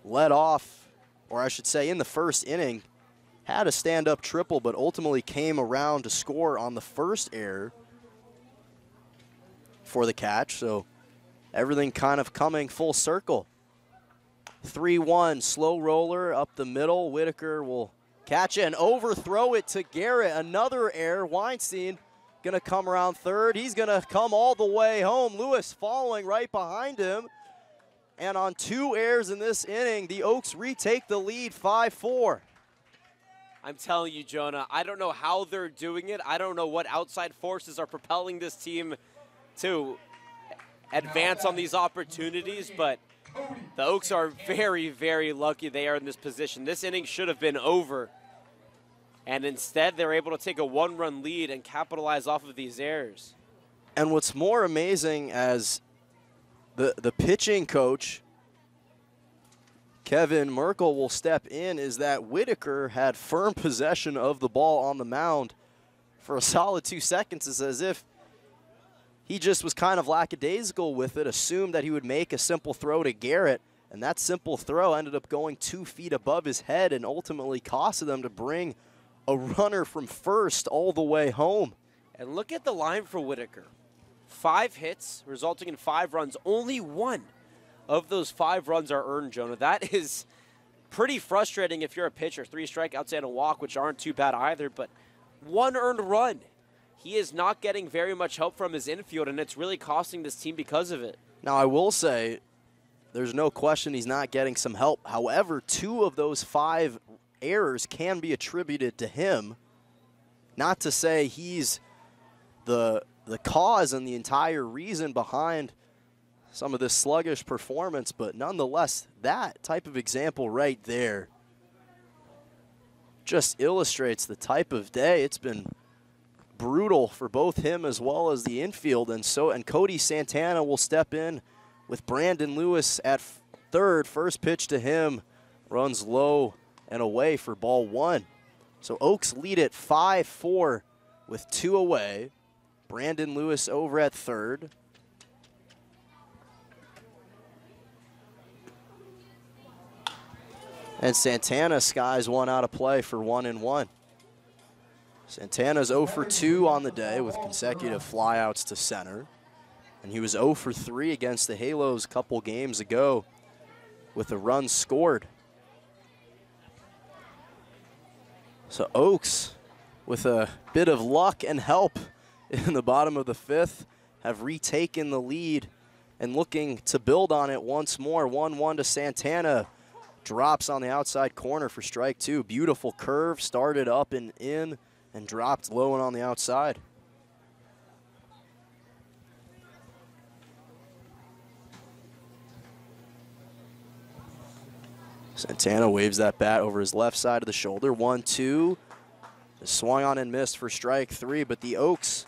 led off, or I should say in the first inning, had a stand-up triple, but ultimately came around to score on the first error for the Catch. So everything kind of coming full circle. 3-1, slow roller up the middle. Whitaker will catch it and overthrow it to Garrett. Another error. Weinstein going to come around third. He's going to come all the way home. Lewis following right behind him. And on 2 errors in this inning, the Oaks retake the lead 5-4. I'm telling you, Jonah, I don't know how they're doing it. I don't know what outside forces are propelling this team to advance on these opportunities, but the Oaks are very, very lucky they are in this position. This inning should have been over, and instead they're able to take a 1-run lead and capitalize off of these errors. And what's more amazing, as the pitching coach, Kevin Merkel, will step in, is that Whitaker had firm possession of the ball on the mound for a solid 2 seconds. It's as if he just was kind of lackadaisical with it, assumed that he would make a simple throw to Garrett, and that simple throw ended up going 2 feet above his head and ultimately costed them to bring a runner from first all the way home. And look at the line for Whitaker. 5 hits, resulting in 5 runs. Only 1 of those 5 runs are earned, Jonah. That is pretty frustrating if you're a pitcher. 3 strikeouts and a walk, which aren't too bad either, but 1 earned run. He is not getting very much help from his infield, and it's really costing this team because of it. Now, I will say, there's no question he's not getting some help. However, 2 of those 5 errors can be attributed to him. Not to say he's the cause and the entire reason behind some of this sluggish performance, but nonetheless, that type of example right there just illustrates the type of day. It's been brutal for both him as well as the infield, and Cody Santana will step in with Brandon Lewis at third. First pitch to him runs low and away for ball 1. So Oaks lead it 5-4 with 2 away. Brandon Lewis over at third. And Santana skies one out of play for 1-1. Santana's 0 for 2 on the day with consecutive flyouts to center. And he was 0 for 3 against the Halos a couple games ago with a run scored. So Oaks, with a bit of luck and help in the bottom of the 5th, have retaken the lead and looking to build on it once more. 1-1 to Santana. Drops on the outside corner for strike 2. Beautiful curve, started up and in, and dropped low and on the outside. Santana waves that bat over his left side of the shoulder. 1-2. Swung on and missed for strike 3, but the Oaks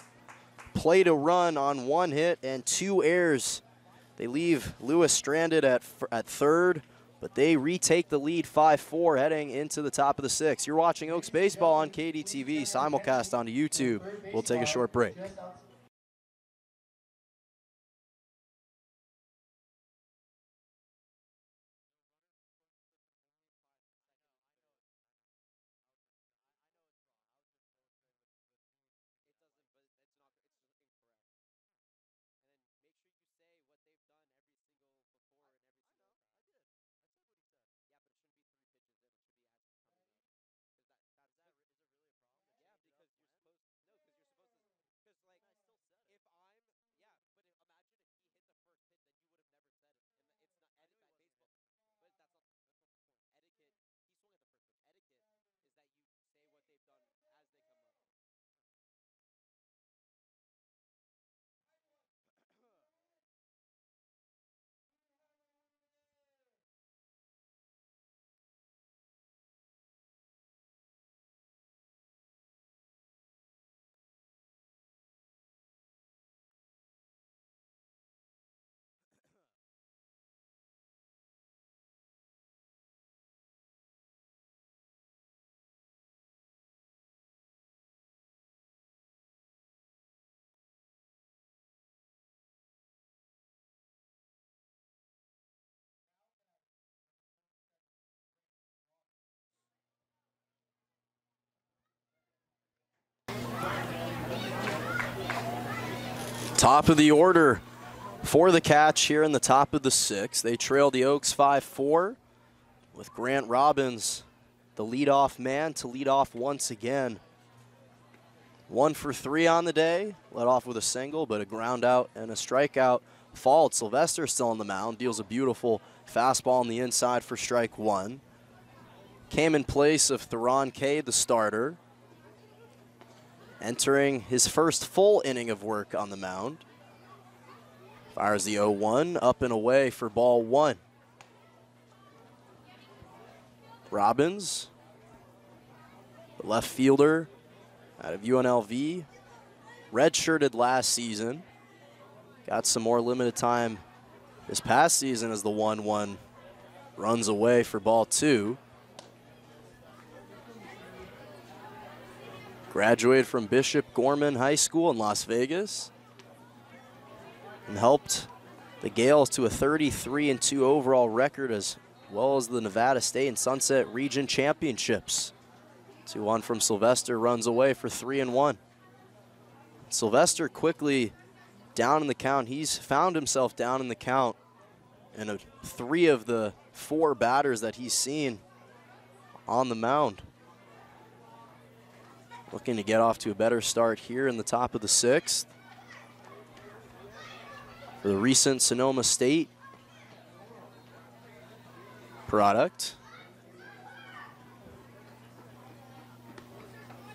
played a run on 1 hit and 2 errors. They leave Lewis stranded at third, but they retake the lead 5-4 heading into the top of the 6th. You're watching Oaks Baseball on KDTV, simulcast onto YouTube. We'll take a short break. Top of the order for the Catch here in the top of the 6th. They trail the Oaks 5-4 with Grant Robbins, the leadoff man, to lead off once again. 1 for 3 on the day, led off with a single, but a ground out and a strikeout. Fault. Sylvester still on the mound, deals a beautiful fastball on the inside for strike 1. Came in place of Theron Cade, the starter, entering his first full inning of work on the mound. Fires the 0-1, up and away for ball 1. Robbins, the left fielder out of UNLV, redshirted last season. Got some more limited time this past season as the 1-1 runs away for ball 2. Graduated from Bishop Gorman High School in Las Vegas and helped the Gales to a 33-2 overall record, as well as the Nevada State and Sunset Region Championships. 2-1 from Sylvester, runs away for 3-1. Sylvester quickly down in the count. He's found himself down in the count in 3 of the 4 batters that he's seen on the mound. Looking to get off to a better start here in the top of the 6th. For the recent Sonoma State product.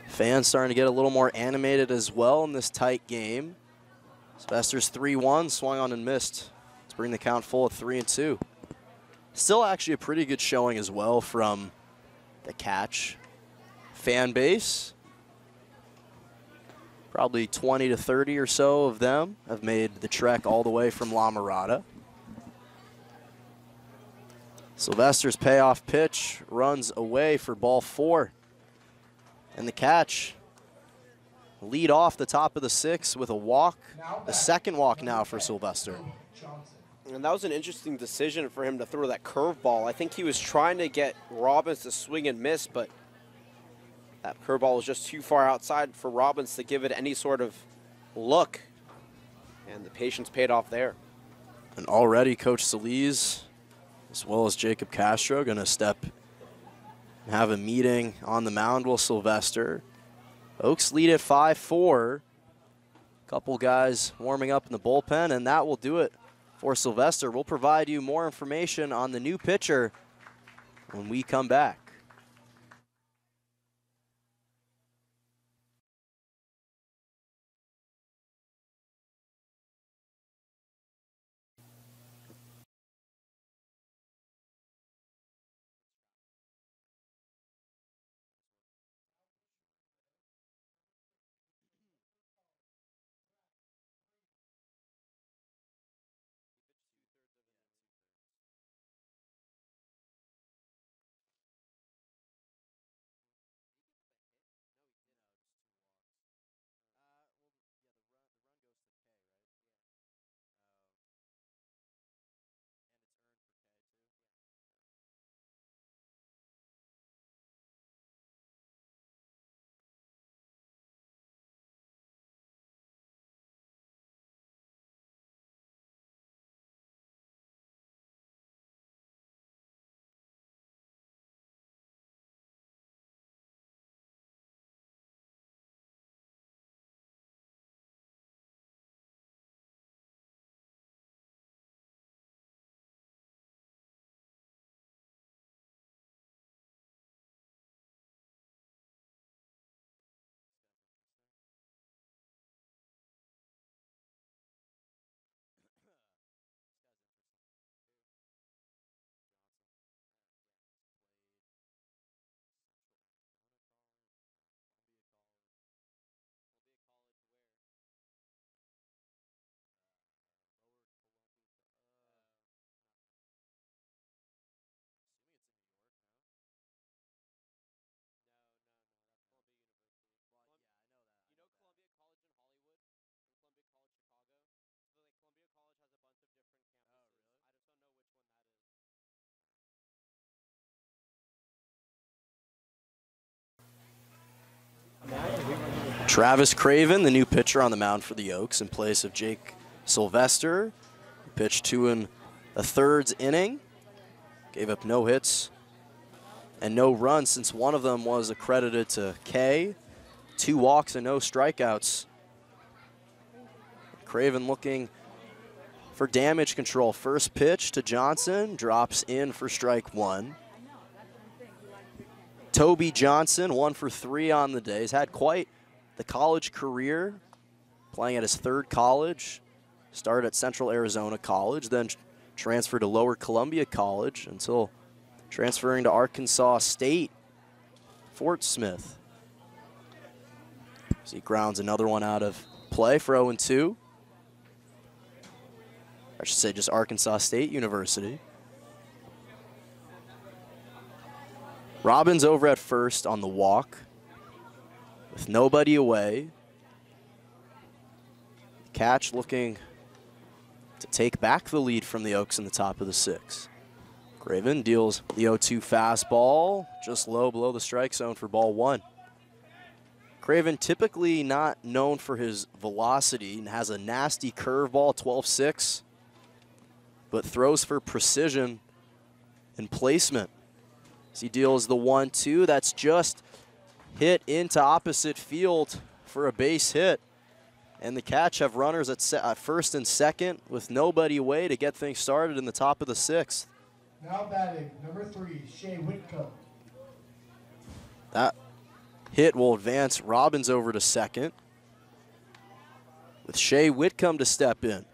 Fans starting to get a little more animated as well in this tight game. Sylvester's 3-1, swung on and missed to bring the count full at 3-2. Still actually a pretty good showing as well from the Catch fan base. Probably 20 to 30 or so of them have made the trek all the way from La Mirada. Sylvester's payoff pitch runs away for ball 4. And the catch, lead off the top of the 6th with a walk. The second walk now for Sylvester. And that was an interesting decision for him to throw that curveball. I think he was trying to get Robbins to swing and miss, but that curveball was just too far outside for Robbins to give it any sort of look. And the patience paid off there. And already Coach Solis, as well as Jacob Castro, going to step and have a meeting on the mound with Sylvester. Oaks lead at 5-4. Couple guys warming up in the bullpen, and that will do it for Sylvester. We'll provide you more information on the new pitcher when we come back. Travis Craven, the new pitcher on the mound for the Oaks in place of Jake Sylvester. Pitched 2 1/3 inning. Gave up no hits and no runs since one of them was accredited to K. 2 walks and no strikeouts. Craven looking for damage control. First pitch to Johnson, drops in for strike 1. Toby Johnson, 1 for 3 on the day. He's had quite the college career, playing at his 3rd college. Started at Central Arizona College, then transferred to Lower Columbia College until transferring to Arkansas State, Fort Smith. So he grounds another one out of play for 0-2. I should say just Arkansas State University. Robbins over at first on the walk with nobody away. Catch looking to take back the lead from the Oaks in the top of the 6th. Craven deals the 0-2 fastball, just low below the strike zone for ball 1. Craven typically not known for his velocity and has a nasty curveball, 12-6, but throws for precision and placement. As he deals the 1-2, that's just hit into opposite field for a base hit. And the Catch have runners at first and second with nobody away to get things started in the top of the 6th. Now batting, number 3, Shea Whitcomb. That hit will advance Robbins over to second, with Shea Whitcomb to step in.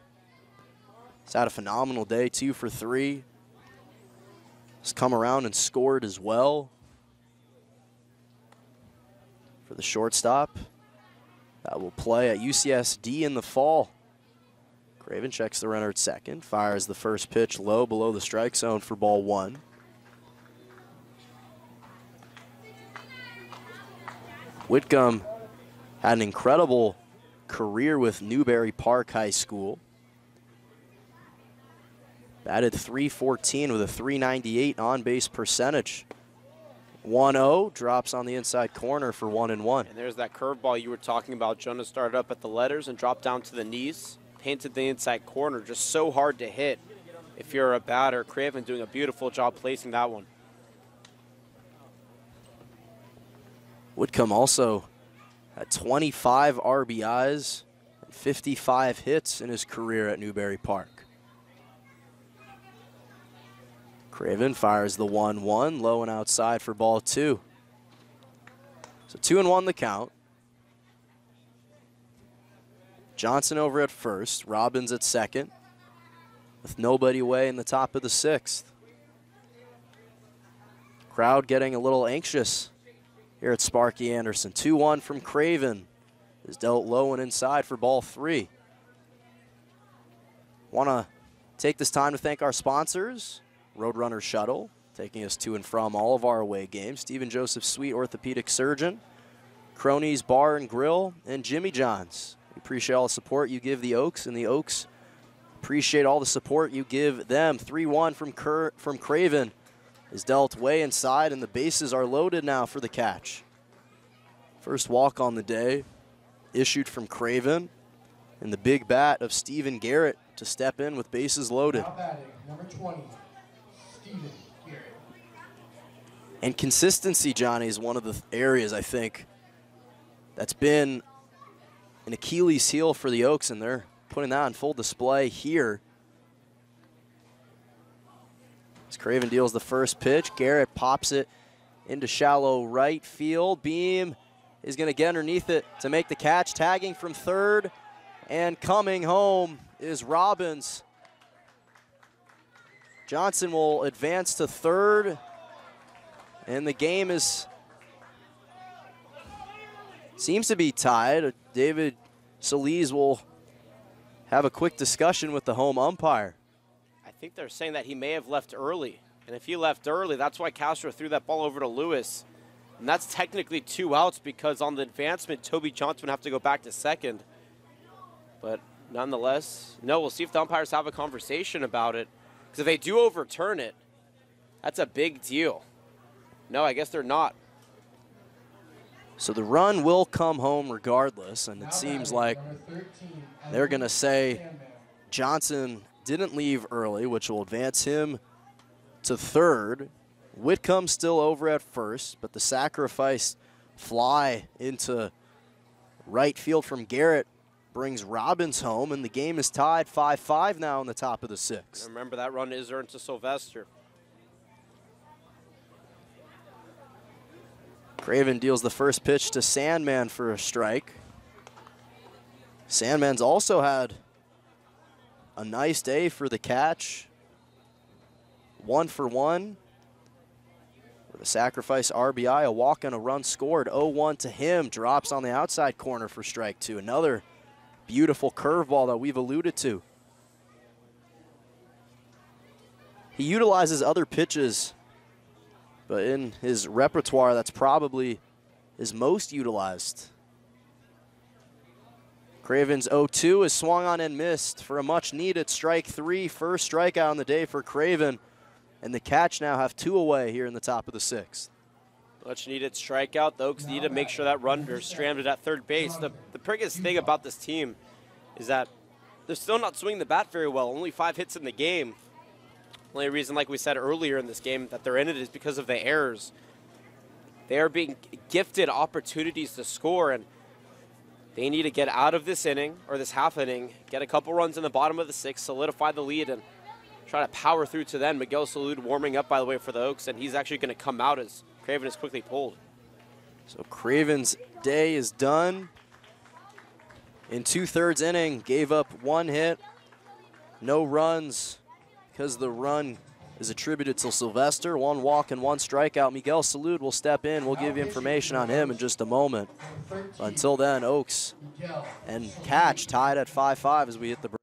He's had a phenomenal day, 2 for 3. He's come around and scored as well for the shortstop. That will play at UCSD in the fall. Craven checks the runner at second, fires the first pitch low below the strike zone for ball 1. Whitcomb had an incredible career with Newberry Park High School. Batted .314 with a .398 on-base percentage. 1-0, drops on the inside corner for 1-1. And there's that curveball you were talking about. Jonah started up at the letters and dropped down to the knees, painted the inside corner, just so hard to hit. If you're a batter, Craven doing a beautiful job placing that one. Whitcomb also had 25 RBIs and 55 hits in his career at Newberry Park. Craven fires the 1-1, low and outside for ball 2. So 2-1 the count. Johnson over at first, Robbins at second, with nobody away in the top of the 6th. Crowd getting a little anxious here at Sparky Anderson. 2-1 from Craven is dealt low and inside for ball 3. Want to take this time to thank our sponsors. Roadrunner Shuttle, taking us to and from all of our away games. Stephen Joseph Sweet Orthopedic Surgeon, Cronies Bar and Grill, and Jimmy John's. We appreciate all the support you give the Oaks, and the Oaks appreciate all the support you give them. 3-1 from Craven is dealt way inside, and the bases are loaded now for the catch. First walk on the day issued from Craven, and the big bat of Stephen Garrett to step in with bases loaded. Now batting, number 20, Stephen Garrett. And consistency, Johnny, is one of the areas I think that's been an Achilles heel for the Oaks, and they're putting that on full display here. As Craven deals the first pitch, Garrett pops it into shallow right field. Beam is going to get underneath it to make the catch, tagging from third, and coming home is Robbins. Johnson will advance to third, and the game seems to be tied. David Solis will have a quick discussion with the home umpire. I think they're saying that he may have left early. And if he left early, that's why Castro threw that ball over to Lewis. And that's technically 2 outs because on the advancement, Toby Johnson would have to go back to second. But nonetheless, no, we'll see if the umpires have a conversation about it. Because if they do overturn it, that's a big deal. No, I guess they're not. So the run will come home regardless, and it seems like they're going to say Johnson didn't leave early, which will advance him to third. Whitcomb still over at first, but the sacrifice fly into right field from Garrett brings Robbins home, and the game is tied 5-5 now in the top of the 6th. Remember, that run is earned to Sylvester. Craven deals the first pitch to Sandman for a strike. Sandman's also had a nice day for the catch. 1 for 1 with a sacrifice RBI, a walk and a run scored. 0-1 to him, drops on the outside corner for strike 2. Another beautiful curveball that we've alluded to. He utilizes other pitches, but in his repertoire, that's probably his most utilized. Craven's 0-2 is swung on and missed for a much-needed strike 3. First strikeout on the day for Craven, and the Catch now have 2 away here in the top of the 6th. Much-needed strikeout. The Oaks need to make sure that runner is stranded at third base. The biggest thing about this team is that they're still not swinging the bat very well. Only 5 hits in the game. Only reason, like we said earlier in this game, that they're in it is because of the errors. They are being gifted opportunities to score, and they need to get out of this inning, or this half inning, get a couple runs in the bottom of the 6th, solidify the lead, and try to power through to then. Miguel Salud warming up, by the way, for the Oaks, and he's actually going to come out as Craven is quickly pulled. So Craven's day is done. In 2/3 inning, gave up 1 hit, no runs, because the run is attributed to Sylvester. 1 walk and 1 strikeout. Miguel Salud will step in. We'll give you information on him in just a moment. Until then, Oaks and Catch tied at 5-5 as we hit the break.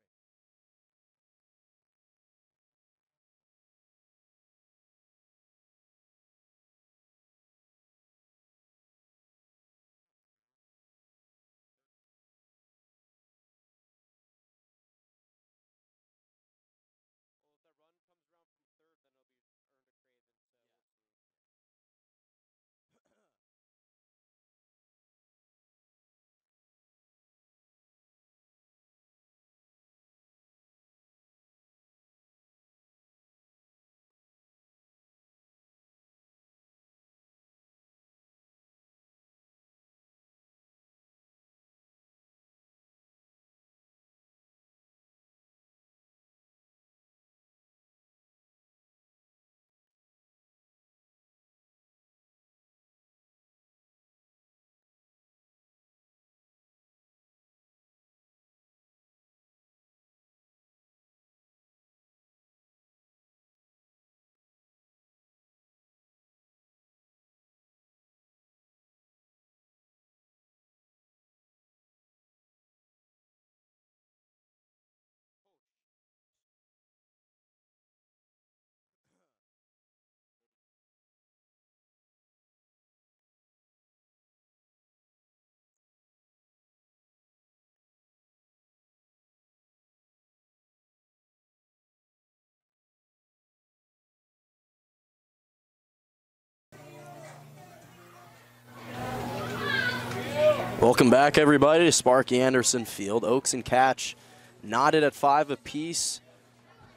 Welcome back, everybody, to Sparky Anderson Field. Oaks and Catch knotted at 5 apiece.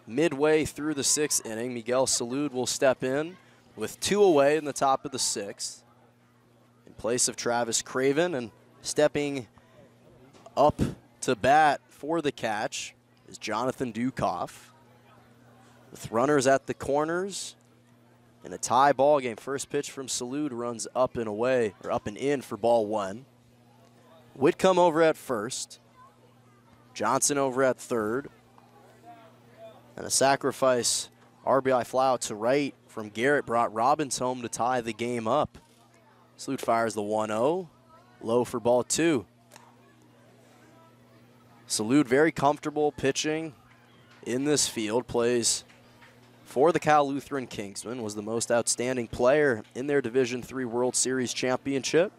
Midway through the 6th inning, Miguel Salud will step in with 2 away in the top of the 6th in place of Travis Craven, and stepping up to bat for the Catch is Jonathan Dukoff. With runners at the corners in a tie ball game, first pitch from Salud runs up and away, or up and in for ball 1. Whitcomb over at first, Johnson over at third, and a sacrifice RBI fly out to right from Garrett brought Robbins home to tie the game up. Salud fires the 1-0, low for ball 2. Salud very comfortable pitching in this field, plays for the Cal Lutheran Kingsmen, was the most outstanding player in their Division III World Series championship.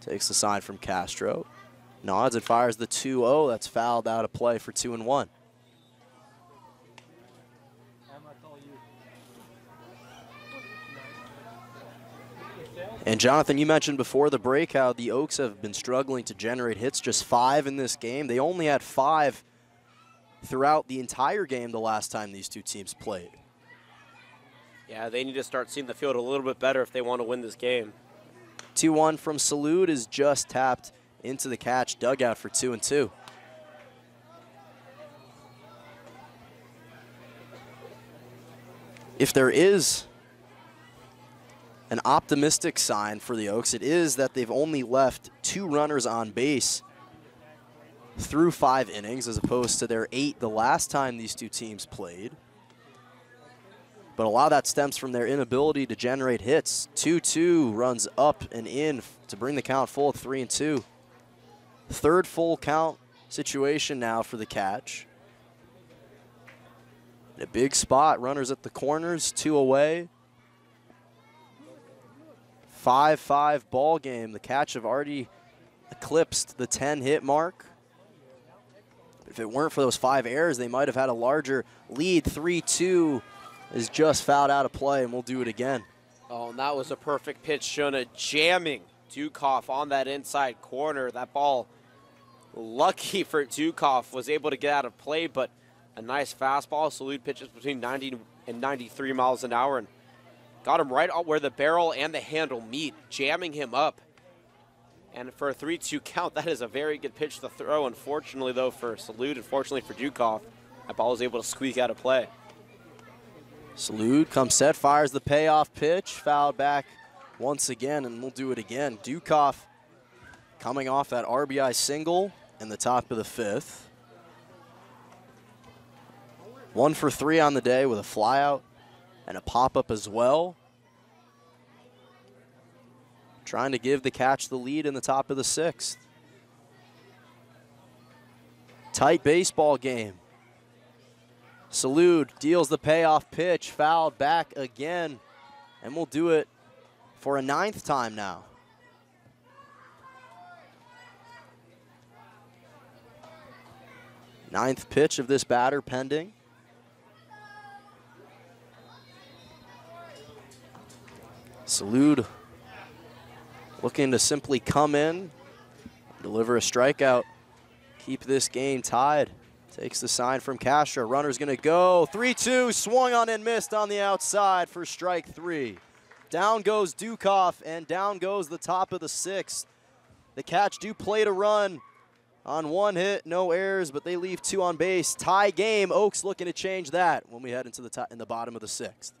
Takes the sign from Castro. Nods and fires the 2-0. That's fouled out of play for 2-1. And Jonathan, you mentioned before the break how the Oaks have been struggling to generate hits, just 5 in this game. They only had 5 throughout the entire game the last time these two teams played. Yeah, they need to start seeing the field a little bit better if they want to win this game. 2-1 from Salud is just tapped into the Catch dugout for 2-2. If there is an optimistic sign for the Oaks, it is that they've only left 2 runners on base through 5 innings, as opposed to their 8 the last time these two teams played. But a lot of that stems from their inability to generate hits. 2-2 runs up and in to bring the count full at 3-2. Third full count situation now for the Catch. In a big spot, runners at the corners, 2 away. 5-5 ball game. The Catch have already eclipsed the 10-hit mark. If it weren't for those 5 errors, they might have had a larger lead. 3-2 is just fouled out of play, and we'll do it again. Oh, and that was a perfect pitch. Shona jamming Dukoff on that inside corner. That ball, lucky for Dukoff, was able to get out of play, but a nice fastball. Salud pitches between 90 and 93 miles an hour and got him right where the barrel and the handle meet, jamming him up. And for a 3-2 count, that is a very good pitch to throw. Unfortunately, though, for Salud, unfortunately for Dukoff, that ball was able to squeak out of play. Salud comes set, fires the payoff pitch, fouled back once again, and we'll do it again. Dukoff coming off that RBI single in the top of the 5th. 1 for 3 on the day with a flyout and a pop-up as well. Trying to give the Catch the lead in the top of the 6th. Tight baseball game. Salud deals the payoff pitch, fouled back again, and we'll do it for a 9th time now. Ninth pitch of this batter pending. Salud looking to simply come in, deliver a strikeout, keep this game tied. Takes the sign from Castro. Runner's going to go. 3-2, swung on and missed on the outside for strike 3. Down goes Dukoff, and down goes the top of the 6th. The Catch do play to run on 1 hit, no errors, but they leave 2 on base. Tie game. Oaks looking to change that when we head into the bottom of the 6th.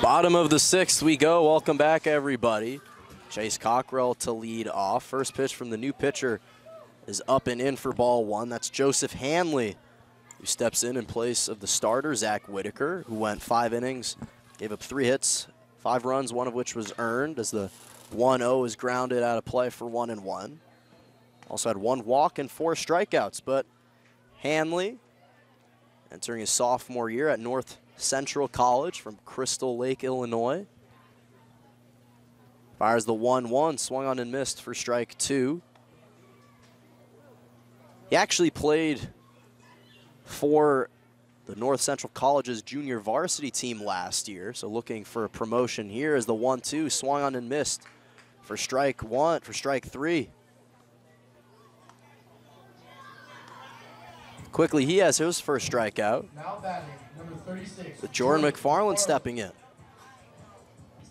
Bottom of the 6th we go. Welcome back, everybody. Chase Cockrell to lead off. First pitch from the new pitcher is up and in for ball 1. That's Joseph Hanley, who steps in place of the starter, Zach Whitaker, who went 5 innings, gave up 3 hits, 5 runs, 1 of which was earned, as the 1-0 is grounded out of play for 1-1. Also had 1 walk and 4 strikeouts, but Hanley, entering his sophomore year at North Central College from Crystal Lake, Illinois, fires the 1-1, swung on and missed for strike 2. He actually played for the North Central College's junior varsity team last year, so looking for a promotion here as the 1-2 swung on and missed for strike 3. Quickly, he has his first strikeout. Now batting, number 36. With Jordan McFarland stepping in.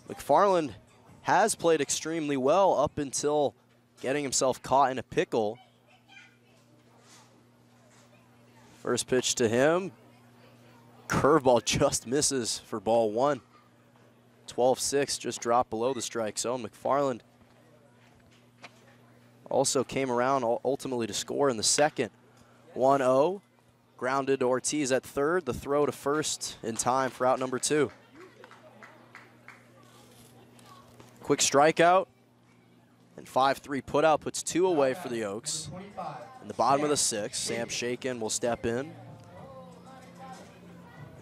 McFarland has played extremely well up until getting himself caught in a pickle. First pitch to him. Curveball just misses for ball 1. 12-6, just dropped below the strike zone. McFarland also came around ultimately to score in the second. 1-0, grounded to Ortiz at third. The throw to first in time for out number 2. Quick strikeout and 5-3 putout puts 2 away for the Oaks. In the bottom of the 6th, Sam Shakin will step in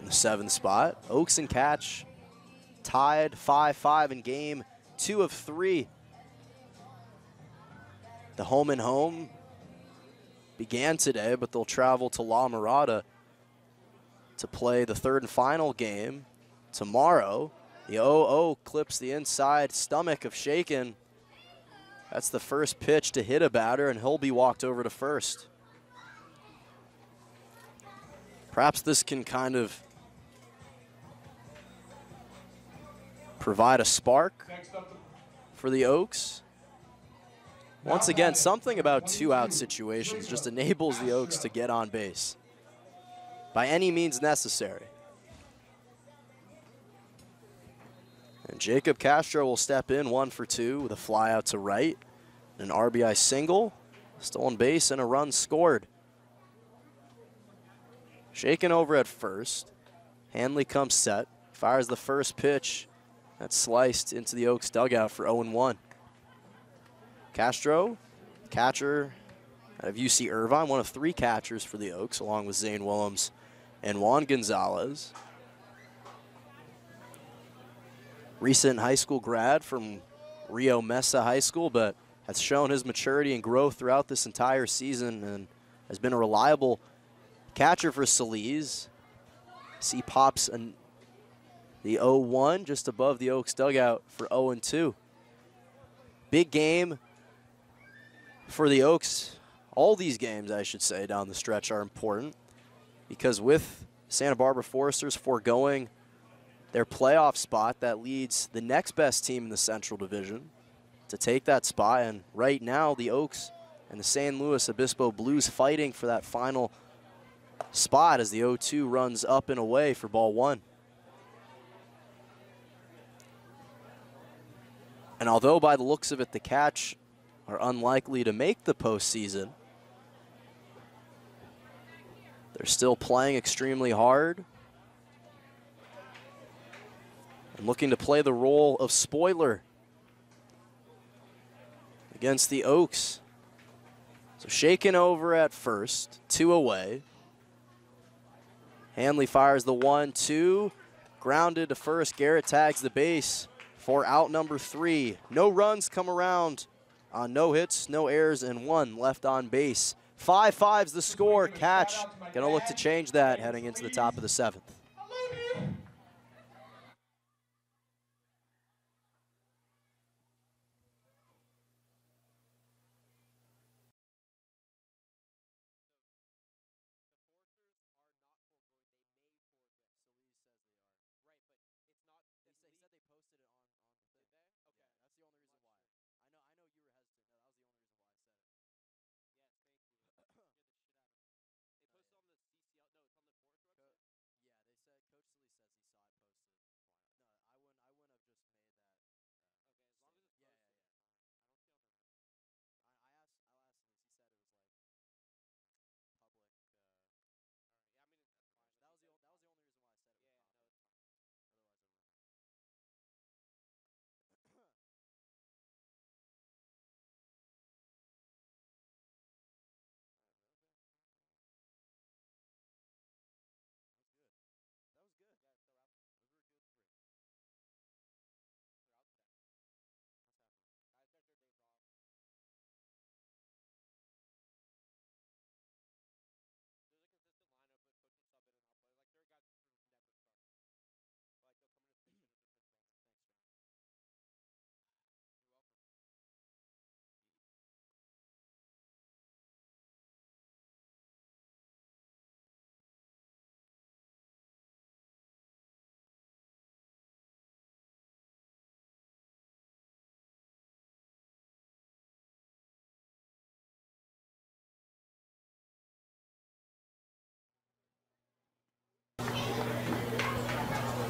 the 7th spot. Oaks and Catch tied 5-5 in game 2 of 3. The home and home began today, but they'll travel to La Mirada to play the 3rd and final game tomorrow. The 0-0 clips the inside stomach of Shakin. That's the first pitch to hit a batter, and he'll be walked over to first. Perhaps this can kind of provide a spark for the Oaks. Once again, something about 2-out situations just enables the Oaks to get on base by any means necessary. And Jacob Castro will step in 1 for 2 with a fly out to right, an RBI single, stolen base, and a run scored. Shaken over at first. Hanley comes set, fires the first pitch. That's sliced into the Oaks dugout for 0-1. Castro, catcher out of UC Irvine, one of 3 catchers for the Oaks, along with Zane Willems and Juan Gonzalez. Recent high school grad from Rio Mesa High School, but has shown his maturity and growth throughout this entire season and has been a reliable catcher for Solis. See pops the 0-1 just above the Oaks dugout for 0-2. Big game for the Oaks. All these games, I should say, down the stretch are important because with Santa Barbara Foresters foregoing their playoff spot, that leads the next best team in the Central Division to take that spot. And right now, the Oaks and the San Luis Obispo Blues fighting for that final spot as the 0-2 runs up and away for ball 1. And although by the looks of it, the Catch are unlikely to make the postseason, they're still playing extremely hard and looking to play the role of spoiler against the Oaks. So Shaken over at first, 2 away. Hanley fires the 1-2, grounded to first. Garrett tags the base for out number 3. No runs come around on no hits, no errors, and 1 left on base. 5-5's the score. Catch gonna look to change that heading into the top of the 7th.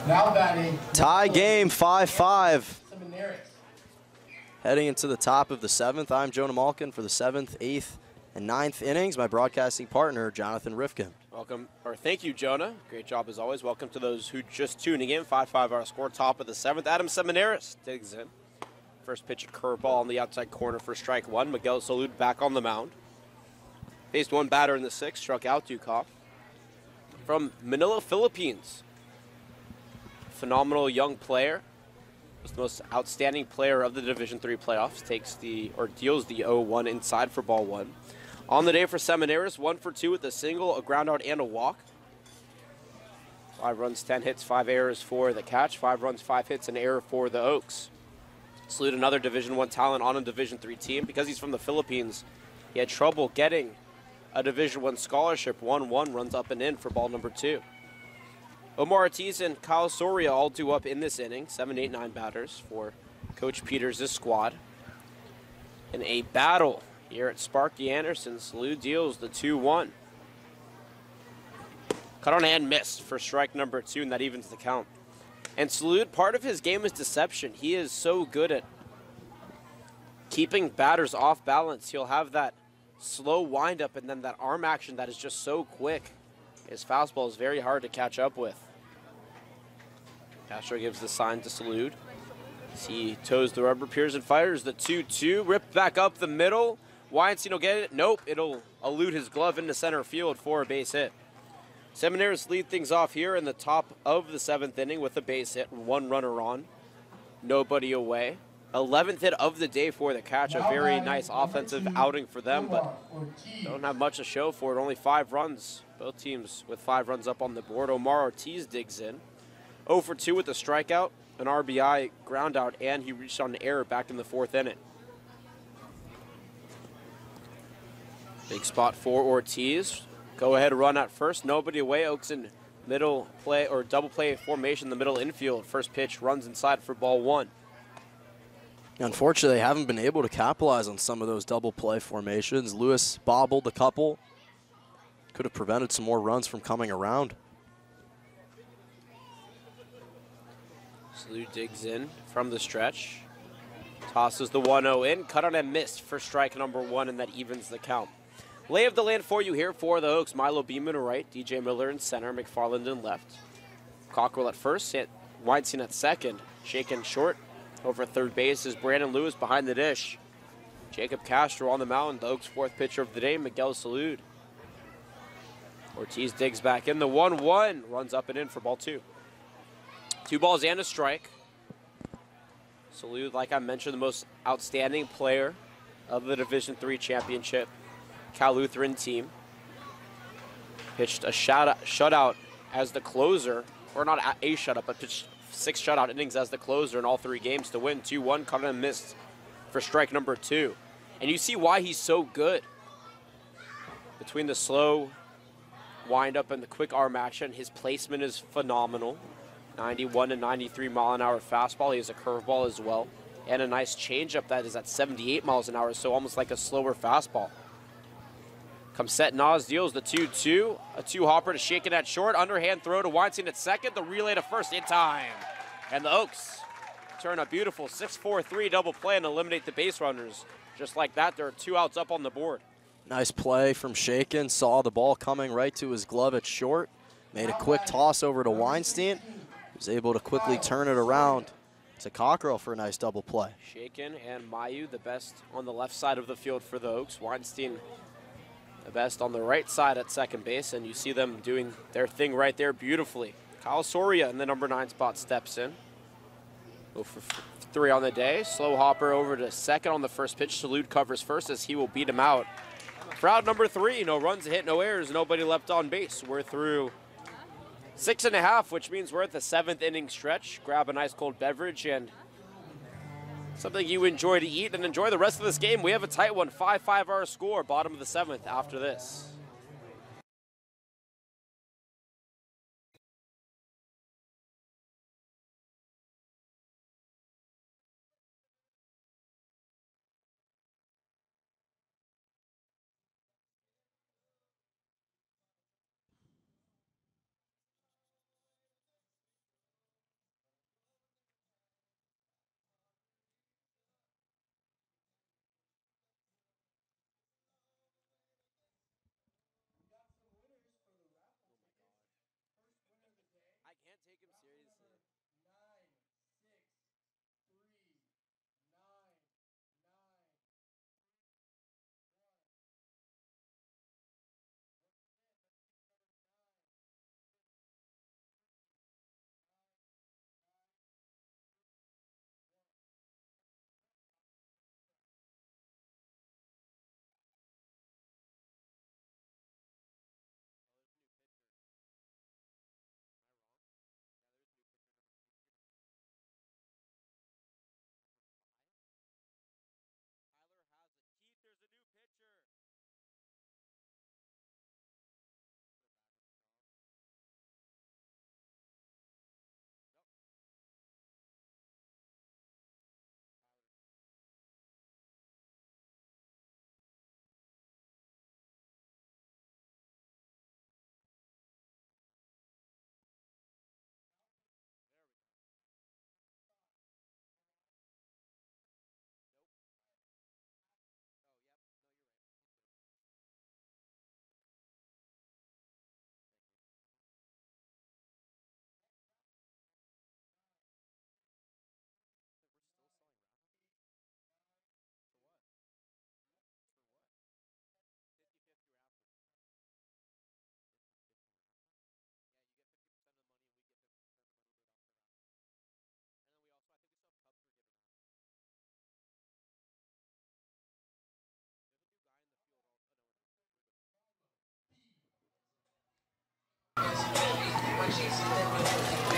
Now batting. Tie game, 5-5. Seminaris. Heading into the top of the 7th, I'm Jonah Malkin for the 7th, 8th, and 9th innings. My broadcasting partner, Jonathan Rifkin. Welcome, or thank you, Jonah. Great job as always. Welcome to those who just tuning in. 5-5 our score, top of the 7th. Adam Seminaris digs in. First pitch at curveball on the outside corner for strike one. Miguel Salud back on the mound. Faced one batter in the 6th, struck out Dukov. From Manila, Philippines. Phenomenal young player. Was the most outstanding player of the Division III playoffs. Deals the 0-1 inside for ball one. On the day for Seminaris, 1 for 2 with a single, a ground out, and a walk. 5 runs, 10 hits, 5 errors for the Catch. 5 runs, 5 hits, an error for the Oaks. Salute another Division I talent on a Division III team. Because he's from the Philippines, he had trouble getting a Division I scholarship. 1-1 runs up and in for ball number 2. Omar Ortiz and Kyle Soria all due up in this inning. 7, 8, 9 batters for Coach Peters' squad. In a battle here at Sparky Anderson, Salud deals the 2-1. Cut on hand missed for strike number 2, and that evens the count. And Salud, part of his game is deception. He is so good at keeping batters off balance. He'll have that slow windup and then that arm action that is just so quick. His fastball is very hard to catch up with. Castro gives the sign to Salud. He toes the rubber, peers and fires the 2-2. Ripped back up the middle. Weinstein will get it. Nope, it'll elude his glove into center field for a base hit. Seminaris lead things off here in the top of the 7th inning with a base hit. 1 runner on. Nobody away. 11th hit of the day for the Catch. A very nice offensive outing for them, but don't have much to show for it. Only 5 runs. Both teams with 5 runs up on the board. Omar Ortiz digs in. 0 for 2 with a strikeout, an RBI, ground out, and he reached on an error back in the 4th inning. Big spot for Ortiz. Go ahead run at first. Nobody away. Oaks in middle play or double play formation in the middle infield. First pitch runs inside for ball 1. Unfortunately, they haven't been able to capitalize on some of those double play formations. Lewis bobbled a couple. Could have prevented some more runs from coming around. Salud digs in from the stretch. Tosses the 1-0 in. Cut on and missed for strike number 1, and that evens the count. Lay of the land for you here for the Oaks. Milo Beeman in right, DJ Miller in center, McFarland in left. Cockrell at first, Weinstein at second. Shaken short. Over third base is Brandon Lewis behind the dish. Jacob Castro on the mound. The Oaks' 4th pitcher of the day, Miguel Salud. Ortiz digs back in. The 1-1 runs up and in for ball 2. 2 balls and a strike. Salud, like I mentioned, the most outstanding player of the Division III championship Cal Lutheran team. Pitched a shutout as the closer, or not a shutout, but pitched 6 shutout innings as the closer in all 3 games to win. 2-1, cut and missed for strike number 2. And you see why he's so good. Between the slow windup and the quick arm action, his placement is phenomenal. 91 to 93 mile an hour fastball. He has a curveball as well. And a nice changeup that is at 78 miles an hour, so almost like a slower fastball. Comes set, Nas deals the 2-2. A 2-hopper to Shaken at short. Underhand throw to Weinstein at second. The relay to first in time. And the Oaks turn a beautiful 6-4-3 double play and eliminate the base runners. Just like that, there are 2 outs up on the board. Nice play from Shaken. Saw the ball coming right to his glove at short. Made a quick toss over to Weinstein. Was able to quickly turn it around to Cockrell for a nice double play. Shaken and Mayu, the best on the left side of the field for the Oaks. Weinstein, the best on the right side at second base, and you see them doing their thing right there beautifully. Kyle Soria in the number 9 spot steps in. Go for 3 on the day. Slow hopper over to second on the first pitch. Salud covers first as he will beat him out. For out number 3, no runs, a hit, no errors, nobody left on base. We're through 6.5, which means we're at the 7th inning stretch. Grab a nice cold beverage and something you enjoy to eat and enjoy the rest of this game. We have a tight one, 5-5 our score, bottom of the 7th after this. take him seriously.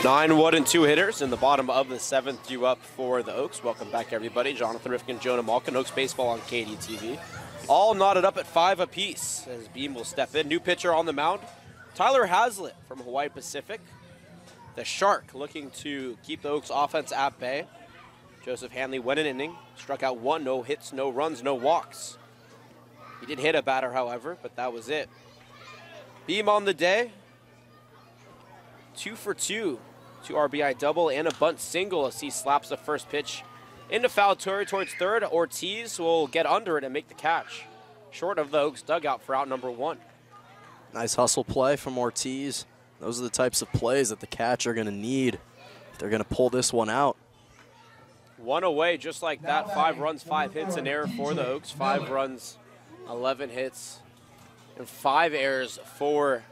9-1 and 2 hitters in the bottom of the 7th due up for the Oaks. Welcome back, everybody. Jonathan Rifkin, Jonah Malkin, Oaks Baseball on KDTV. All knotted up at 5 apiece as Beam will step in. New pitcher on the mound, Tyler Hazlitt from Hawaii Pacific. The Shark looking to keep the Oaks offense at bay. Joseph Hanley went an inning, struck out 1, no hits, no runs, no walks. He did hit a batter, however, but that was it. Beam on the day, 2 for 2. 2 RBI double and a bunt single as he slaps the first pitch into foul territory towards third. Ortiz will get under it and make the catch. Short of the Oaks dugout for out number 1. Nice hustle play from Ortiz. Those are the types of plays that the catcher are going to need if they're going to pull this one out. 1 away, just like that. 5 runs, 5 hits, an error for the Oaks. 5 runs, 11 hits, and 5 errors for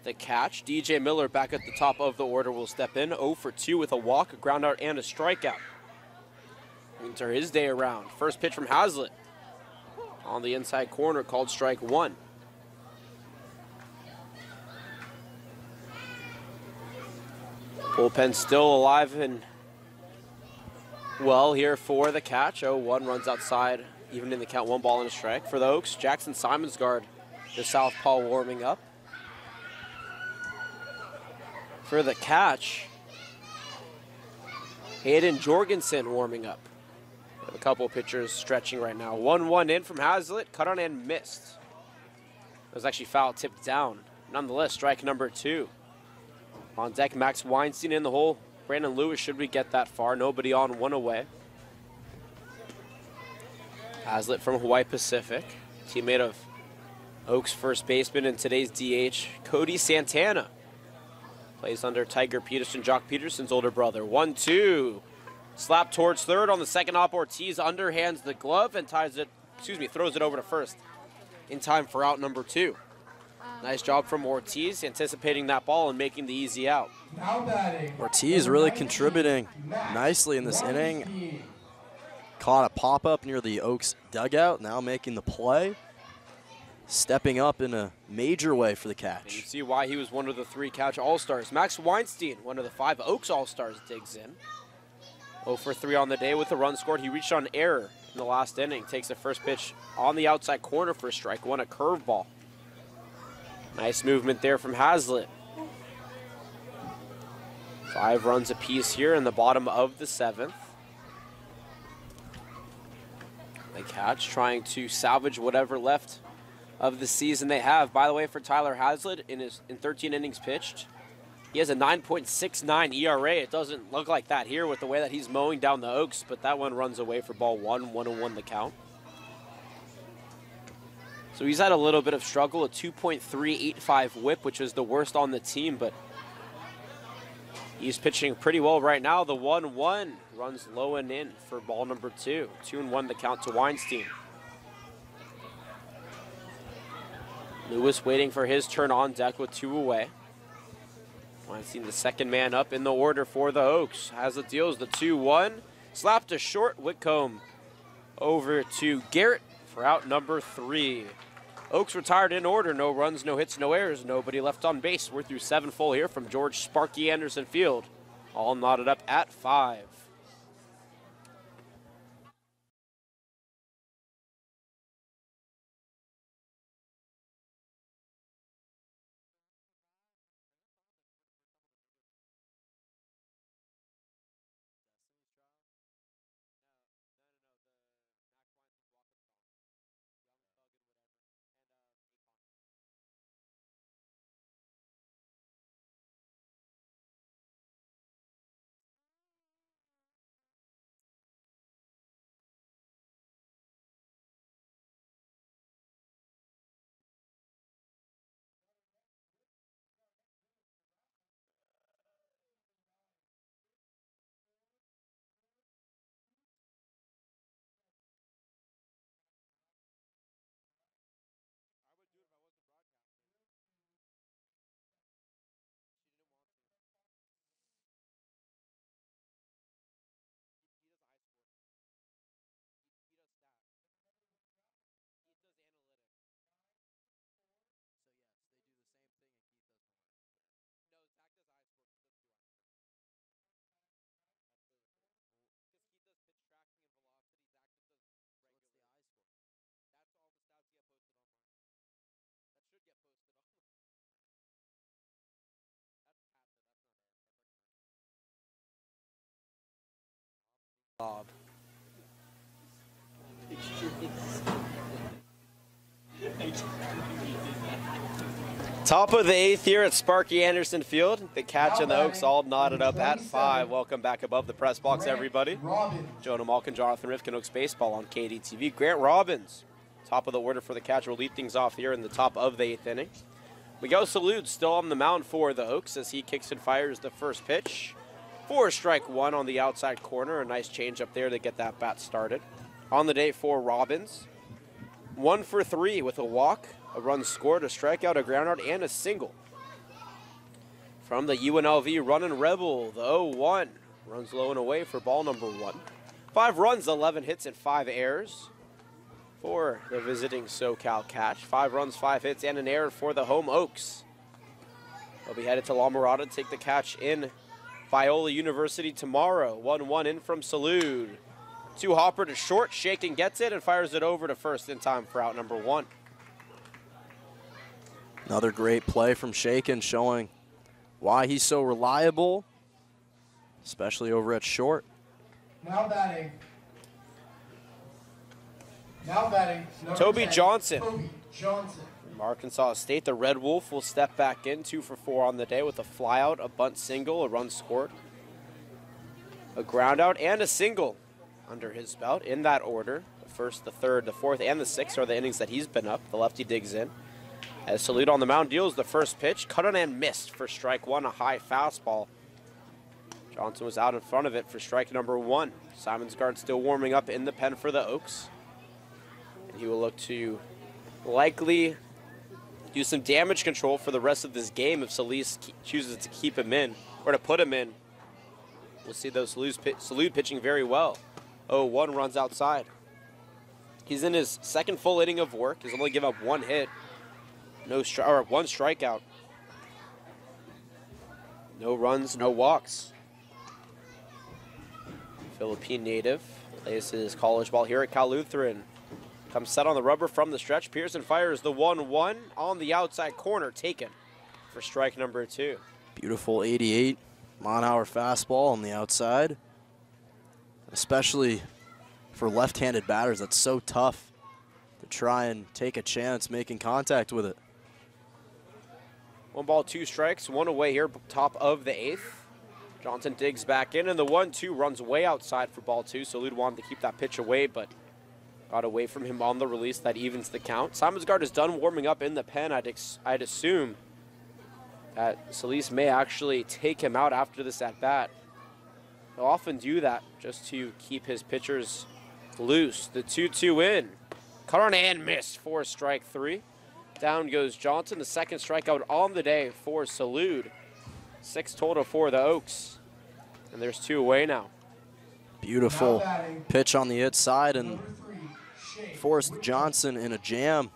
the catch. DJ Miller back at the top of the order will step in. 0 for 2 with a walk, a ground out, and a strikeout. Enter his day around. First pitch from Hazlitt on the inside corner, called strike 1. Bullpen still alive and well here for the catch. 0-1 runs outside, even in the count, 1 ball and a strike. For the Oaks, Jackson Simonsgaard, the southpaw, warming up. For the catch, Hayden Jorgensen warming up. A couple of pitchers stretching right now. 1-1 in from Hazlitt, cut on and missed. It was actually foul tipped down. Nonetheless, strike number 2. On deck, Max Weinstein in the hole. Brandon Lewis, should we get that far? Nobody on, 1 away. Hazlitt from Hawaii Pacific, teammate of Oaks first baseman and today's DH, Cody Santana. Plays under Tiger Peterson, Jock Peterson's older brother. 1-2. Slap towards third on the second hop. Ortiz underhands the glove and throws it over to first in time for out number 2. Nice job from Ortiz, anticipating that ball and making the easy out. Ortiz really contributing nicely in this inning. Caught a pop-up near the Oaks dugout, now making the play. Stepping up in a major way for the catch. And you see why he was one of the 3 catch all-stars. Max Weinstein, one of the 5 Oaks all-stars, digs in. 0 for 3 on the day with the run scored. He reached on error in the last inning. Takes the first pitch on the outside corner for strike 1, a curveball. Nice movement there from Hazlitt. 5 runs apiece here in the bottom of the 7th. The catch trying to salvage whatever left of the season they have. By the way, for Tyler Hazlitt, in 13 innings pitched, he has a 9.69 ERA. It doesn't look like that here with the way that he's mowing down the Oaks, but that one runs away for ball 1, 1-1 the count. So he's had a little bit of struggle, a 2.385 whip, which is the worst on the team, but He's pitching pretty well right now. The 1-1 runs low and in for ball number 2. 2-1 the count to Weinstein. Lewis waiting for his turn on deck with 2 away. Weinstein, the second man up in the order for the Oaks. Has it deals the 2-1. Slapped to short. Whitcomb over to Garrett for out number 3. Oaks retired in order. No runs, no hits, no errors. Nobody left on base. We're through 7 full here from George Sparky Anderson Field. All knotted up at 5. Bob. Top of the 8th here at Sparky Anderson Field. The Catch and the Oaks all knotted up at 5. Welcome back above the press box, everybody. Jonah Malkin, Jonathan Rifkin, Oaks Baseball on KDTV. Grant Robbins, top of the order for the Catch. Will lead things off here in the top of the 8th inning. Miguel Salud still on the mound for the Oaks as he kicks and fires the first pitch. 4 strike 1 on the outside corner. A nice change up there to get that bat started. On the day for Robbins, 1 for 3 with a walk, a run scored, a strikeout, a groundout, and a single. From the UNLV running Rebel, the 0-1 runs low and away for ball number 1. 5 runs, 11 hits, and 5 errors for the visiting SoCal Catch. 5 runs, 5 hits, and an error for the home Oaks. They'll be headed to La Mirada to take the Catch in Biola University tomorrow. 1-1 in from Salud. 2 hopper to short. Shaken gets it and fires it over to first in time for out number 1. Another great play from Shaken, showing why he's so reliable, especially over at short. Now batting. Toby 10, Johnson. Toby Johnson. From Arkansas State, the Red Wolf will step back in. 2 for 4 on the day with a flyout, a bunt single, a run scored, a groundout, and a single under his belt in that order. The first, the third, the fourth, and the sixth are the innings that he's been up. The lefty digs in. As Salud on the mound deals the first pitch, cut on and missed for strike 1, a high fastball. Johnson was out in front of it for strike number 1. Simonsgaard still warming up in the pen for the Oaks. And he will look to likely do some damage control for the rest of this game if Solis chooses to keep him in or to put him in. We'll see those Salud pitching very well. 0-1 runs outside. He's in his second full inning of work. He's only given up 1 hit. No 1 strikeout. No runs, no walks. Philippine native plays his college ball here at Cal Lutheran. Comes set on the rubber from the stretch. Pearson fires the 1-1 on the outside corner, taken for strike number 2. Beautiful 88 mile-an-hour fastball on the outside. Especially for left-handed batters, that's so tough to try and take a chance making contact with it. 1 ball, 2 strikes, 1 away here, top of the 8th. Johnson digs back in, and the 1-2 runs way outside for ball 2. Salud wanted to keep that pitch away, but got away from him on the release. That evens the count. Simonsgaard is done warming up in the pen. I'd assume that Solis may actually take him out after this at-bat. He'll often do that just to keep his pitchers loose. The 2-2 in. Cut on and missed for strike 3. Down goes Johnson, the second strikeout on the day for Salud. 6 total for the Oaks. And there's 2 away now. Beautiful pitch on the inside and Number 3, Shea forced Whitcomb. Johnson in a jam.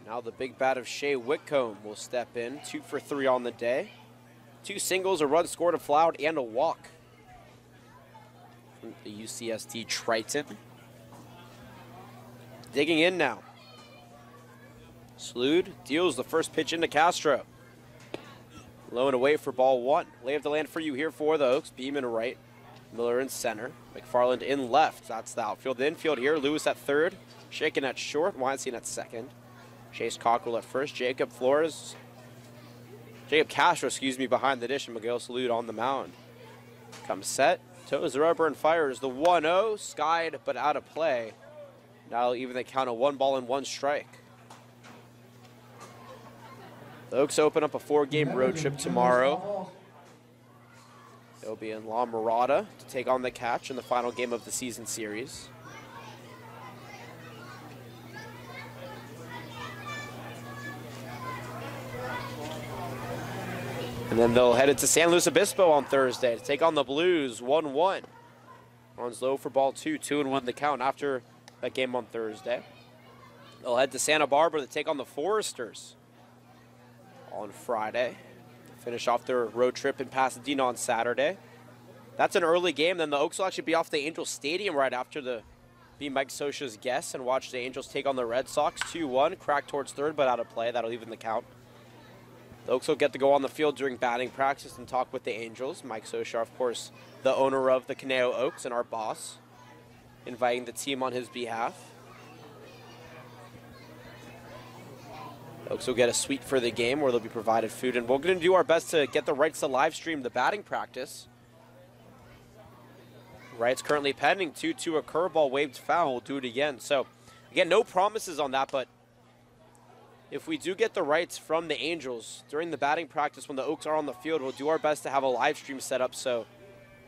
Now the big bat of Shea Whitcomb will step in. 2 for 3 on the day. 2 singles, a run scored, a fly out, and a walk from the UCSD Triton. Digging in now. Salud deals the first pitch into Castro. Low and away for ball 1. Lay of the land for you here for the Oaks. Beeman right. Miller in center. McFarland in left. That's the outfield. The infield here. Lewis at third. Shaken at short. Weinstein at second. Chase Cockrell at first. Jacob Castro, behind the dish. And Miguel Salud on the mound. Comes set. Toes the rubber and fires the 1-0. Skied but out of play. Now even the count of 1 ball and 1 strike. The Oaks open up a 4-game road trip tomorrow. They'll be in La Mirada to take on the Catch in the final game of the season series. And then they'll head into San Luis Obispo on Thursday to take on the Blues. 1-1. Runs low for ball 2. 2-1 the count after that game on Thursday. They'll head to Santa Barbara to take on the Foresters on Friday. Finish off their road trip in Pasadena on Saturday. That's an early game. Then the Oaks will actually be off the Angels Stadium right after to be Mike Scioscia's guests and watch the Angels take on the Red Sox. 2-1, crack towards third, but out of play. That'll even the count. The Oaks will get to go on the field during batting practice and talk with the Angels. Mike Scioscia, of course, the owner of the Conejo Oaks and our boss, inviting the team on his behalf. Oaks will get a suite for the game where they'll be provided food, and we're going to do our best to get the rights to live stream the batting practice. Rights currently pending. 2-2, a curveball waved foul. We'll do it again. So, again, no promises on that, but if we do get the rights from the Angels during the batting practice when the Oaks are on the field, we'll do our best to have a live stream set up so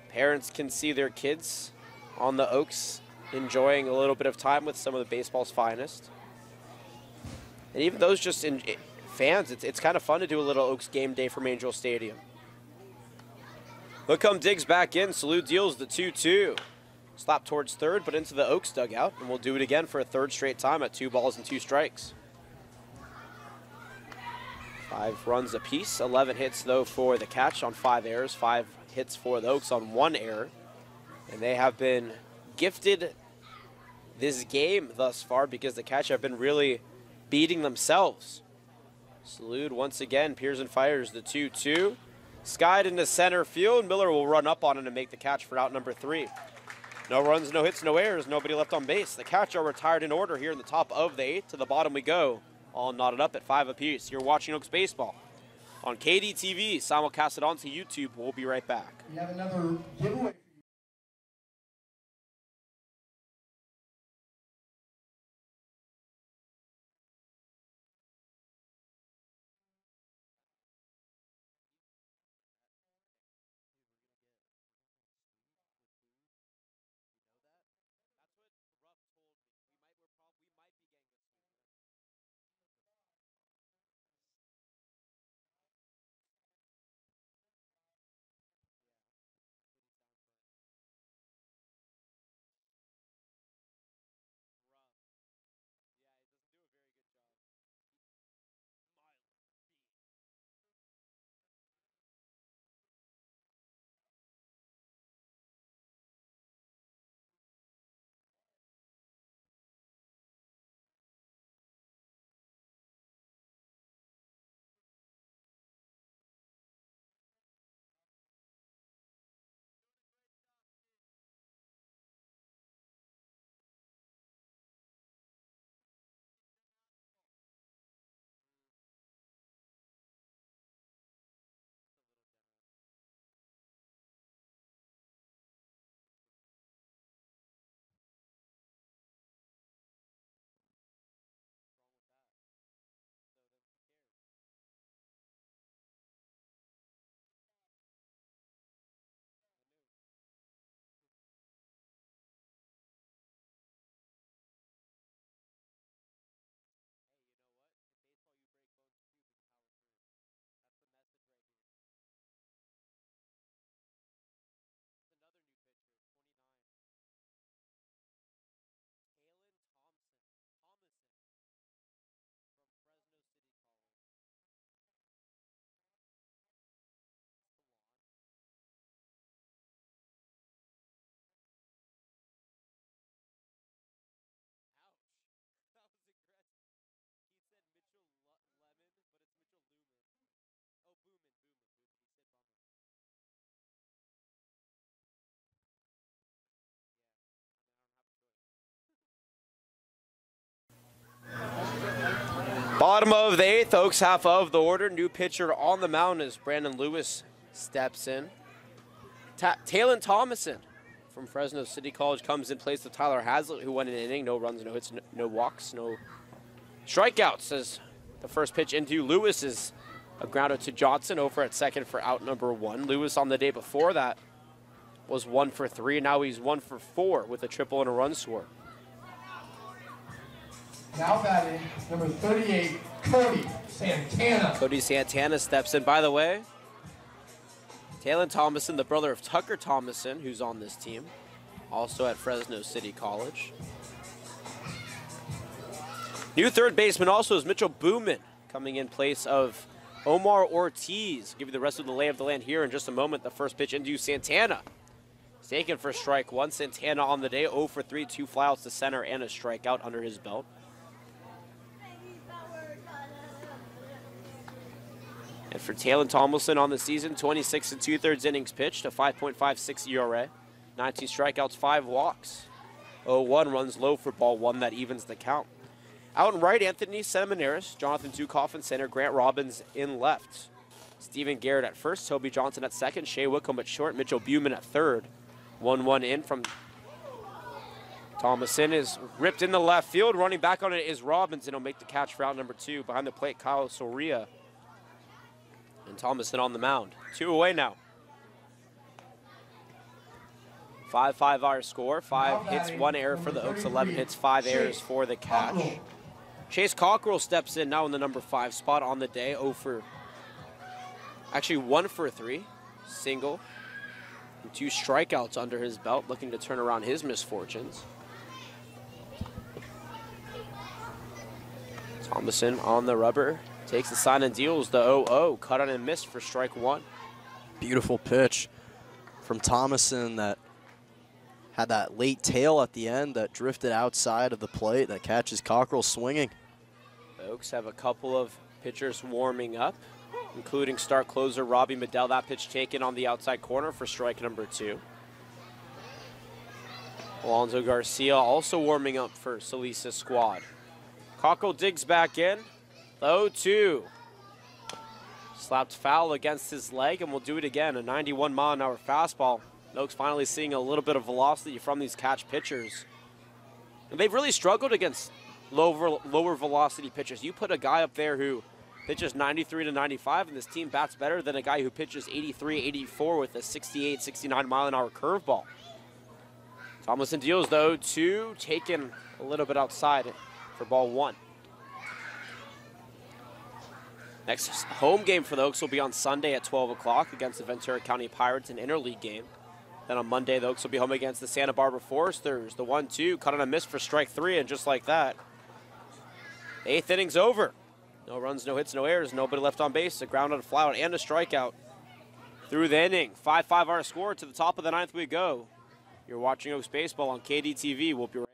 parents can see their kids on the Oaks enjoying a little bit of time with some of the baseball's finest. And even those just fans, it's kind of fun to do a little Oaks game day from Angel Stadium. Whitcomb digs back in. Salud deals the 2-2. Slap towards third, but into the Oaks dugout. And we'll do it again for a third straight time at 2 balls and 2 strikes. 5 runs apiece. 11 hits, though, for the Catch on 5 errors. 5 hits for the Oaks on 1 error. And they have been gifted this game thus far because the Catch have been really beating themselves. Salud once again. Pearson fires the 2-2. Skied into center field. Miller will run up on him to make the catch for out number 3. No runs, no hits, no errors. Nobody left on base. The Catch are retired in order here in the top of the 8th. To the bottom we go. All knotted up at 5 apiece. You're watching Oaks Baseball on KDTV. Simulcast it onto YouTube. We'll be right back. We have another giveaway. Bottom of the 8th, Oaks half of the order. New pitcher on the mound as Brandon Lewis steps in. Talon Thomason from Fresno City College comes in place of Tyler Hazlitt, who went an inning. No runs, no hits, no walks, no strikeouts. As the first pitch into Lewis is a grounder to Johnson over at second for out number 1. Lewis on the day before that was 1 for 3. Now he's 1 for 4 with a triple and a run score. Now batting, number 38, Cody Santana. Cody Santana steps in. By the way, Talon Thomason, the brother of Tucker Thomason, who's on this team, also at Fresno City College. New third baseman also is Mitchell Booman, coming in place of Omar Ortiz. Give you the rest of the lay of the land here in just a moment. The first pitch into Santana. He's taken for strike 1. Santana on the day, 0 for 3, 2 flyouts to center and a strikeout under his belt. And for Talon Thomason on the season, 26 2/3 innings pitched, a 5.56 ERA, 19 strikeouts, 5 walks. 0-1 runs low for ball 1. That evens the count. Out in right, Anthony Seminaris, Jonathan Zukoff in center, Grant Robbins in left. Stephen Garrett at first, Toby Johnson at second, Shea Wickham at short, Mitchell Bauman at third. 1-1 in from Thomason is ripped in the left field. Running back on it is Robbins, and he'll make the catch for out number 2. Behind the plate, Kyle Soria. And Thomason on the mound. 2 away now. 5-5 our score. 5 hits, 1 error for the Oaks. 11 hits, 5 errors for the Catch. Chase Cockrell steps in now in the number 5 spot on the day. 1 for 3. Single. And 2 strikeouts under his belt, looking to turn around his misfortunes. Thomason on the rubber. Takes the sign and deals the 0-0. Cut on and missed for strike 1. Beautiful pitch from Thomason that had that late tail at the end that drifted outside of the plate that catches Cockrell swinging. The Oaks have a couple of pitchers warming up, including start closer Robbie Medell. That pitch taken on the outside corner for strike number 2. Alonso Garcia also warming up for Salisa's squad. Cockrell digs back in. 0-2. Slapped foul against his leg, and we'll do it again. A 91-mile-an-hour fastball. Oaks finally seeing a little bit of velocity from these Catch pitchers. And they've really struggled against lower velocity pitchers. You put a guy up there who pitches 93 to 95, and this team bats better than a guy who pitches 83, 84 with a 68, 69-mile-an-hour curveball. Thomason deals, though, 2, taken a little bit outside for ball 1. Next home game for the Oaks will be on Sunday at 12 o'clock against the Ventura County Pirates, an interleague game. Then on Monday, the Oaks will be home against the Santa Barbara Foresters. The 1-2, cut on a miss for strike 3, and just like that, the 8th inning's over. No runs, no hits, no errors, nobody left on base, a ground out, a fly out, and a strikeout through the inning. 5-5 our score. To the top of the 9th we go. You're watching Oaks Baseball on KDTV. We'll be right back.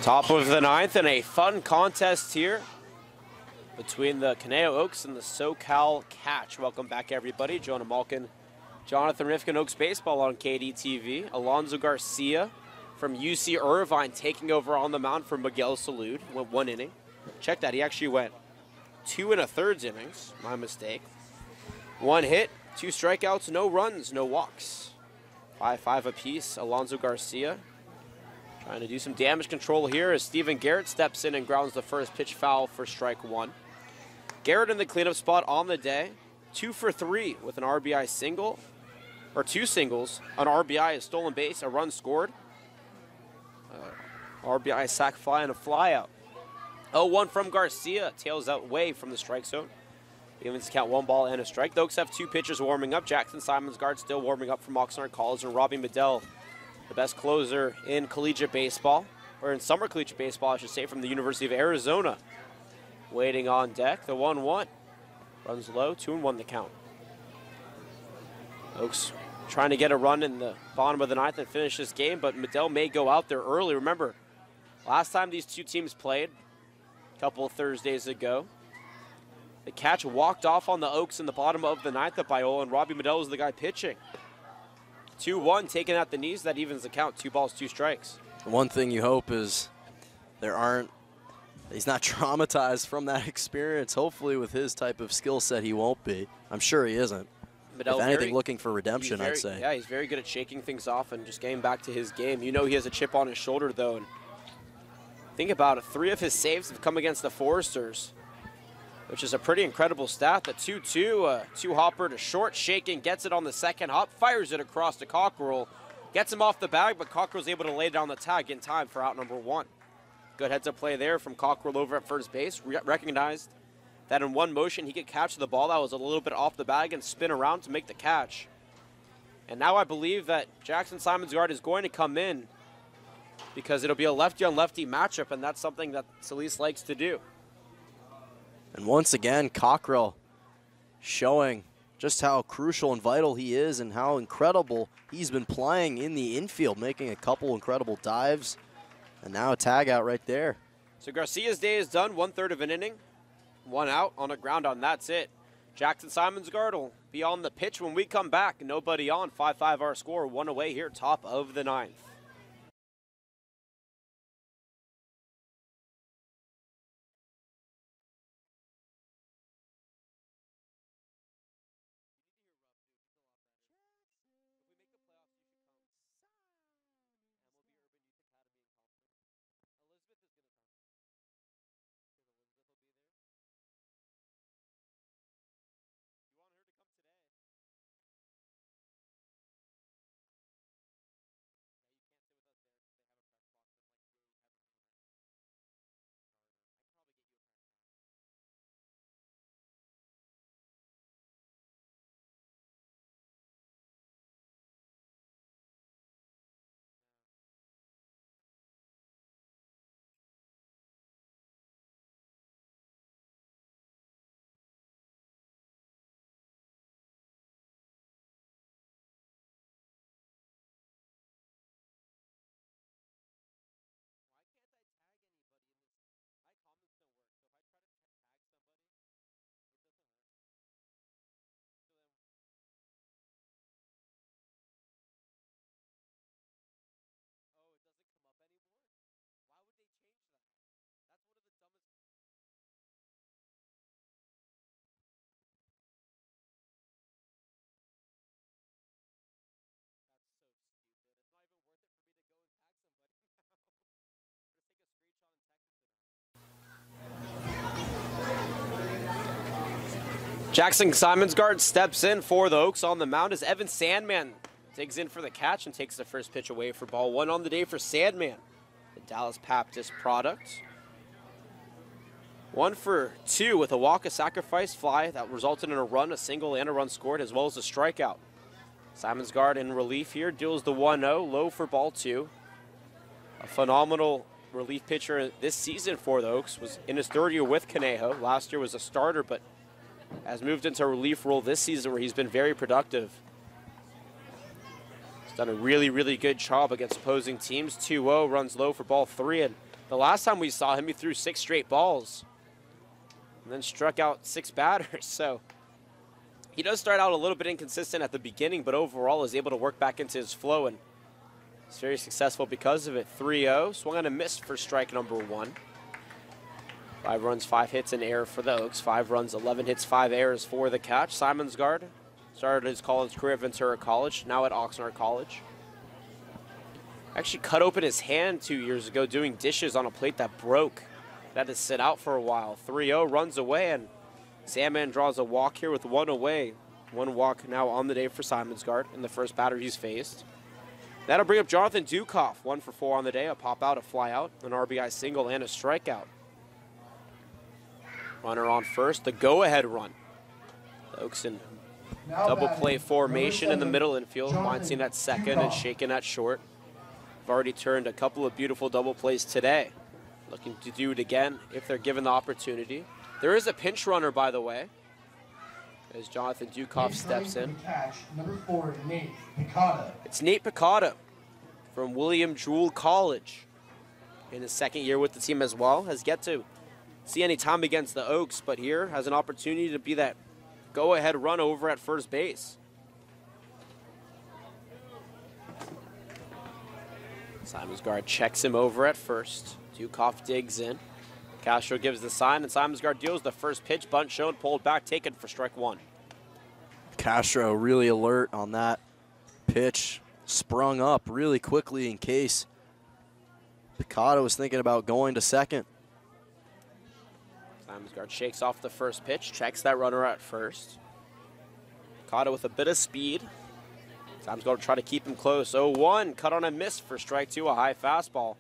Top of the ninth and a fun contest here between the Conejo Oaks and the SoCal Catch. Welcome back, everybody. Jonah Malkin, Jonathan Rifkin, Oaks Baseball on KDTV. Alonso Garcia from UC Irvine taking over on the mound for Miguel Salud. Went 1 inning. Check that, he actually went 2 1/3 innings. My mistake. 1 hit, 2 strikeouts, no runs, no walks. 5-5 apiece. Alonso Garcia trying to do some damage control here as Steven Garrett steps in and grounds the first pitch foul for strike 1. Garrett in the cleanup spot on the day, 2 for 3 with an RBI single, or 2 singles, an RBI, a stolen base, a run scored, RBI, sac fly, and a fly out. 0-1 from Garcia, tails out way from the strike zone. Evens count 1 ball and a strike. The Oaks have 2 pitchers warming up. Jackson Simonsgard still warming up from Oxnard College, and Robbie Medell, the best closer in collegiate baseball, or in summer collegiate baseball, I should say, from the University of Arizona, waiting on deck. The 1-1 runs low, 2-1 the count. Oaks trying to get a run in the bottom of the ninth and finish this game, but Medell may go out there early. Remember, last time these two teams played, a couple of Thursdays ago, the Catch walked off on the Oaks in the bottom of the ninth at Biola, and Robbie Medell was the guy pitching. 2-1, taken at the knees. That evens the count. 2 balls, 2 strikes. One thing you hope is he's not traumatized from that experience. Hopefully with his type of skill set, he won't be. I'm sure he isn't. Medell, if anything, looking for redemption, I'd say. Yeah, he's very good at shaking things off and just getting back to his game. You know he has a chip on his shoulder, though. And think about it. 3 of his saves have come against the Foresters, which is a pretty incredible stat. The 2-2, 2-hopper to short, shaking, gets it on the second hop, fires it across to Cockrell, gets him off the bag, but Cockrell's able to lay down the tag in time for out number 1. Good heads-up play there from Cockrell over at first base. Recognized that in one motion he could catch the ball that was a little bit off the bag and spin around to make the catch. And now I believe that Jackson Simonsgard is going to come in because it'll be a lefty-on-lefty matchup, and that's something that Solis likes to do. And once again, Cockrell showing just how crucial and vital he is and how incredible he's been playing in the infield, making a couple incredible dives, and now a tag out right there. So Garcia's day is done, 1/3 of an inning, 1 out on a ground out, and that's it. Jackson Simonsgard will be on the pitch when we come back. Nobody on, 5-5 our score, 1 away here, top of the ninth. Jackson Simonsgard steps in for the Oaks on the mound as Evan Sandman digs in for the catch and takes the first pitch away for ball 1 on the day for Sandman, the Dallas Baptist product. 1 for 2 with a walk, a sacrifice fly that resulted in a run, a single, and a run scored, as well as a strikeout. Simonsgard in relief here deals the 1-0, low for ball 2. A phenomenal relief pitcher this season for the Oaks, was in his 3rd year with Conejo. Last year was a starter, but has moved into a relief role this season where he's been very productive. He's done a really, really good job against opposing teams. 2-0, runs low for ball 3, and The last time we saw him, he threw 6 straight balls and then struck out 6 batters. So he does start out a little bit inconsistent at the beginning, but overall is able to work back into his flow, and he's very successful because of it. 3-0, swung on a miss for strike number 1. 5 runs, 5 hits, and error for the Oaks. 5 runs, 11 hits, 5 errors for the catch. Simonsgaard started his college career at Ventura College, now at Oxnard College. Actually cut open his hand 2 years ago doing dishes on a plate that broke. That had to sit out for a while. 3-0, runs away, and Sandman draws a walk here with 1 away. 1 walk now on the day for Simonsgaard in the first batter he's faced. That'll bring up Jonathan Dukoff, 1 for 4 on the day, a pop out, a fly out, an RBI single, and a strikeout. Runner on first, the go-ahead run. The Oaks in double play formation in the middle infield. Weinstein at second and Shaken at short. Have already turned a couple of beautiful double plays today. Looking to do it again if they're given the opportunity. There is a pinch runner, by the way, as Jonathan Dukoff steps in. Catch, number 4, Nate Picada. It's Nate Picada from William Jewell College. In his second year with the team as well. Has yet to see any time against the Oaks, but here has an opportunity to be that go-ahead run over at first base. Simonsgaard checks him over at first. Dukoff digs in. Castro gives the sign, and Simonsgaard deals the first pitch. Bunt shown, pulled back, taken for strike 1. Castro really alert on that pitch. Sprung up really quickly in case Picada was thinking about going to second. Simonsgaard shakes off the first pitch, checks that runner at first. Picada with a bit of speed. Simonsgaard will try to keep him close. 0-1, cut on a miss for strike 2, a high fastball.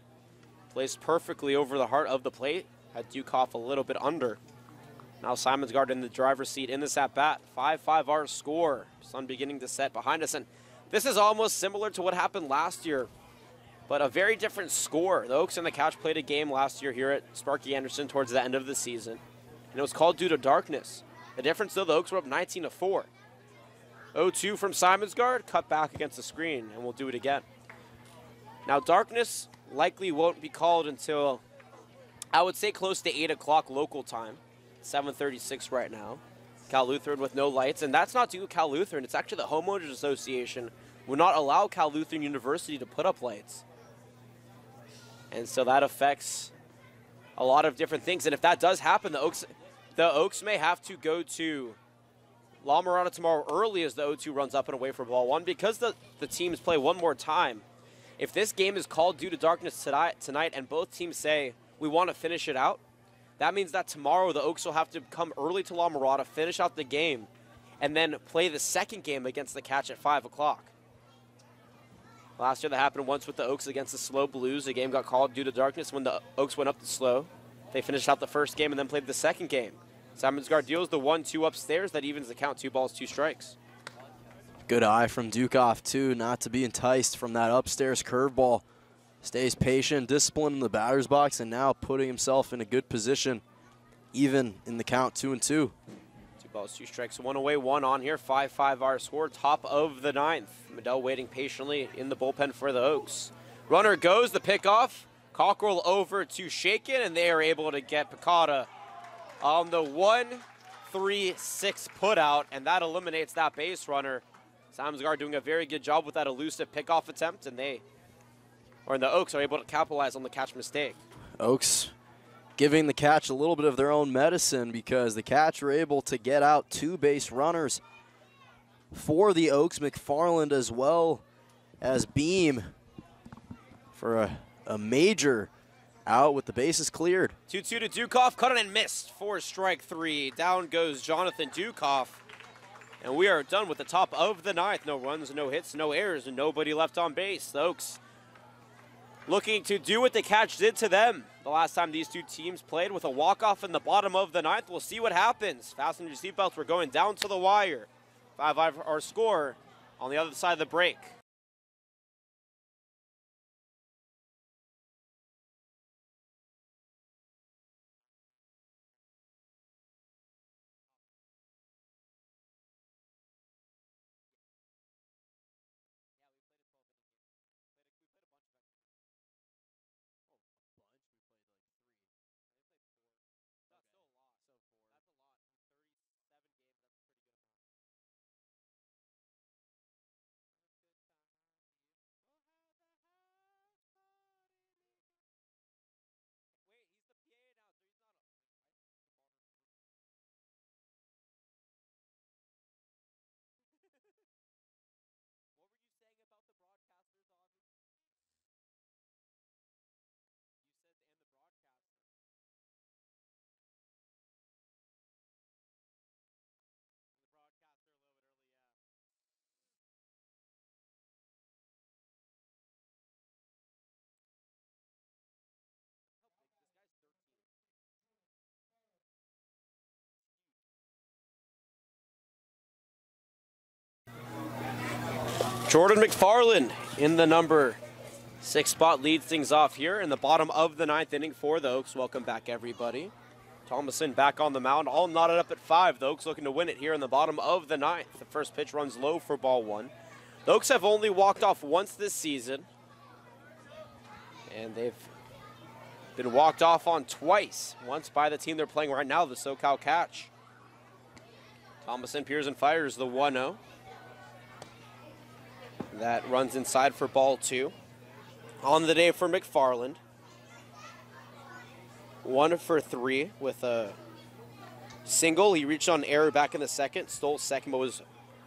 Placed perfectly over the heart of the plate. Had Dukoff a little bit under. Now Simonsgaard in the driver's seat in this at-bat. 5-5 our score. Sun beginning to set behind us. And this is almost similar to what happened last year, but a very different score. The Oaks and the Catch played a game last year here at Sparky Anderson towards the end of the season, and it was called Due to Darkness. The difference, though, the Oaks were up 19-4. 0-2 from Simonsgaard, cut back against the screen, and we'll do it again. Now, Darkness likely won't be called until, I would say, close to 8 o'clock local time. 7:36 right now. Cal Lutheran with no lights, and that's not due to Cal Lutheran. It's actually the Homeowners Association would not allow Cal Lutheran University to put up lights. And so that affects a lot of different things. And if that does happen, the Oaks may have to go to La Mirada tomorrow early as the 0-2 runs up and away for ball 1. Because the teams play one more time, if this game is called due to darkness tonight and both teams say, we want to finish it out, that means that tomorrow the Oaks will have to come early to La Mirada, finish out the game, and then play the second game against the Catch at 5 o'clock. Last year that happened once with the Oaks against the Slow Blues. The game got called due to darkness when the Oaks went up to Slow. They finished out the first game and then played the second game. Simonsgaard deals the 1-2 upstairs. That evens the count, 2 balls, 2 strikes. Good eye from Dukoff, too, not to be enticed from that upstairs curveball. Stays patient, disciplined in the batter's box, and now putting himself in a good position, even in the count, 2-2. 2 balls, 2 strikes, 1 away, 1 on here. 5-5 our score, top of the 9th. Medell waiting patiently in the bullpen for the Oaks. Runner goes, the pickoff. Cockrell over to Shaken, and they are able to get Picada on the 1-3-6 putout, and that eliminates that base runner. Simonsgaard doing a very good job with that elusive pickoff attempt, and the Oaks are able to capitalize on the Catch mistake. Oaks giving the Catch a little bit of their own medicine because the Catch were able to get out 2 base runners for the Oaks. McFarland as well as Beam for a major out with the bases cleared. 2-2 to Dukoff, cut on and missed for strike 3. Down goes Jonathan Dukoff. And we are done with the top of the 9th. No runs, no hits, no errors, and nobody left on base. The Oaks looking to do what the Catch did to them the last time these two teams played with a walk-off in the bottom of the 9th. We'll see what happens. Fasten your seatbelts. We're going down to the wire. 5-5 our score on the other side of the break. Jordan McFarland in the number 6 spot leads things off here in the bottom of the 9th inning for the Oaks. Welcome back, everybody. Thomason back on the mound, all knotted up at 5. The Oaks looking to win it here in the bottom of the 9th. The first pitch runs low for ball 1. The Oaks have only walked off once this season, and they've been walked off on twice. Once by the team they're playing right now, the SoCal Catch. Thomason peers and fires the 1-0. That runs inside for ball 2. On the day for McFarland, 1 for 3 with a single. He reached on error back in the second, stole second, but was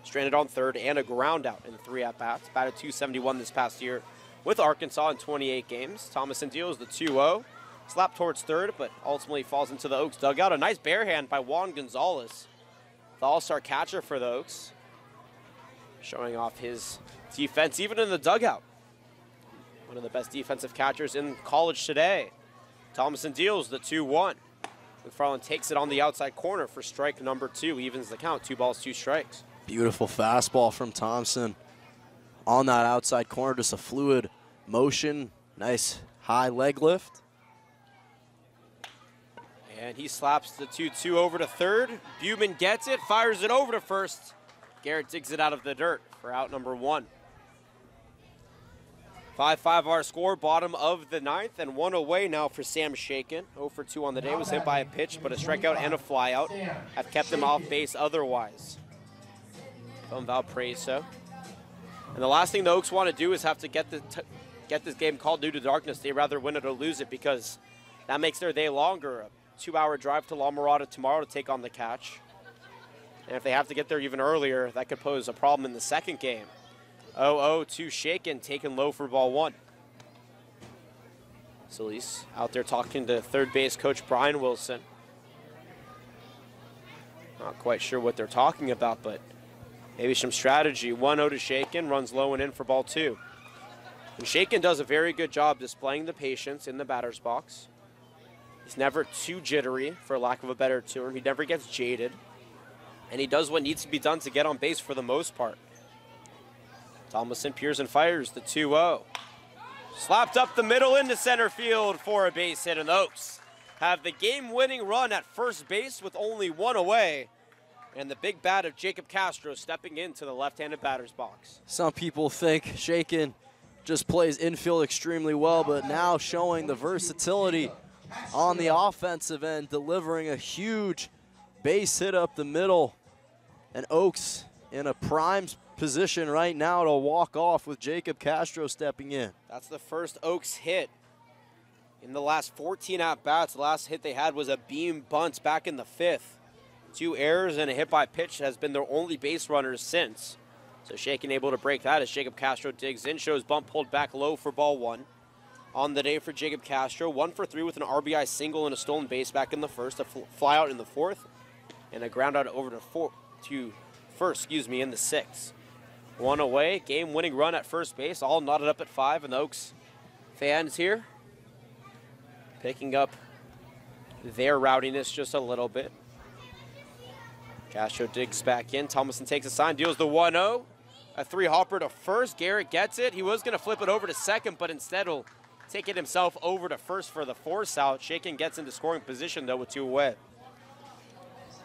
stranded on third, and a ground out in 3 at-bats. Batted .271 this past year with Arkansas in 28 games. Thomason deals the 2-0. Slapped towards third, but ultimately falls into the Oaks dugout. A nice bare hand by Juan Gonzalez, the all-star catcher for the Oaks, showing off his defense even in the dugout. One of the best defensive catchers in college today. Thomason deals the 2-1. McFarland takes it on the outside corner for strike number 2. Evens the count, 2 balls, 2 strikes. Beautiful fastball from Thompson on that outside corner, just a fluid motion. Nice high leg lift. And he slaps the 2-2 over to third. Buman gets it, fires it over to first. Garrett digs it out of the dirt for out number 1. 5-5 our score, bottom of the 9th, and 1 away now for Sam Shaken. 0 for 2 on the day, was hit by a pitch, but a strikeout and a flyout have kept him off base otherwise from Valparaiso. And the last thing the Oaks want to do is have to get this game called due to darkness. They'd rather win it or lose it because that makes their day longer. A 2-hour drive to La Mirada tomorrow to take on the Catch. And if they have to get there even earlier, that could pose a problem in the second game. 0-0 to Shaken, taken low for ball 1. Solis out there talking to third base coach Brian Wilson. Not quite sure what they're talking about, but maybe some strategy. 1-0 to Shaken, runs low and in for ball 2. And Shaken does a very good job displaying the patience in the batter's box. He's never too jittery, for lack of a better term. He never gets jaded. And he does what needs to be done to get on base for the most part. Thomason peers and fires the 2-0. Slapped up the middle into center field for a base hit, and the Oaks have the game-winning run at first base with only 1 away. And the big bat of Jacob Castro stepping into the left-handed batter's box. Some people think Shaken just plays infield extremely well, but now showing the versatility on the offensive end, delivering a huge base hit up the middle. And Oaks in a prime position right now to walk off with Jacob Castro stepping in. That's the first Oaks hit in the last 14 at-bats. The last hit they had was a beam bunt back in the 5th. 2 errors and a hit by pitch has been their only base runners since. So Shaken able to break that as Jacob Castro digs in, shows bunt pulled back low for ball 1. On the day for Jacob Castro, 1 for 3 with an RBI single and a stolen base back in the 1st, a fly out in the 4th, and a ground out over to first in the 6th. 1 away, game-winning run at first base, all knotted up at 5, and the Oaks fans here picking up their rowdiness just a little bit. Castro digs back in. Thomason takes a sign, deals the 1-0. A 3-hopper to first. Garrett gets it. He was going to flip it over to second, but instead will take it himself over to first for the force out. Shaken gets into scoring position, though, with 2 away.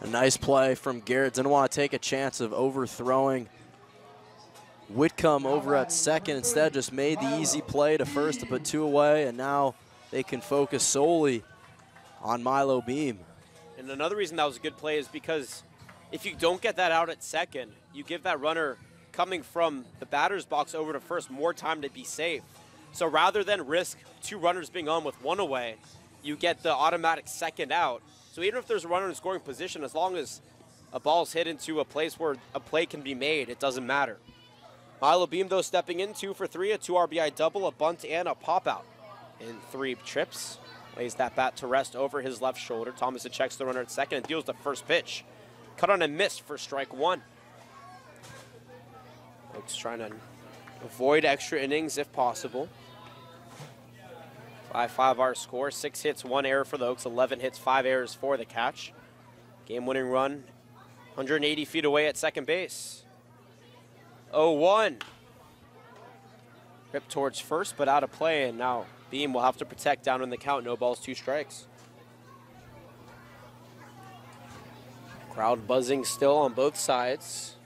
A nice play from Garrett. Didn't want to take a chance of overthrowing Whitcomb over at second. Instead, just made the easy play to first to put 2 away, and now they can focus solely on Milo Beam. And another reason that was a good play is because if you don't get that out at second, you give that runner coming from the batter's box over to first more time to be safe. So rather than risk 2 runners being on with 1 away, you get the automatic second out. So even if there's a runner in scoring position, as long as a ball's hit into a place where a play can be made, it doesn't matter. Milo Beam, though, stepping in 2 for 3, a 2 RBI double, a bunt, and a pop-out in 3 trips. Lays that bat to rest over his left shoulder. Thomason checks the runner at second and deals the first pitch. Cut on a miss for strike 1. Oaks trying to avoid extra innings if possible. 5-5 our score. 6 hits, 1 error for the Oaks. 11 hits, 5 errors for the Catch. Game-winning run, 180 feet away at second base. 0-1. Ripped towards first, but out of play, and now Beam will have to protect down in the count. No balls, 2 strikes. Crowd buzzing still on both sides.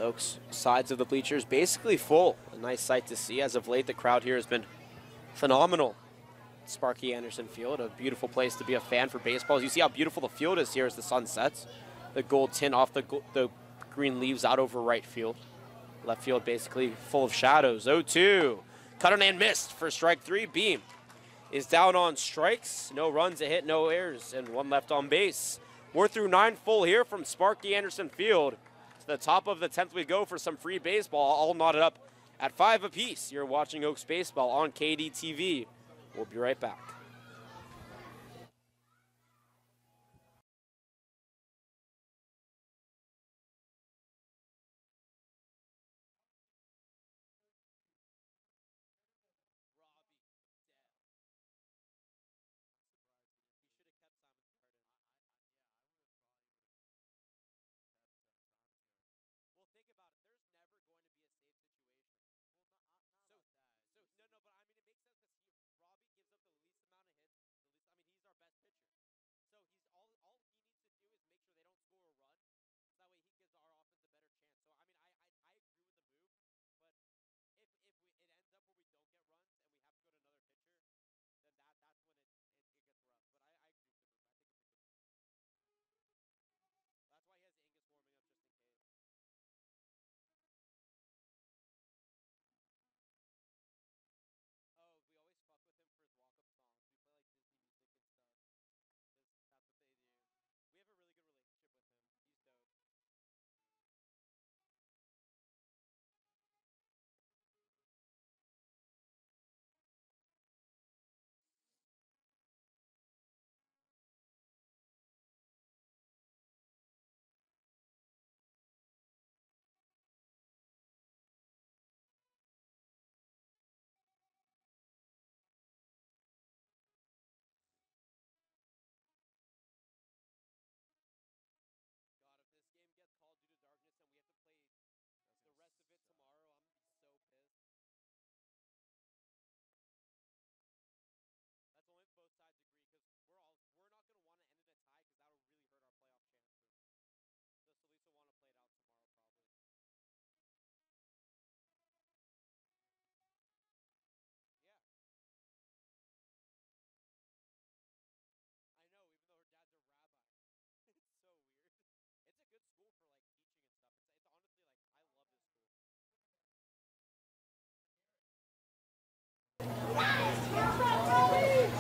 Oaks sides of the bleachers basically full. A nice sight to see. As of late, the crowd here has been phenomenal. Sparky Anderson Field, a beautiful place to be a fan for baseball. As you see how beautiful the field is here as the sun sets. The gold tint off the green leaves out over right field. Left field basically full of shadows. 0-2. Cut and missed for strike 3. Beam is down on strikes. No runs, a hit, no errors, and 1 left on base. We're through 9 full here from Sparky Anderson Field. To the top of the 10th we go for some free baseball, all knotted up at 5 apiece. You're watching Oaks Baseball on KDTV. We'll be right back.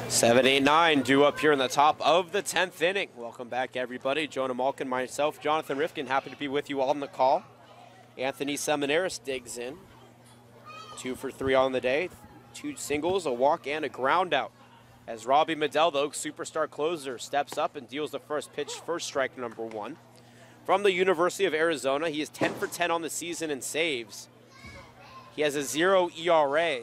Seven, 8, 9 due up here in the top of the 10th inning. Welcome back, everybody. Jonah Malkin, myself, Jonathan Rifkin, happy to be with you all on the call. Anthony Seminaris digs in. 2 for 3 on the day. 2 singles, a walk, and a ground out. As Robbie Medell, the Oaks superstar closer, steps up and deals the first pitch, first strike number 1. From the University of Arizona, he is 10 for 10 on the season in saves. He has a 0 ERA.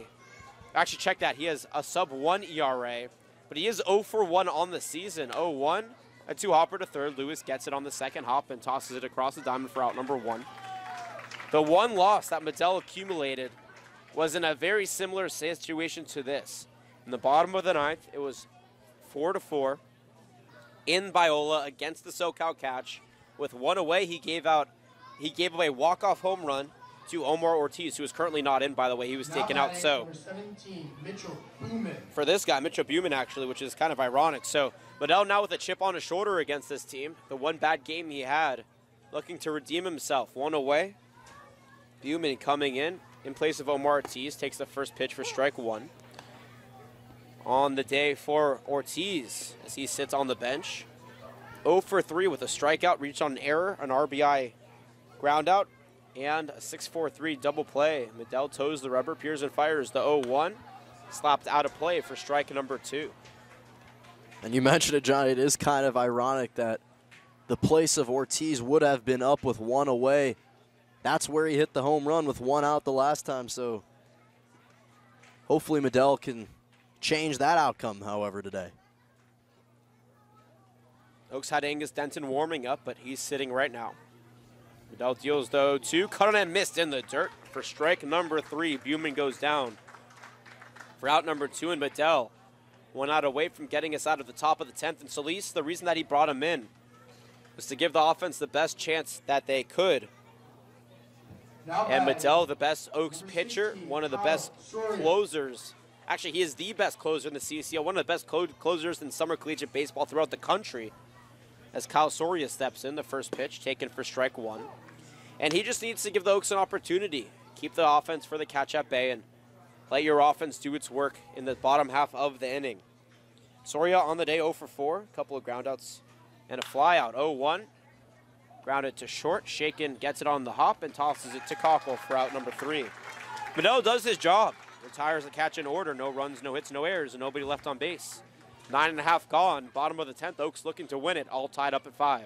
Actually, check that. He has a sub-1 ERA. But he is 0 for 1 on the season. 0-1, a 2-hopper to third. Lewis gets it on the second hop and tosses it across the diamond for out number 1. The one loss that Medell accumulated was in a very similar situation to this. In the bottom of the 9th, it was 4-4 in Biola against the SoCal Catch. With 1 away, he gave away a walk-off home run to Omar Ortiz, who is currently not in, by the way. He was taken out. So Number 17, Mitchell Booman. for this guy, Mitchell Buman, actually, which is kind of ironic. So Medell now with a chip on his shoulder against this team. The one bad game he had, looking to redeem himself. 1 away. Buman coming in place of Omar Ortiz, takes the first pitch for strike 1. On the day for Ortiz, as he sits on the bench. 0 for 3 with a strikeout, reached on an error, an RBI ground out, and a 6-4-3 double play. Medell toes the rubber, peers and fires the 0-1. Slapped out of play for strike number 2. And you mentioned it, John. It is kind of ironic that the place of Ortiz would have been up with 1 away. That's where he hit the home run with 1 out the last time. So hopefully Medell can change that outcome, however, today. Oaks had Angus Denton warming up, but he's sitting right now. Medell deals, though, 2. Cut on and missed in the dirt for strike number 3. Buman goes down for out number 2, and Medell 1 out away from getting us out of the top of the 10th. And Solis, the reason that he brought him in was to give the offense the best chance that they could. And Medell, the best Oaks pitcher, one of the best closers. Actually, he is the best closer in the CCL, one of the best closers in summer collegiate baseball throughout the country. As Kyle Soria steps in, the first pitch taken for strike 1. And he just needs to give the Oaks an opportunity. Keep the offense for the catch at bay and let your offense do its work in the bottom half of the inning. Soria on the day 0 for 4, a couple of groundouts and a flyout. 0-1, grounded to short. Shaken gets it on the hop and tosses it to Cockle for out number 3. Medell does his job. Retires the catch in order. No runs, no hits, no errors, and nobody left on base. 9.5 gone. Bottom of the 10th. Oaks looking to win it. All tied up at 5.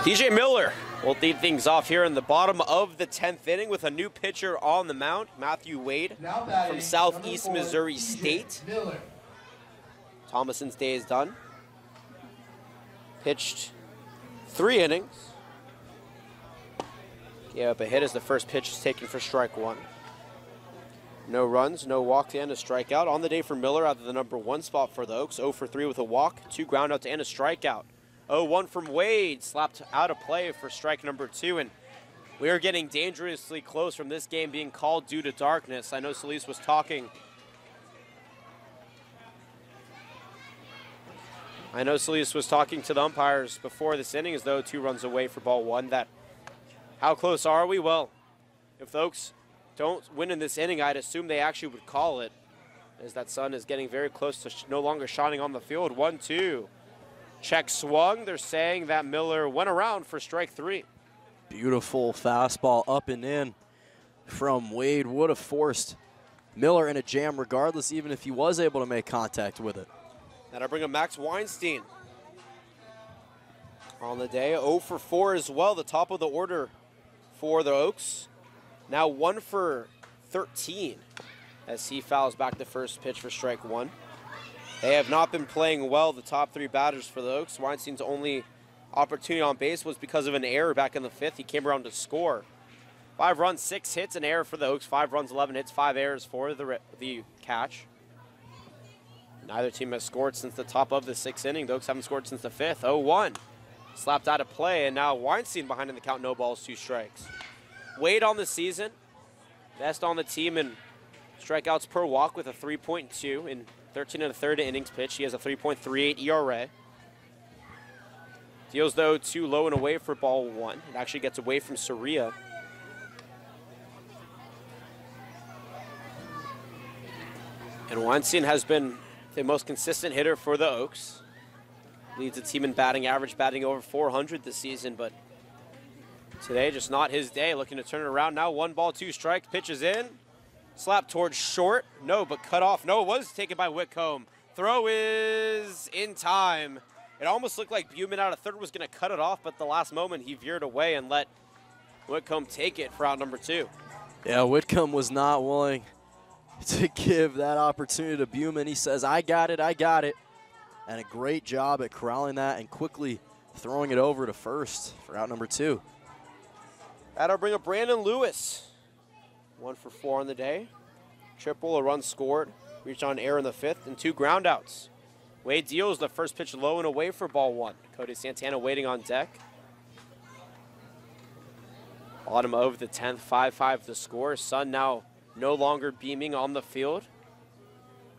DJ Miller will lead things off here in the bottom of the 10th inning with a new pitcher on the mound, Matthew Wade from Southeast Missouri State. Thomason's day is done. Pitched 3 innings. Gave up a hit as the first pitch is taken for strike 1. No runs, no walks, and a strikeout. On the day for Miller out of the number 1 spot for the Oaks. 0 for 3 with a walk, 2 groundouts, and a strikeout. 0-1 from Wade, slapped out of play for strike number 2, and we are getting dangerously close from this game being called due to darkness. I know Solis was talking. To the umpires before this inning as though 2 runs away for ball 1. That, how close are we? Well, if the Oaks don't win in this inning, I'd assume they actually would call it, as that sun is getting very close to no longer shining on the field. 1-2. Check swung. They're saying that Miller went around for strike 3. Beautiful fastball up and in from Wade. Would have forced Miller in a jam regardless, even if he was able to make contact with it. And I bring up Max Weinstein on the day. 0 for 4 as well, the top of the order for the Oaks. Now 1 for 13 as he fouls back the first pitch for strike 1. They have not been playing well, the top 3 batters for the Oaks. Weinstein's only opportunity on base was because of an error back in the 5th. He came around to score. 5 runs, 6 hits, an error for the Oaks. 5 runs, 11 hits, 5 errors for the Catch. Neither team has scored since the top of the 6th inning. The Oaks haven't scored since the 5th. 0-1. Slapped out of play, and now Weinstein behind in the count, no balls, 2 strikes. Wade on the season, best on the team in strikeouts per walk with a 3.2 in 13 1/3 innings pitched. He has a 3.38 ERA. Deals, though, 2 low and away for ball 1. It actually gets away from Soria. And Weinstein has been the most consistent hitter for the Oaks. Leads the team in batting average, batting over 400 this season, but today just not his day. Looking to turn it around now. 1 ball, 2 strikes. Pitches in. Slap towards short. No, but cut off. No, it was taken by Whitcomb. Throw is in time. It almost looked like Buman out of third was going to cut it off, but the last moment he veered away and let Whitcomb take it for out number 2. Yeah, Whitcomb was not willing to give that opportunity to Buman. He says, I got it, I got it. And a great job at corralling that and quickly throwing it over to first for out number 2. That'll bring up Brandon Lewis. 1 for 4 on the day. Triple, a run scored. Reached on air in the 5th, and 2 groundouts. Wade deals the first pitch low and away for ball 1. Cody Santana waiting on deck. Bottom of the 10th, 5-5 the score. Sun now no longer beaming on the field.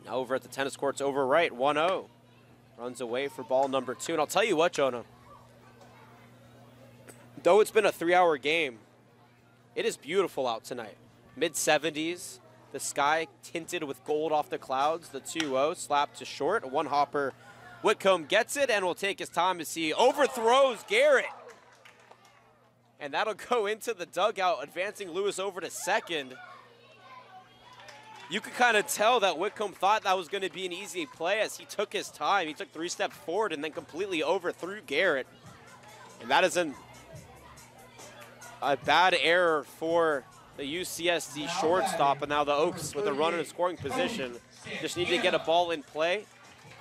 Now over at the tennis courts over right, 1-0. Runs away for ball number 2. And I'll tell you what, Jonah. Though it's been a 3-hour game, it is beautiful out tonight. Mid-70s. The sky tinted with gold off the clouds. The 2-0 slapped to short. A one-hopper. Whitcomb gets it and will take his time to see. Overthrows Garrett. And that'll go into the dugout, advancing Lewis over to second. You could kind of tell that Whitcomb thought that was going to be an easy play as he took his time. He took 3 steps forward and then completely overthrew Garrett. And that is a bad error for the UCSD shortstop, and now the Oaks with a runner in scoring position just need to get a ball in play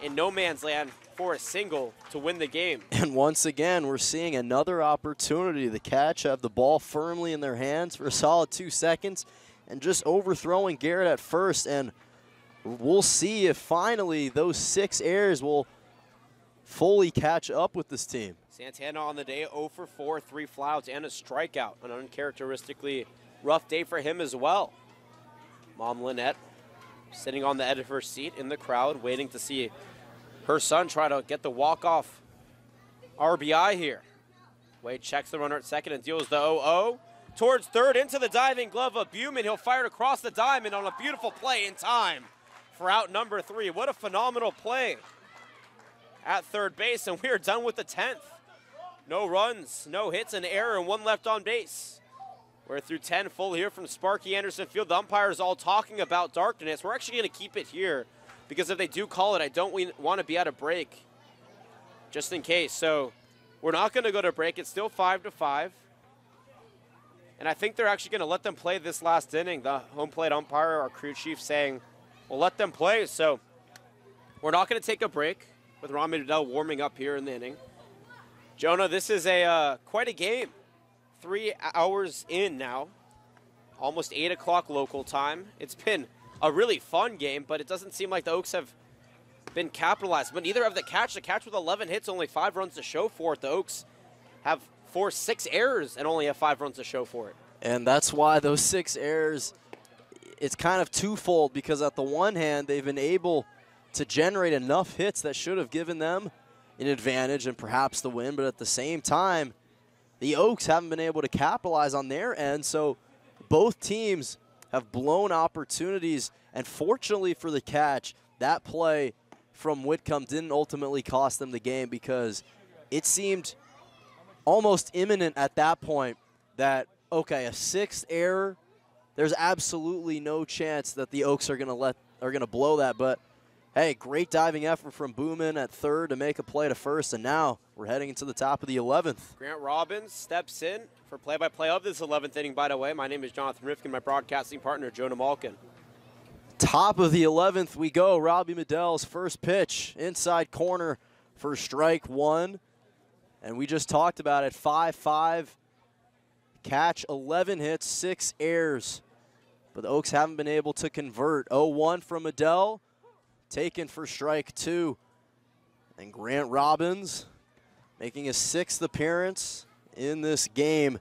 in no man's land for a single to win the game. And once again, we're seeing another opportunity. The Catch have the ball firmly in their hands for a solid 2 seconds and just overthrowing Garrett at first, and we'll see if finally those 6 errors will fully catch up with this team. Santana on the day, 0 for 4, 3 flouts and a strikeout, an uncharacteristically rough day for him as well. Mom Lynette sitting on the edge of her seat in the crowd, waiting to see her son try to get the walk-off RBI here. Wade checks the runner at second and deals the 0-0 towards third into the diving glove of Buman. He'll fire it across the diamond on a beautiful play in time for out number 3. What a phenomenal play at third base, and we are done with the 10th. No runs, no hits, an error, and 1 left on base. We're through 10 full here from Sparky Anderson Field. The umpires all talking about darkness. We're actually going to keep it here because if they do call it, I don't want to be at a break just in case. So we're not going to go to break. It's still 5-5. And I think they're actually going to let them play this last inning. The home plate umpire, our crew chief, saying, well, let them play. So we're not going to take a break with Rami Dudell warming up here in the inning. Jonah, this is quite a game. 3 hours in now, almost 8 o'clock local time. It's been a really fun game, but it doesn't seem like the Oaks have been capitalized. But neither have the Catch. The Catch with 11 hits, only 5 runs to show for it. The Oaks have 6 errors and only have 5 runs to show for it. And that's why those 6 errors, it's kind of twofold, because at the one hand, they've been able to generate enough hits that should have given them an advantage and perhaps the win, but at the same time, the Oaks haven't been able to capitalize on their end, so both teams have blown opportunities, and fortunately for the Catch, that play from Whitcomb didn't ultimately cost them the game, because it seemed almost imminent at that point that, okay, a 6th error, there's absolutely no chance that the Oaks are going to blow that, but hey, great diving effort from Buman at third to make a play to first, and now we're heading into the top of the 11th. Grant Robbins steps in for play-by-play of this 11th inning, by the way. My name is Jonathan Rifkin, my broadcasting partner, Jonah Malkin. Top of the 11th we go. Robbie Medell's first pitch, inside corner for strike 1. And we just talked about it, 5-5. Catch 11 hits, 6 errors. But the Oaks haven't been able to convert. 0-1 from Medell, taken for strike 2. And Grant Robbins making his 6th appearance in this game.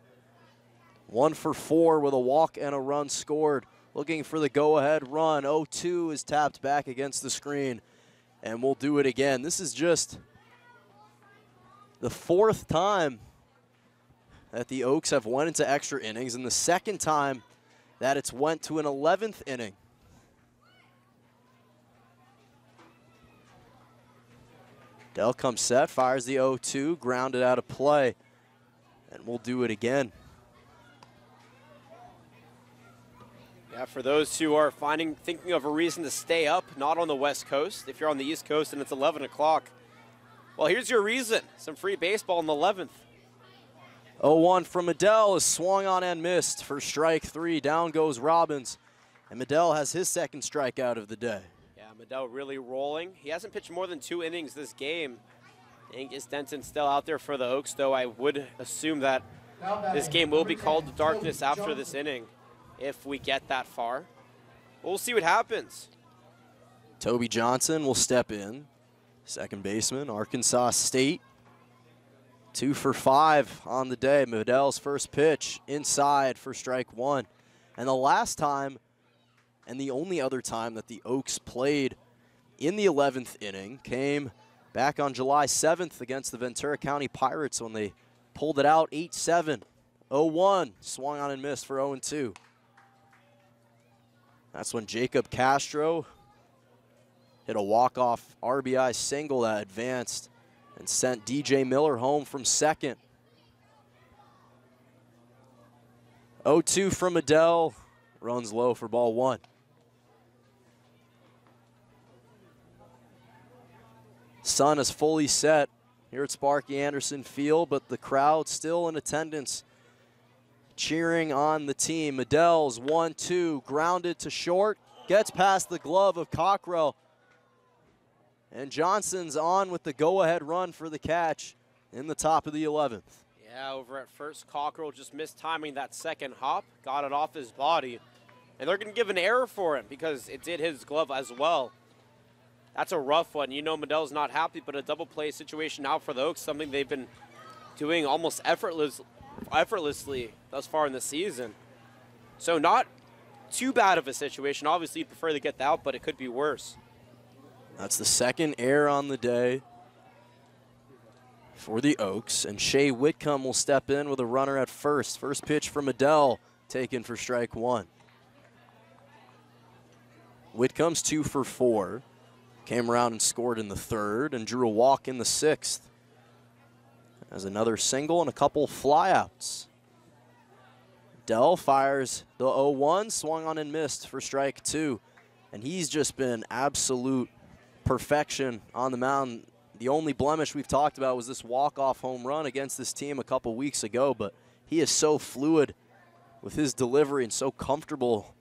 1 for 4 with a walk and a run scored. Looking for the go-ahead run. 0-2 is tapped back against the screen. And we'll do it again. This is just the 4th time that the Oaks have went into extra innings, and the 2nd time that it's went to an 11th inning. Dell comes set, fires the 0-2, grounded out of play, and we'll do it again. Yeah, For those who are thinking of a reason to stay up, not on the West Coast, if you're on the East Coast and it's 11 o'clock, well, here's your reason. Some free baseball in the 11th. 0-1 from Medell is swung on and missed for strike 3. Down goes Robbins, and Medell has his second strikeout of the day. Yeah, Medell really rolling. He hasn't pitched more than 2 innings this game. Angus Denton still out there for the Oaks, though I would assume that this game will be called to darkness after this inning if we get that far. We'll see what happens. Toby Johnson will step in. Second baseman, Arkansas State. 2 for 5 on the day. Medell's first pitch inside for strike 1. And the last time, and the only other time that the Oaks played in the 11th inning came back on July 7th against the Ventura County Pirates when they pulled it out 8-7. 0-1, swung on and missed for 0-2. That's when Jacob Castro hit a walk-off RBI single that advanced and sent DJ Miller home from second. 0-2 from Medell, runs low for ball 1. Sun is fully set here at Sparky Anderson Field, but the crowd still in attendance cheering on the team. Medell's 1-2, grounded to short, gets past the glove of Cockrell. And Johnson's on with the go-ahead run for the catch in the top of the 11th. Yeah, over at first, Cockrell just missed timing that second hop, got it off his body. And they're going to give an error for him because it did hit his glove as well. That's a rough one. You know Medell's not happy, but a double play situation now for the Oaks, something they've been doing almost effortlessly thus far in the season. So not too bad of a situation. Obviously, you'd prefer to get the out, but it could be worse. That's the second error on the day for the Oaks, and Shea Whitcomb will step in with a runner at first. First pitch for Medell, taken for strike 1. Whitcomb's 2 for 4. Came around and scored in the 3rd and drew a walk in the 6th. Has another single and a couple flyouts. Dell fires the 0-1, swung on and missed for strike 2. And he's just been absolute perfection on the mound. The only blemish we've talked about was this walk-off home run against this team a couple weeks ago, but he is so fluid with his delivery and so comfortable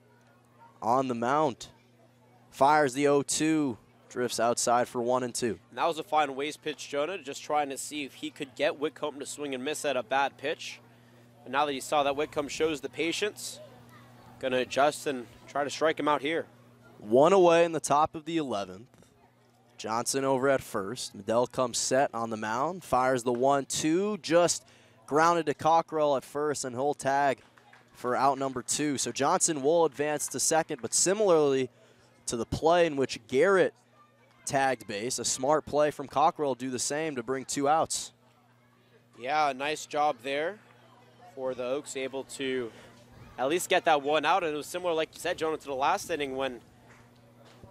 on the mound. Fires the 0-2, drifts outside for 1-2. And that was a fine waste pitch, Jonah, just trying to see if he could get Whitcomb to swing and miss at a bad pitch. And now that he saw that Whitcomb shows the patience, going to adjust and try to strike him out here. 1 away in the top of the 11th. Johnson over at first. Medell comes set on the mound, fires the 1-2, just grounded to Cockrell at first, and he'll tag for out number 2. So Johnson will advance to second, but similarly to the play in which Garrett tagged base, a smart play from Cockrell will do the same to bring 2 outs. Yeah, nice job there for the Oaks, able to at least get that 1 out. And it was similar, like you said, Jonah, to the last inning when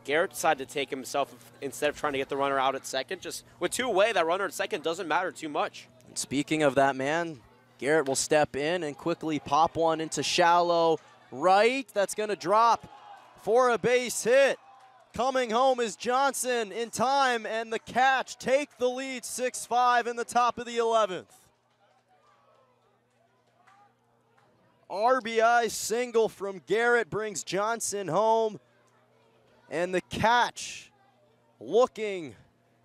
Garrett decided to take himself instead of trying to get the runner out at second. Just with 2 away, that runner at second doesn't matter too much. And speaking of that man, Garrett will step in and quickly pop one into shallow right. That's going to drop for a base hit. Coming home is Johnson in time, and the catch. Take the lead 6-5 in the top of the 11th. RBI single from Garrett brings Johnson home. And the catch, looking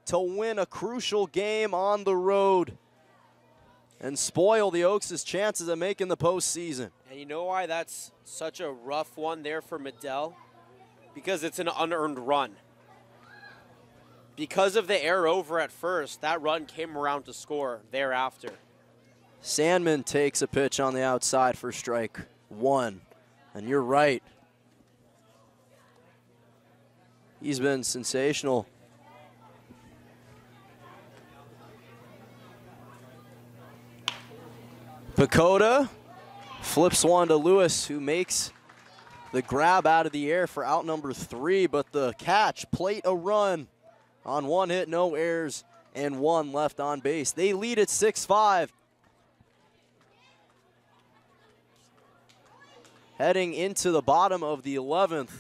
to win a crucial game on the road and spoil the Oaks' chances of making the postseason. And you know why that's such a rough one there for Medell? Because it's an unearned run. Because of the error over at first, that run came around to score thereafter. Sandman takes a pitch on the outside for strike 1. And you're right. He's been sensational. Pacoda flips one to Lewis, who makes the grab out of the air for out number 3, but the catch, plate a run on 1 hit, no errors, and 1 left on base. They lead at 6-5. heading into the bottom of the 11th.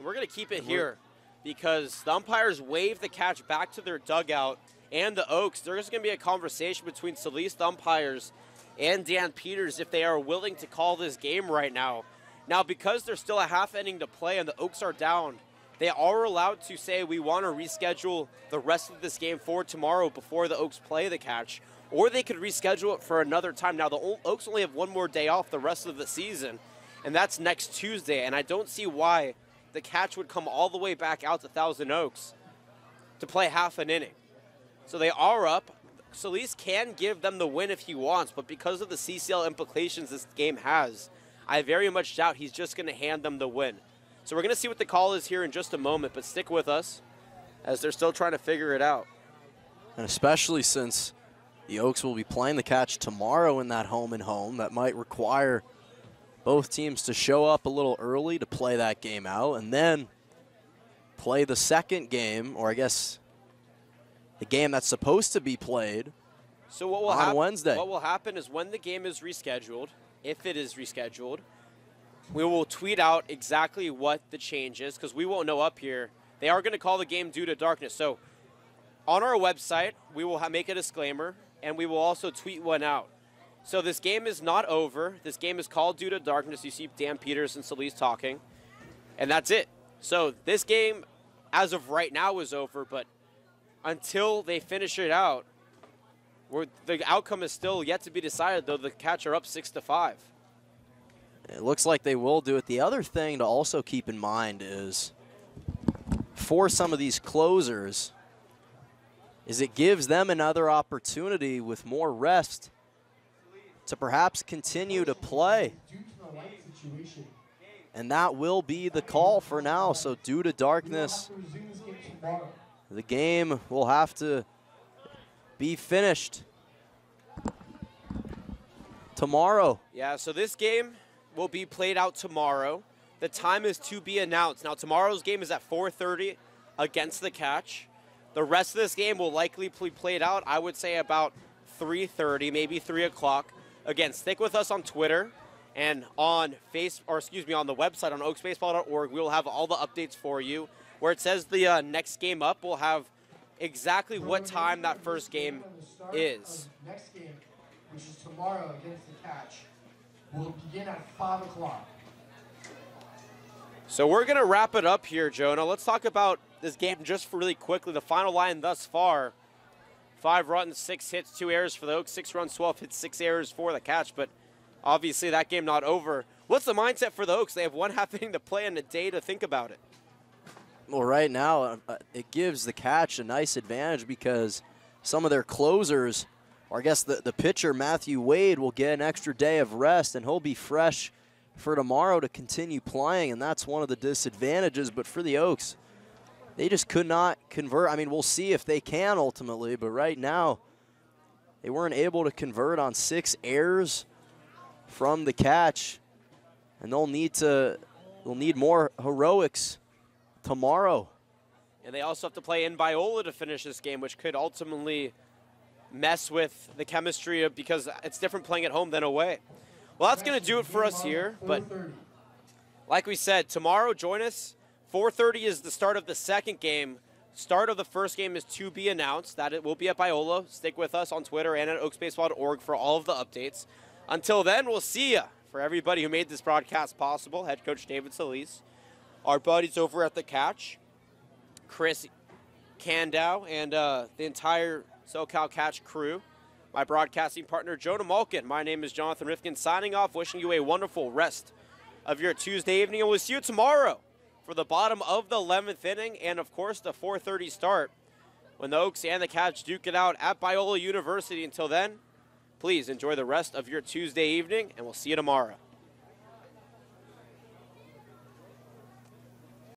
We're going to keep it here because the umpires wave the catch back to their dugout, and the Oaks, there's going to be a conversation between Solis, the umpires, and Dan Peters if they are willing to call this game right now. Now, because there's still a half inning to play and the Oaks are down, they are allowed to say we want to reschedule the rest of this game for tomorrow before the Oaks play the catch, or they could reschedule it for another time. Now, the Oaks only have one more day off the rest of the season, and that's next Tuesday, and I don't see why the catch would come all the way back out to Thousand Oaks to play half an inning. So they are up. Solis can give them the win if he wants, but because of the CCL implications this game has, I very much doubt he's just going to hand them the win. So we're going to see what the call is here in just a moment, but stick with us as they're still trying to figure it out. And especially since the Oaks will be playing the catch tomorrow in that home and home, that might require both teams to show up a little early to play that game out and then play the second game, or I guess the game that's supposed to be played so what will on Wednesday. What will happen is when the game is rescheduled, if it is rescheduled, we will tweet out exactly what the change is because we won't know up here. They are going to call the game due to darkness. So on our website, we will make a disclaimer, and we will also tweet one out. So this game is not over. This game is called due to darkness. You see Dan Peters and Solis talking, and that's it. So this game, as of right now, is over, but until they finish it out, the outcome is still yet to be decided, though the Cats are up 6-5. It looks like they will do it. The other thing to also keep in mind is for some of these closers is it gives them another opportunity with more rest to perhaps continue to play. And that will be the call for now. So due to darkness, the game will have to be finished tomorrow. Yeah, so this game will be played out tomorrow. The time is to be announced. Now, tomorrow's game is at 4:30 against the Catch. The rest of this game will likely be played out, I would say, about 3:30, maybe 3 o'clock. Again, stick with us on Twitter and on on the website on oaksbaseball.org. We will have all the updates for you. Where it says the next game up, we'll have exactly what time that first game is. Next game, which is tomorrow against the Catch, will begin at 5 o'clock. So we're going to wrap it up here, Jonah. Let's talk about this game just really quickly. The final line thus far, 5 runs, 6 hits, 2 errors for the Oaks, 6 runs, 12 hits, 6 errors for the Catch. But obviously that game not over. What's the mindset for the Oaks? They have one half inning to play and a day to think about it. Well, right now, it gives the Catch a nice advantage because some of their closers, or I guess the pitcher, Matthew Wade, will get an extra day of rest, and he'll be fresh for tomorrow to continue playing, and that's one of the disadvantages. But for the Oaks, they just could not convert. I mean, we'll see if they can ultimately, but right now, they weren't able to convert on 6 errors from the Catch, and they'll need more heroics tomorrow. And they also have to play in Biola to finish this game, which could ultimately mess with the chemistry because it's different playing at home than away. Well, that's going to do it for us here. But like we said, tomorrow, join us. 4:30 is the start of the second game. Start of the first game is to be announced. That it will be at Biola. Stick with us on Twitter and at oaksbaseball.org for all of the updates. Until then, we'll see ya. For everybody who made this broadcast possible, head coach David Solis, our buddies over at the Catch, Chris Candow, and the entire SoCal Catch crew, my broadcasting partner, Jonah Malkin. My name is Jonathan Rifkin, signing off, wishing you a wonderful rest of your Tuesday evening, and we'll see you tomorrow for the bottom of the 11th inning and, of course, the 4:30 start when the Oaks and the Catch duke it out at Biola University. Until then, please enjoy the rest of your Tuesday evening, and we'll see you tomorrow.